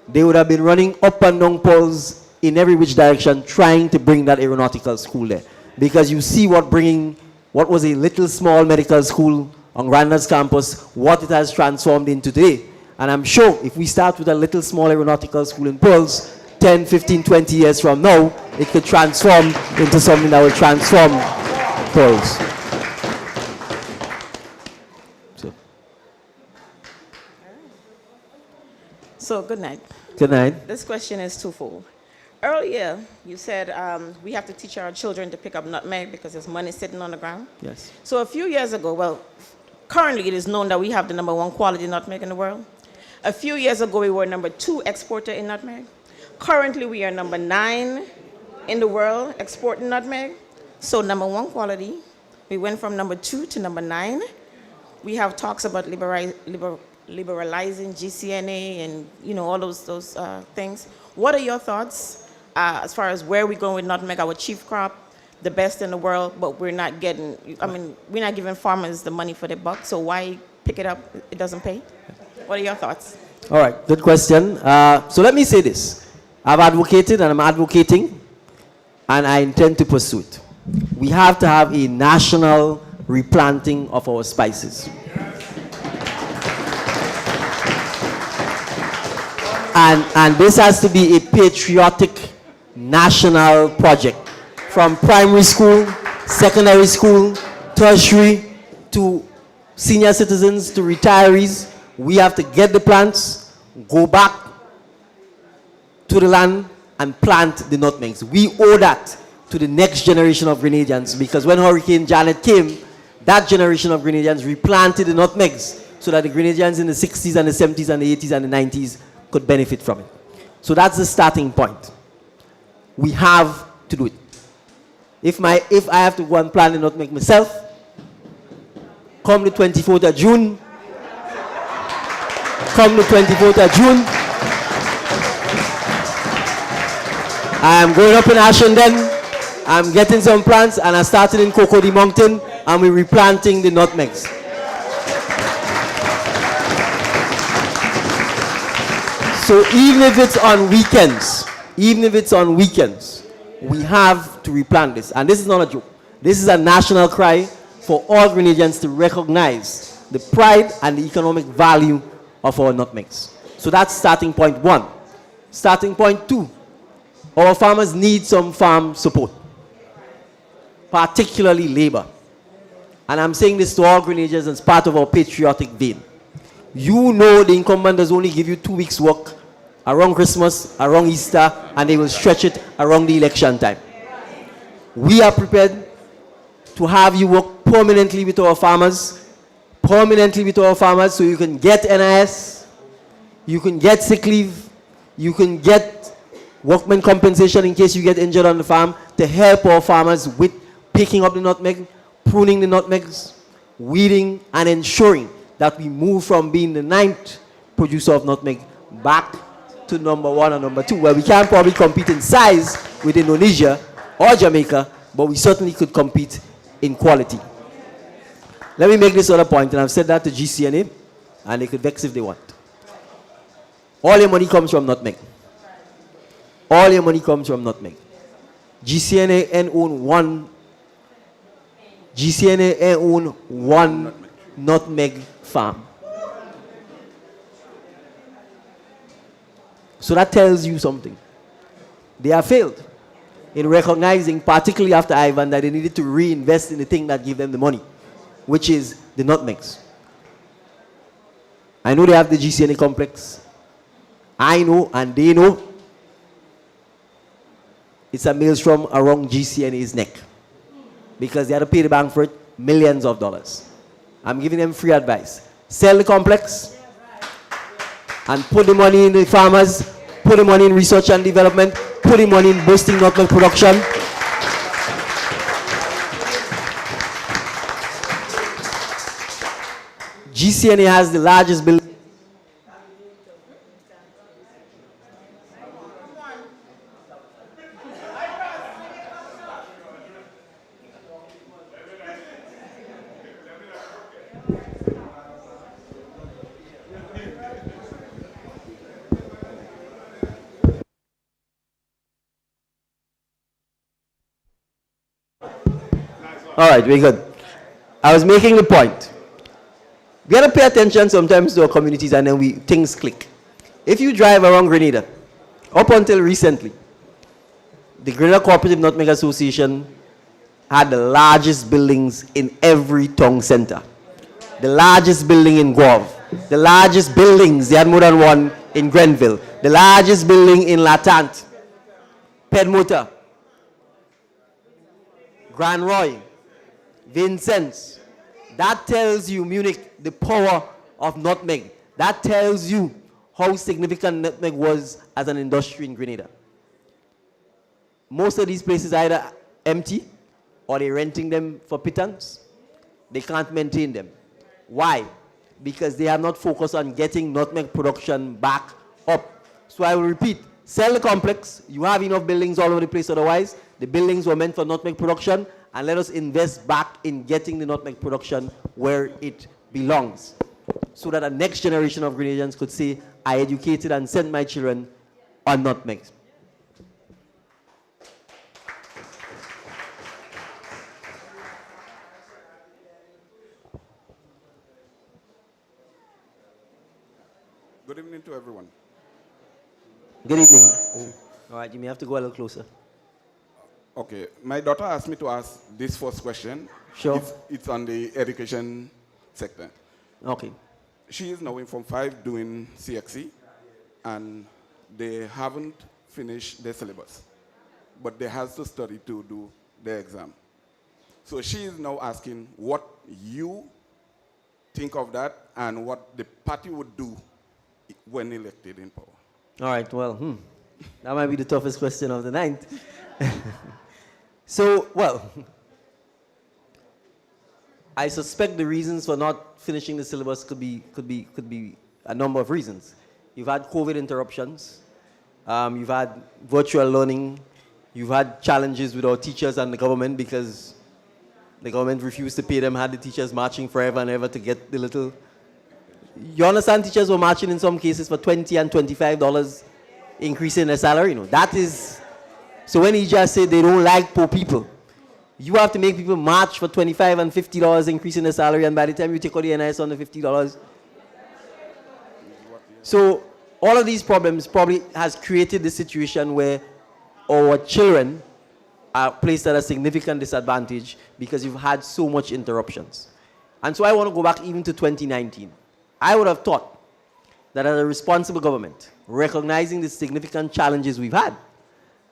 they would have been running up and down poles in every which direction trying to bring that aeronautical school there. Because you see what was a little small medical school on Grenada's campus, what it has transformed into today. And I'm sure if we start with a little small aeronautical school in Pearls, 10, 15, 20 years from now, it could transform into something that will transform Pearls. So, good night. Good night. This question is twofold. Earlier, you said we have to teach our children to pick up nutmeg because there's money sitting on the ground. Yes. So a few years ago, well, currently it is known that we have the #1 quality nutmeg in the world. A few years ago, we were #2 exporter in nutmeg. Currently, we are #9 in the world exporting nutmeg. So #1 quality, we went from #2 to #9. We have talks about liberalizing GCNA and all those things. What are your thoughts as far as where we're going with nutmeg, our chief crop, the best in the world, but we're not giving farmers the money for their buck, so why pick it up? It doesn't pay. What are your thoughts? All right, good question. So let me say this. I've advocated and I'm advocating, and I intend to pursue it. We have to have a national replanting of our spices. And this has to be a patriotic national project. From primary school, secondary school, tertiary, to senior citizens, to retirees, we have to get the plants, go back to the land and plant the nutmegs. We owe that to the next generation of Grenadians, because when Hurricane Janet came, that generation of Grenadians replanted the nutmegs so that the Grenadians in the 60s and the 70s and the 80s and the 90s could benefit from it. So that's the starting point. We have to do it. If I have to go and plant the nutmeg myself, come the 24th of June, I am going up in Ashendon, I'm getting some plants, and I started in Cocody Mountain, and we're replanting the nutmegs. So even if it's on weekends, we have to replant this. And this is not a joke. This is a national cry for all Grenadians to recognize the pride and the economic value of our nutmegs. So that's starting point 1. Starting point 2, our farmers need some farm support, particularly labor. And I'm saying this to all Grenadians as part of our patriotic vein. You know the incumbent does only give you 2 weeks work around Christmas, around Easter, and they will stretch it around the election time. We are prepared to have you work permanently with our farmers, so you can get NIS, you can get sick leave, you can get workman compensation in case you get injured on the farm, to help our farmers with picking up the nutmeg, pruning the nutmegs, weeding, and ensuring that we move from being the 9th producer of nutmeg back to #1 and #2, where we can't probably compete in size with Indonesia or Jamaica, but we certainly could compete in quality. Let me make this other point, and I've said that to GCNA, and they could vex if they want. All your money comes from nutmeg. All your money comes from nutmeg. GCNA own one nutmeg farm. So that tells you something. They have failed in recognizing, particularly after Ivan, that they needed to reinvest in the thing that gave them the money, which is the nutmegs. I know they have the GCNA complex. I know, and they know, it's a maelstrom around GCNA's neck because they had to pay the bank for it millions of dollars. I'm giving them free advice. Sell the complex and put the money in the farmers, put the money in research and development, put the money in boosting nutmeg production. GCNA has the largest building. All right, very good. I was making the point. We got to pay attention sometimes to our communities and then things click. If you drive around Grenada, up until recently, the Grenada Cooperative Nutmeg Association had the largest buildings in every town center. The largest building in Guave. The largest buildings, they had more than one in Grenville. The largest building in La Tante. Pedmota. Grand Roy. Vincennes. That tells you, Munich, the power of nutmeg. That tells you how significant nutmeg was as an industry in Grenada. Most of these places are either empty or they're renting them for pittance. They can't maintain them. Why? Because they have not focused on getting nutmeg production back up. So I will repeat, sell the complex. You have enough buildings all over the place otherwise. The buildings were meant for nutmeg production, and let us invest back in getting the nutmeg production where it belongs, so that the next generation of Grenadians could say, I educated and sent my children on nutmegs. Good evening to everyone. Good evening. Oh. All right, you may have to go a little closer. Okay, my daughter asked me to ask this first question. Sure. It's on the education sector. Okay. She is now in Form 5 doing CXC, and they haven't finished their syllabus, but they have to study to do the exam. So she is now asking what you think of that and what the party would do when elected in power. All right, well, that might be the toughest question of the night. So, well, I suspect the reasons for not finishing the syllabus could be a number of reasons. You've had COVID interruptions, you've had virtual learning, you've had challenges with our teachers and the government because the government refused to pay them, had the teachers marching forever and ever to get the little. You understand, teachers were marching in some cases for $20 and $25 increase in their salary. You know, that is. So when he just said they don't like poor people, you have to make people march for $25 and $50 increase in their salary, and by the time you take out the NIS on the $50. So all of these problems probably has created the situation where our children are placed at a significant disadvantage because you've had so much interruptions. And so I want to go back even to 2019. I would have thought that as a responsible government, recognizing the significant challenges we've had,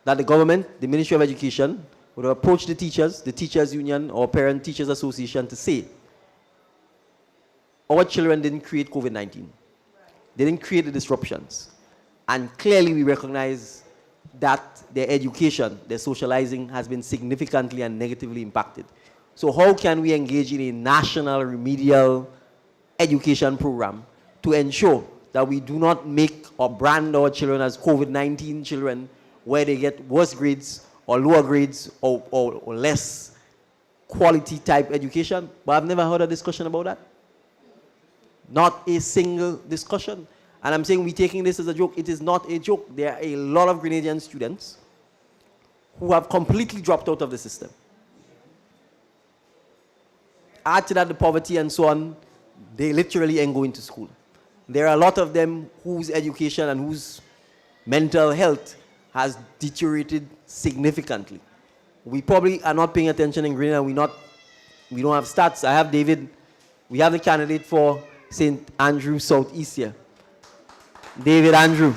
that the government, the Ministry of Education, would have approached the teachers union or parent teachers association to say, our children didn't create COVID-19. They didn't create the disruptions. And clearly we recognize that their education, their socializing has been significantly and negatively impacted. So how can we engage in a national remedial education program to ensure that we do not make or brand our children as COVID-19 children where they get worse grades or lower grades or less quality type education? But I've never heard a discussion about that. Not a single discussion. And I'm saying we're taking this as a joke. It is not a joke. There are a lot of Grenadian students who have completely dropped out of the system. Add to that the poverty and so on, they literally ain't going to school. There are a lot of them whose education and whose mental health has deteriorated significantly. We probably are not paying attention in Grenada. We don't have stats. I have David. We have the candidate for St. Andrew Southeast here. David Andrew.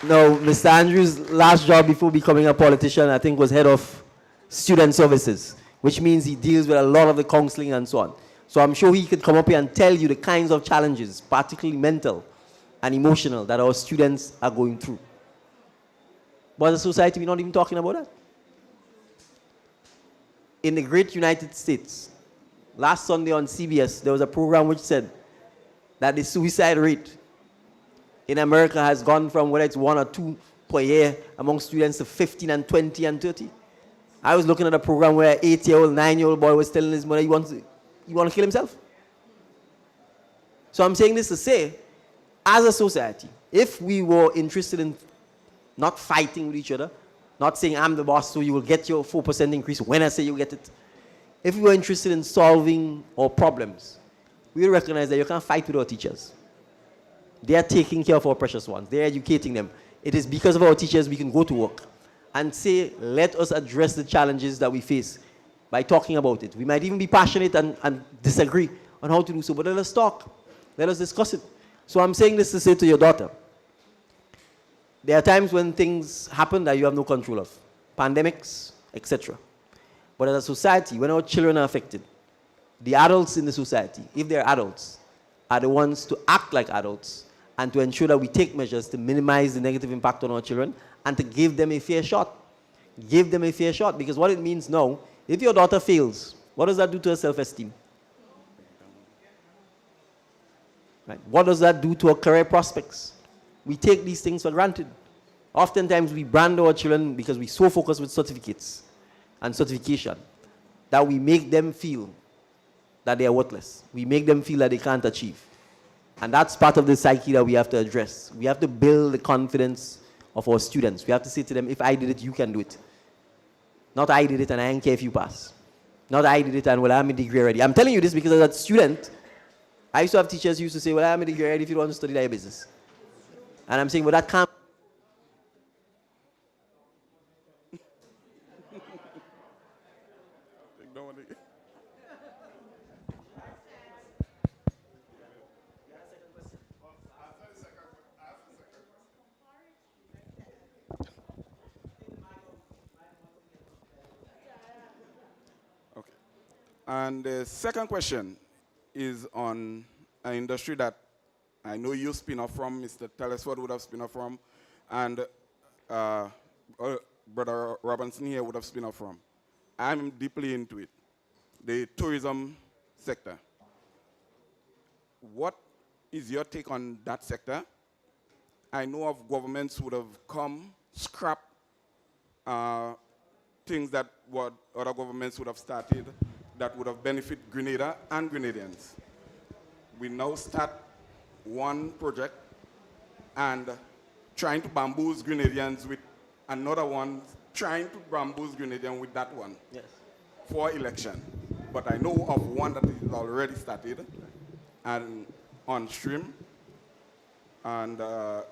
No, Mr. Andrew's last job before becoming a politician, I think, was head of student services, which means he deals with a lot of the counseling and so on. So I'm sure he could come up here and tell you the kinds of challenges, particularly mental and emotional, that our students are going through. But as a society, we're not even talking about that. In the great United States, last Sunday on CBS, there was a program which said that the suicide rate in America has gone from whether it's 1 or 2 per year among students to 15 and 20 and 30. I was looking at a program where an 8-year-old, 9-year-old boy was telling his mother he wants to kill himself. So I'm saying this to say, as a society, if we were interested in not fighting with each other, not saying I'm the boss so you will get your 4% increase when I say you get it. If we were interested in solving our problems, we recognize that you can't fight with our teachers. They are taking care of our precious ones. They are educating them. It is because of our teachers we can go to work and say, let us address the challenges that we face by talking about it. We might even be passionate and disagree on how to do so, but let us talk. Let us discuss it. So I'm saying this to say to your daughter, there are times when things happen that you have no control of, pandemics, etc. But as a society, when our children are affected, the adults in the society, if they're adults, are the ones to act like adults and to ensure that we take measures to minimize the negative impact on our children and to give them a fair shot. Give them a fair shot, because what it means now, if your daughter fails, what does that do to her self-esteem? Right? What does that do to her career prospects? We take these things for granted. Oftentimes we brand our children because we're so focused with certificates and certification that we make them feel that they are worthless. We make them feel that they can't achieve. And that's part of the psyche that we have to address. We have to build the confidence of our students. We have to say to them, if I did it, you can do it. Not I did it and I don't care if you pass. Not I did it and, well, I have a degree already. I'm telling you this because as a student, I used to have teachers who used to say, well, I have a degree already if you don't want to study that business. And I'm saying, well, that can't. Okay. And the second question is on an industry that I know you spin off from, Mr. Telesford would have spin off from, and Brother Robinson here would have spin off from. I'm deeply into it, the tourism sector. What is your take on that sector? I know of governments who would have come, scrap things that what other governments would have started that would have benefited Grenada and Grenadians. We now start one project and trying to bamboozle Grenadians with another one, trying to bamboozle Grenadians with that one for election. But I know of one that is already started and on stream. And the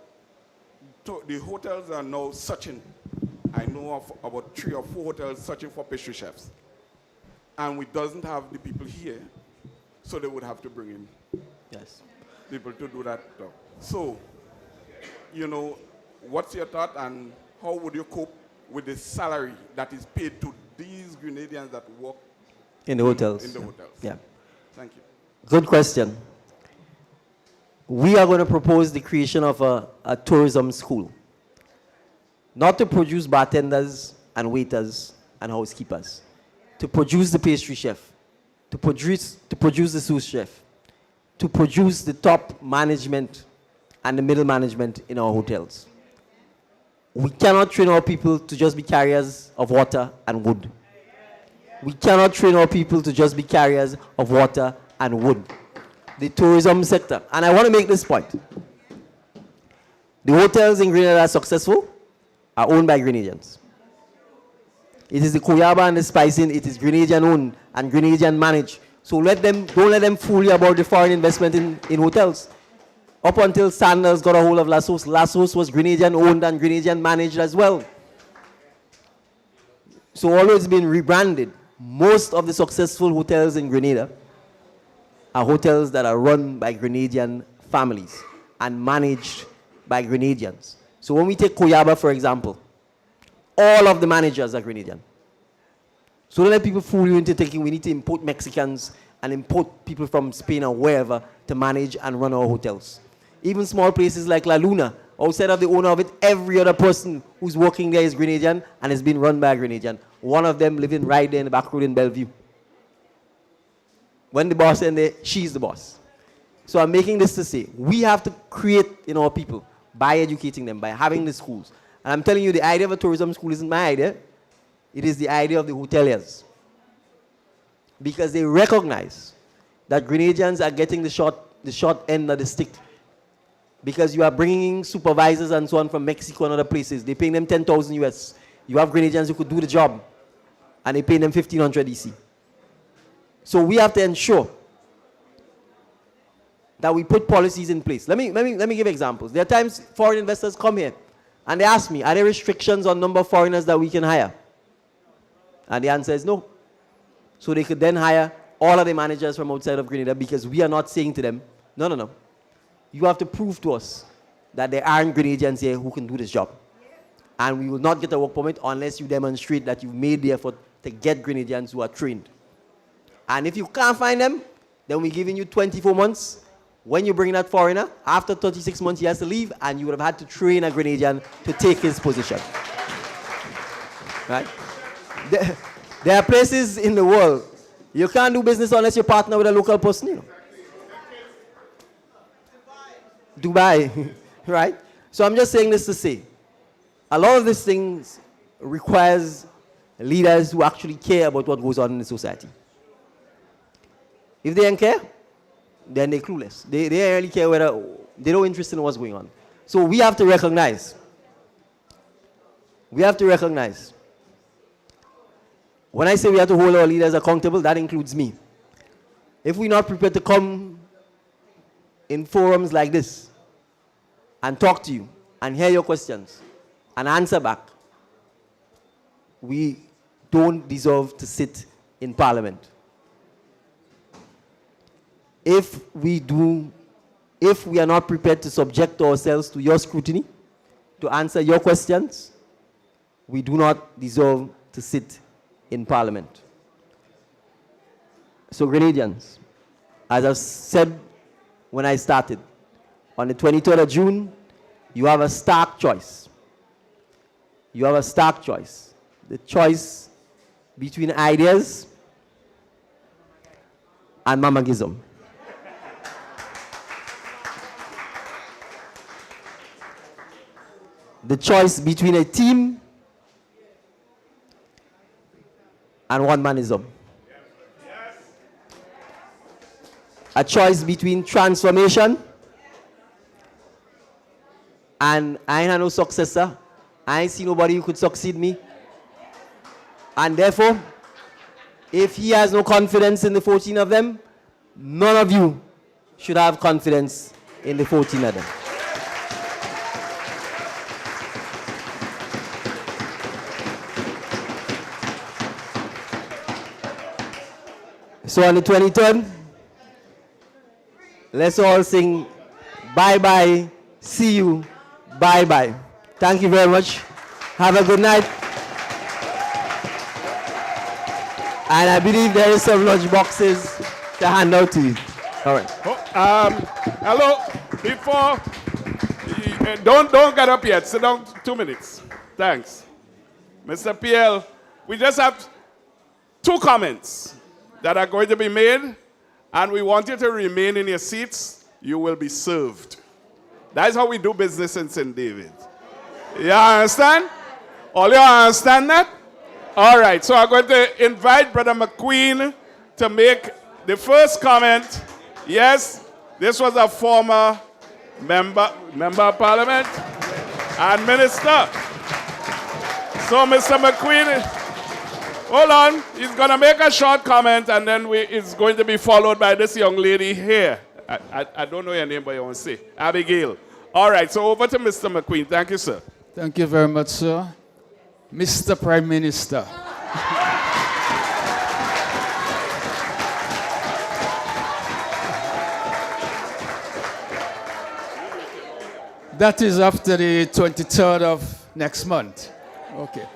hotels are now searching. I know of about 3 or 4 hotels searching for pastry chefs. And we doesn't have the people here, so they would have to bring in people to do that job. So, you know, what's your thought and how would you cope with the salary that is paid to these Grenadians that work in the hotels? In the hotels. Yeah. Thank you. Good question. We are going to propose the creation of a tourism school. Not to produce bartenders and waiters and housekeepers. To produce the pastry chef. To produce the sous chef. To produce the top management and the middle management in our hotels. We cannot train our people to just be carriers of water and wood. We cannot train our people to just be carriers of water and wood. The tourism sector, and I want to make this point. The hotels in Grenada that are successful are owned by Grenadians. It is the Kuyaba and the Spicing, it is Grenadian owned and Grenadian managed. So don't let them fool you about the foreign investment in hotels. Up until Sanders got a hold of Lassos, Lassos was Grenadian owned and Grenadian managed as well. So although it's been rebranded, most of the successful hotels in Grenada are hotels that are run by Grenadian families and managed by Grenadians. So when we take Koyaba, for example, all of the managers are Grenadian. So don't let people fool you into thinking we need to import Mexicans and import people from Spain or wherever to manage and run our hotels. Even small places like La Luna, outside of the owner of it, every other person who's working there is Grenadian and has been run by a Grenadian. One of them living right there in the back road in Bellevue. When the boss is there, she's the boss. So I'm making this to say, we have to create in our people by educating them, by having the schools. And I'm telling you, the idea of a tourism school isn't my idea. It is the idea of the hoteliers. Because they recognize that Grenadians are getting the short end of the stick. Because you are bringing supervisors and so on from Mexico and other places. They're paying them 10,000 US. You have Grenadians who could do the job. And they pay them 1,500 EC. So we have to ensure that we put policies in place. Let me give examples. There are times foreign investors come here and they ask me, are there restrictions on number of foreigners that we can hire? And the answer is no. So they could then hire all of the managers from outside of Grenada because we are not saying to them, no. You have to prove to us that there aren't Grenadians here who can do this job. And we will not get a work permit unless you demonstrate that you've made the effort to get Grenadians who are trained. And if you can't find them, then we're giving you 24 months. When you bring that foreigner, after 36 months he has to leave, and you would have had to train a Grenadian to take his position. Right? There are places in the world you can't do business unless you partner with a local person, you know. Dubai, right? So I'm just saying this to say, a lot of these things requires leaders who actually care about what goes on in the society. If they don't care, then they're clueless. They don't really care whether, they're not interested in what's going on. So we have to recognize. When I say we have to hold our leaders accountable, that includes me. If we're not prepared to come in forums like this and talk to you and hear your questions and answer back, we don't deserve to sit in Parliament. If we are not prepared to subject ourselves to your scrutiny, to answer your questions, we do not deserve to sit in Parliament. So Grenadians, as I said when I started, on the 23rd of June, you have a stark choice. You have a stark choice. The choice between ideas and mamagism. The choice between a team and one-manism. A choice between transformation and I ain't no successor. I ain't see nobody who could succeed me. And therefore, if he has no confidence in the 14 of them, none of you should have confidence in the 14 of them. So on the 23rd, let's all sing bye-bye, see you, bye-bye. Thank you very much. Have a good night. And I believe there is some lunch boxes to hand out to you. All right. Hello, before, don't get up yet. Sit down 2 minutes. Thanks. Mr. PL, we just have 2 comments that are going to be made, and we want you to remain in your seats. You will be served. That is how we do business in St. David. You understand? All you understand that? All right, so I'm going to invite Brother McQueen to make the first comment. Yes, this was a former member of Parliament and minister. So Mr. McQueen, hold on, he's going to make a short comment, and then it's going to be followed by this young lady here. I don't know your name, but you want to say. Abigail. All right, so over to Mr. McQueen. Thank you, sir. Thank you very much, sir. Mr. Prime Minister. That is after the 23rd of next month. Okay.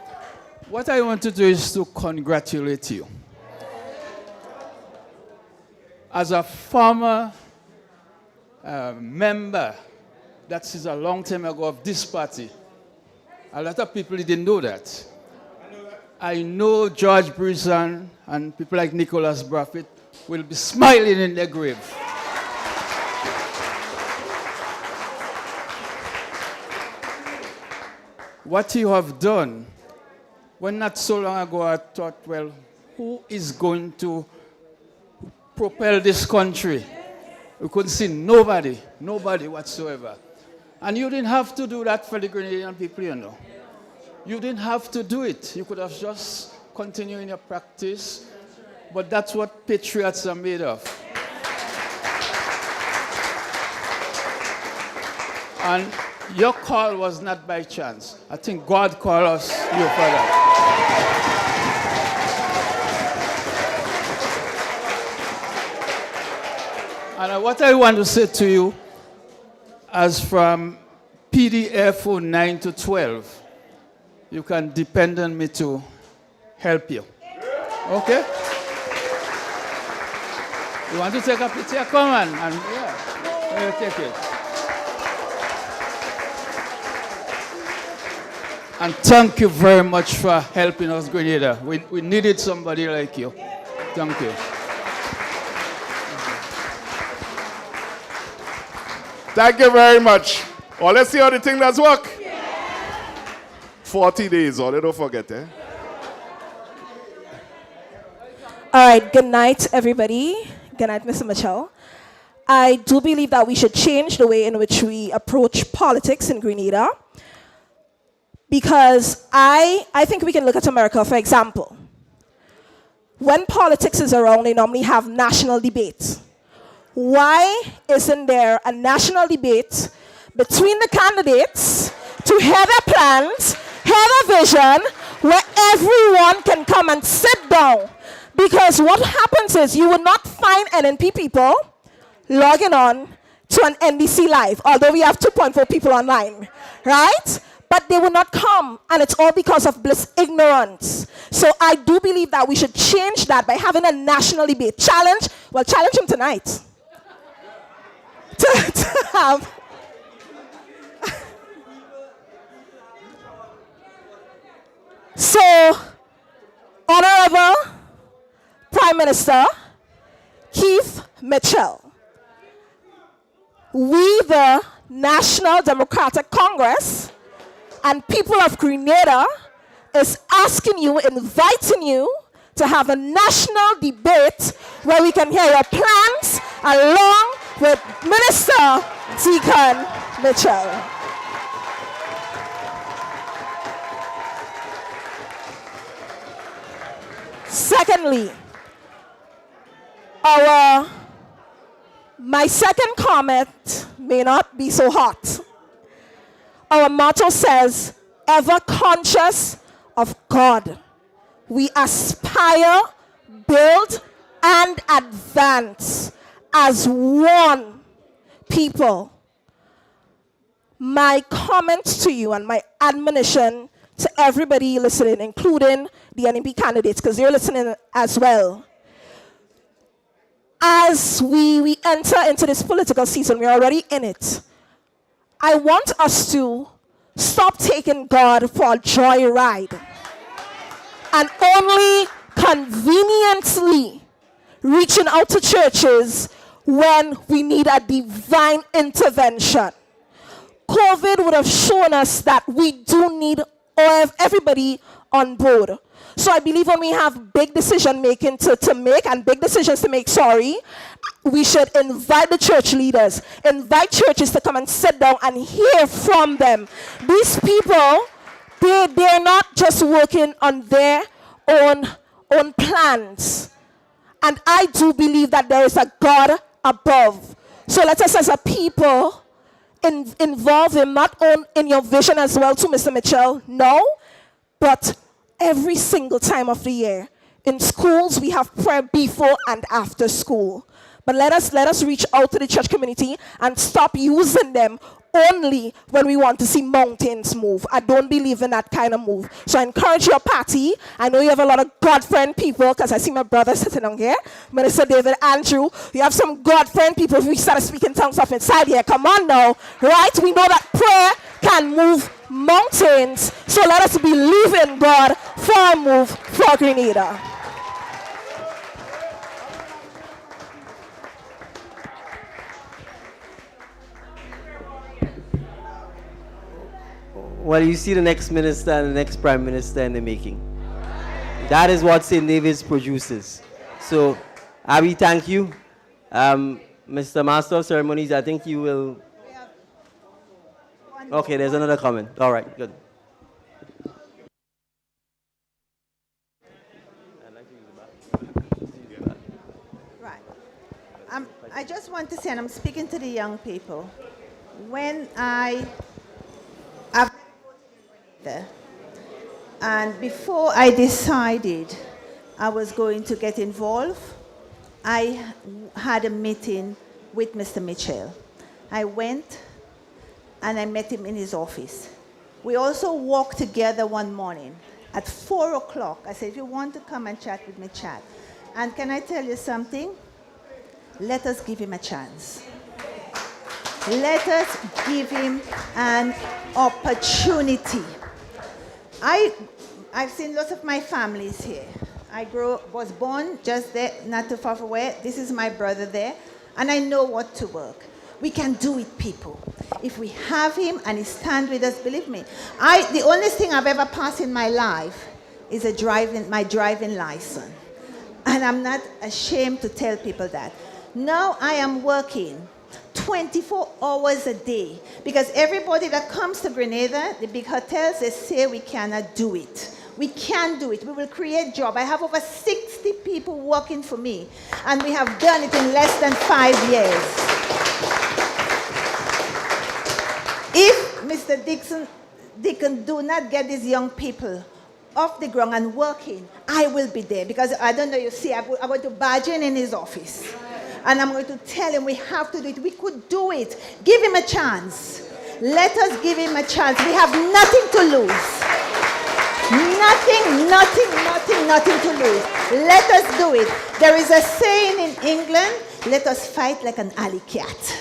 What I want to do is to congratulate you. As a former member, that is a long time ago, of this party, a lot of people didn't know that. I know George Brison and people like Nicholas Braffett will be smiling in their grave. What you have done, when not so long ago I thought, well, who is going to propel this country? We couldn't see nobody whatsoever. And you didn't have to do that for the Grenadian people, you know. You didn't have to do it. You could have just continued in your practice. But that's what patriots are made of. And your call was not by chance. I think God called us you for that. And what I want to say to you, as from PDF 09 to 12, you can depend on me to help you. Okay? You want to take a picture? Come on. And yeah, we'll take it. And thank you very much for helping us, Grenada. We needed somebody like you. Thank you. Thank you very much. Well, let's see how the thing does work. 40 days, all don't forget, eh? All right, good night, everybody. Good night, Mr. Mitchell. I do believe that we should change the way in which we approach politics in Grenada, because I think we can look at America, for example. When politics is around, they normally have national debates. Why isn't there a national debate between the candidates to hear their plans, hear their vision, where everyone can come and sit down? Because what happens is you will not find NNP people logging on to an NDC Live, although we have 2.4 people online, right? But they will not come, and it's all because of bliss ignorance. So I do believe that we should change that by having a national debate. Challenge him tonight. to have so, Honorable Prime Minister Keith Mitchell, we the National Democratic Congress and people of Grenada is asking you, inviting you to have a national debate where we can hear your plans along with Minister Deacon Mitchell. Secondly, my second comment may not be so hot. Our motto says, ever conscious of God. We aspire, build, and advance as one people. My comment to you and my admonition to everybody listening, including the NNP candidates, because they're listening as well. As we enter into this political season, we're already in it. I want us to stop taking God for a joyride and only conveniently reaching out to churches when we need a divine intervention. COVID would have shown us that we do need everybody on board. So I believe when we have big decision making to make and big decisions to make, we should invite the church leaders, invite churches to come and sit down and hear from them. These people, they're not just working on their own plans. And I do believe that there is a God above. So let us as a people involve him not only in your vision as well to Mr. Mitchell, no, but every single time of the year. In schools, we have prayer before and after school. But let us reach out to the church community and stop using them only when we want to see mountains move. I don't believe in that kind of move. So I encourage your party. I know you have a lot of God-friend people, because I see my brother sitting on here, Minister David Andrew. You have some God-friend people who started speaking tongues off inside here. Come on now, right? We know that prayer can move mountains. So let us believe in God for a move for Grenada. Well, you see the next minister and the next prime minister in the making. That is what St. David's produces. So, Abby, thank you. Mr. Master of Ceremonies, I think you will... Okay, there's another comment. All right, good. Right. I just want to say, and I'm speaking to the young people, when I've and before I decided I was going to get involved, I had a meeting with Mr. Mitchell. I went and I met him in his office. We also walked together one morning at 4 o'clock. I said, if you want to come and chat with me, chat. And can I tell you something? Let us give him a chance. Let us give him an opportunity. I've seen lots of my families here. I was born just there, not too far away. This is my brother there. And I know what to work. We can do it, people. If we have him and he stands with us, believe me. The only thing I've ever passed in my life is my driving license. And I'm not ashamed to tell people that. Now I am working 24 hours a day, because everybody that comes to Grenada, the big hotels, they say we cannot do it. We can do it. We will create jobs. I have over 60 people working for me, and we have done it in less than 5 years. If Mr. Deacon do not get these young people off the ground and working, I will be there, because I don't know, you see, I'm going to barge in his office. And I'm going to tell him we have to do it. We could do it. Give him a chance. Let us give him a chance. We have nothing to lose. Nothing to lose. Let us do it. There is a saying in England, let us fight like an alley cat.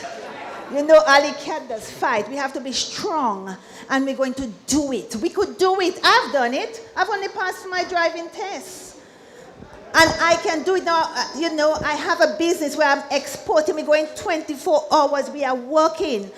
You know, alley cat does fight. We have to be strong, and we're going to do it. We could do it. I've done it. I've only passed my driving test. And I can do it now. You know, I have a business where I'm exporting. We're going 24 hours. We are working.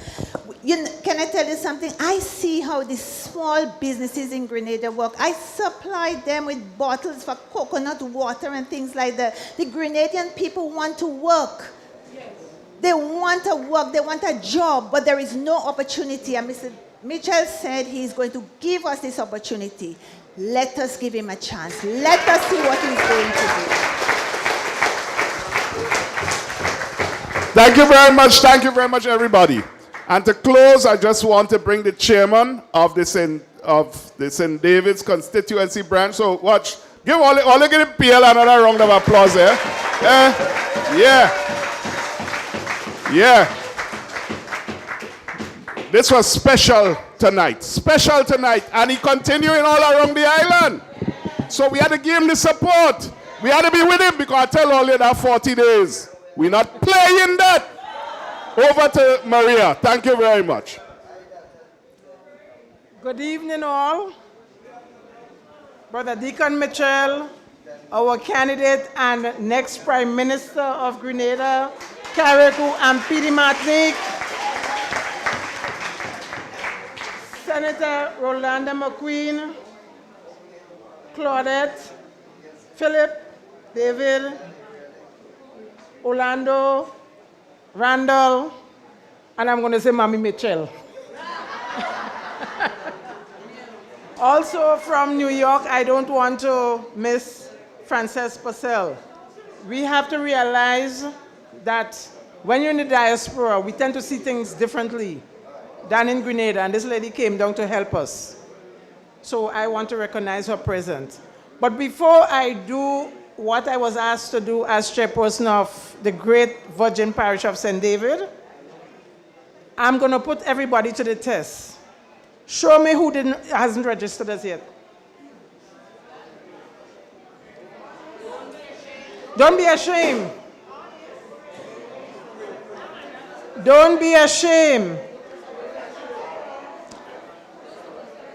Can I tell you something? I see how the small businesses in Grenada work. I supply them with bottles for coconut water and things like that. The Grenadian people want to work. Yes. They want to work. They want a job, but there is no opportunity. And Mr. Mitchell said he's going to give us this opportunity. Let us give him a chance. Let us see what he's going to do. Thank you very much. Thank you very much, everybody. And to close, I just want to bring the chairman of the St. David's constituency branch. So watch. Give all the give PL another round of applause here. Yeah. This was special tonight. Special tonight. And he continuing all around the island. So we had to give him the support. We had to be with him, because I tell all you that 40 days. We're not playing that. Over to Maria. Thank you very much. Good evening, all. Brother Deacon Mitchell, our candidate and next Prime Minister of Grenada, Carriacou and P.D. Martinique, Senator Rolanda McQueen, Claudette, Philip, David, Orlando, Randall, and I'm going to say Mommy Mitchell. Also from New York, I don't want to miss Frances Purcell. We have to realize that when you're in the diaspora, we tend to see things differently than in Grenada, and this lady came down to help us. So I want to recognize her presence. But before I do what I was asked to do as chairperson of the Great Virgin Parish of St. David, I'm going to put everybody to the test. Show me who hasn't registered as yet. Don't be ashamed. Don't be ashamed.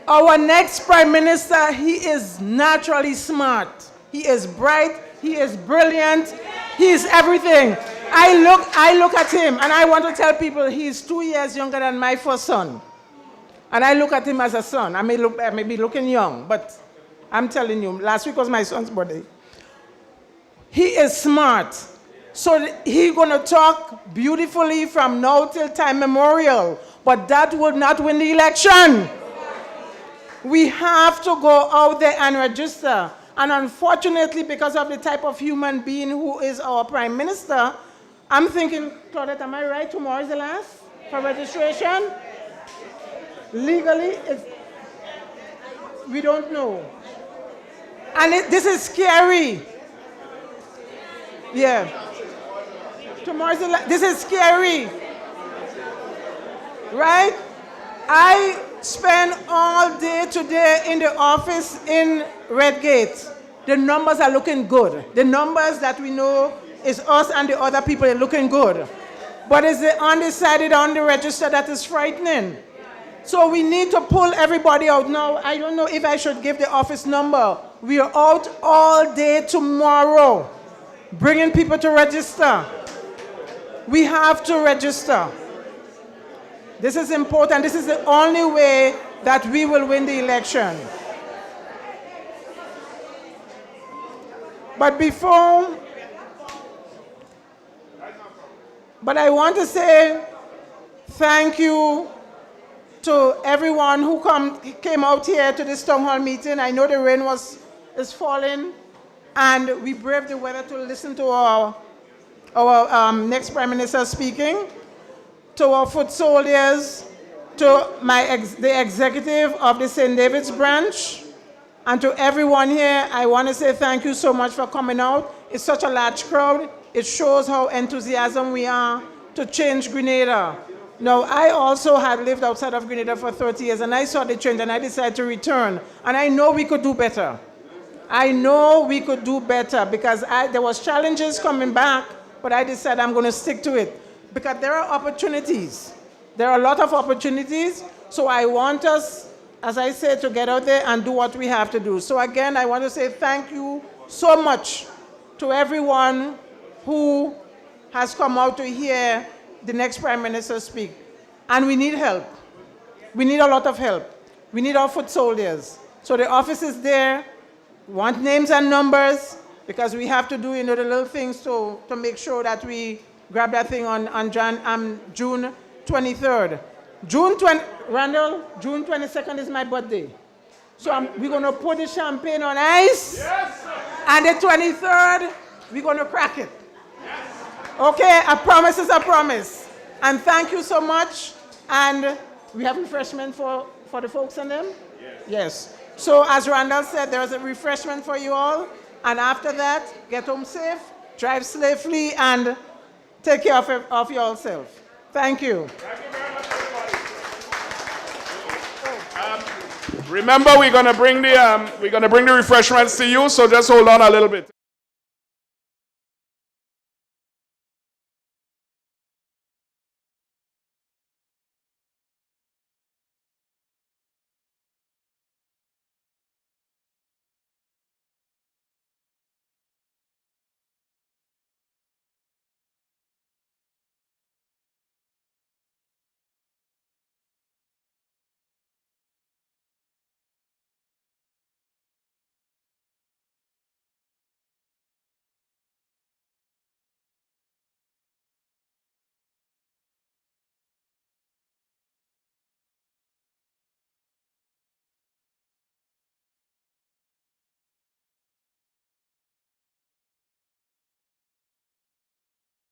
Our next Prime Minister, he is naturally smart. He is bright. He is brilliant. He is everything. I look at him, and I want to tell people he's 2 years younger than my first son. And I look at him as a son. I may be looking young, but I'm telling you, last week was my son's birthday. He is smart. So he's going to talk beautifully from now till time memorial. But that will not win the election. We have to go out there and register. And unfortunately, because of the type of human being who is our Prime Minister, I'm thinking, Claudette, am I right? Tomorrow is the last for registration? Legally, we don't know. And this is scary. Yeah. Tomorrow's the last. This is scary. Right? I spend all day today in the office in Redgate. The numbers are looking good. The numbers that we know is us and the other people are looking good. But it's the undecided on the register that is frightening. So we need to pull everybody out. Now, I don't know if I should give the office number. We are out all day tomorrow, bringing people to register. We have to register. This is important. This is the only way that we will win the election. But I want to say thank you to everyone who came out here to this town hall meeting. I know the rain is falling, and we braved the weather to listen to our next Prime Minister speaking, to our foot soldiers, to the executive of the St. David's branch, and to everyone here. I want to say thank you so much for coming out. It's such a large crowd. It shows how enthusiastic we are to change Grenada. Now, I also had lived outside of Grenada for 30 years, and I saw the change, and I decided to return. And I know we could do better. I know we could do better, because there was challenges coming back, but I decided I'm going to stick to it. Because there are opportunities. There are a lot of opportunities. So I want us, as I said, to get out there and do what we have to do. So again, I want to say thank you so much to everyone who has come out to hear the next Prime Minister speak. And we need help. We need a lot of help. We need our foot soldiers. So the office is there. We want names and numbers, because we have to do the little things to make sure that we grab that thing on June 23rd. Randall, June 22nd is my birthday. So we're going to put the champagne on ice. Yes, and the 23rd, we're going to crack it. Yes. Okay, a promise is a promise. And thank you so much. And we have refreshment for the folks and them? Yes. So as Randall said, there's a refreshment for you all. And after that, get home safe, drive safely, and take care of yourself. Thank you. Thank you very much, everybody. Remember, we're going to bring the refreshments to you, so just hold on a little bit.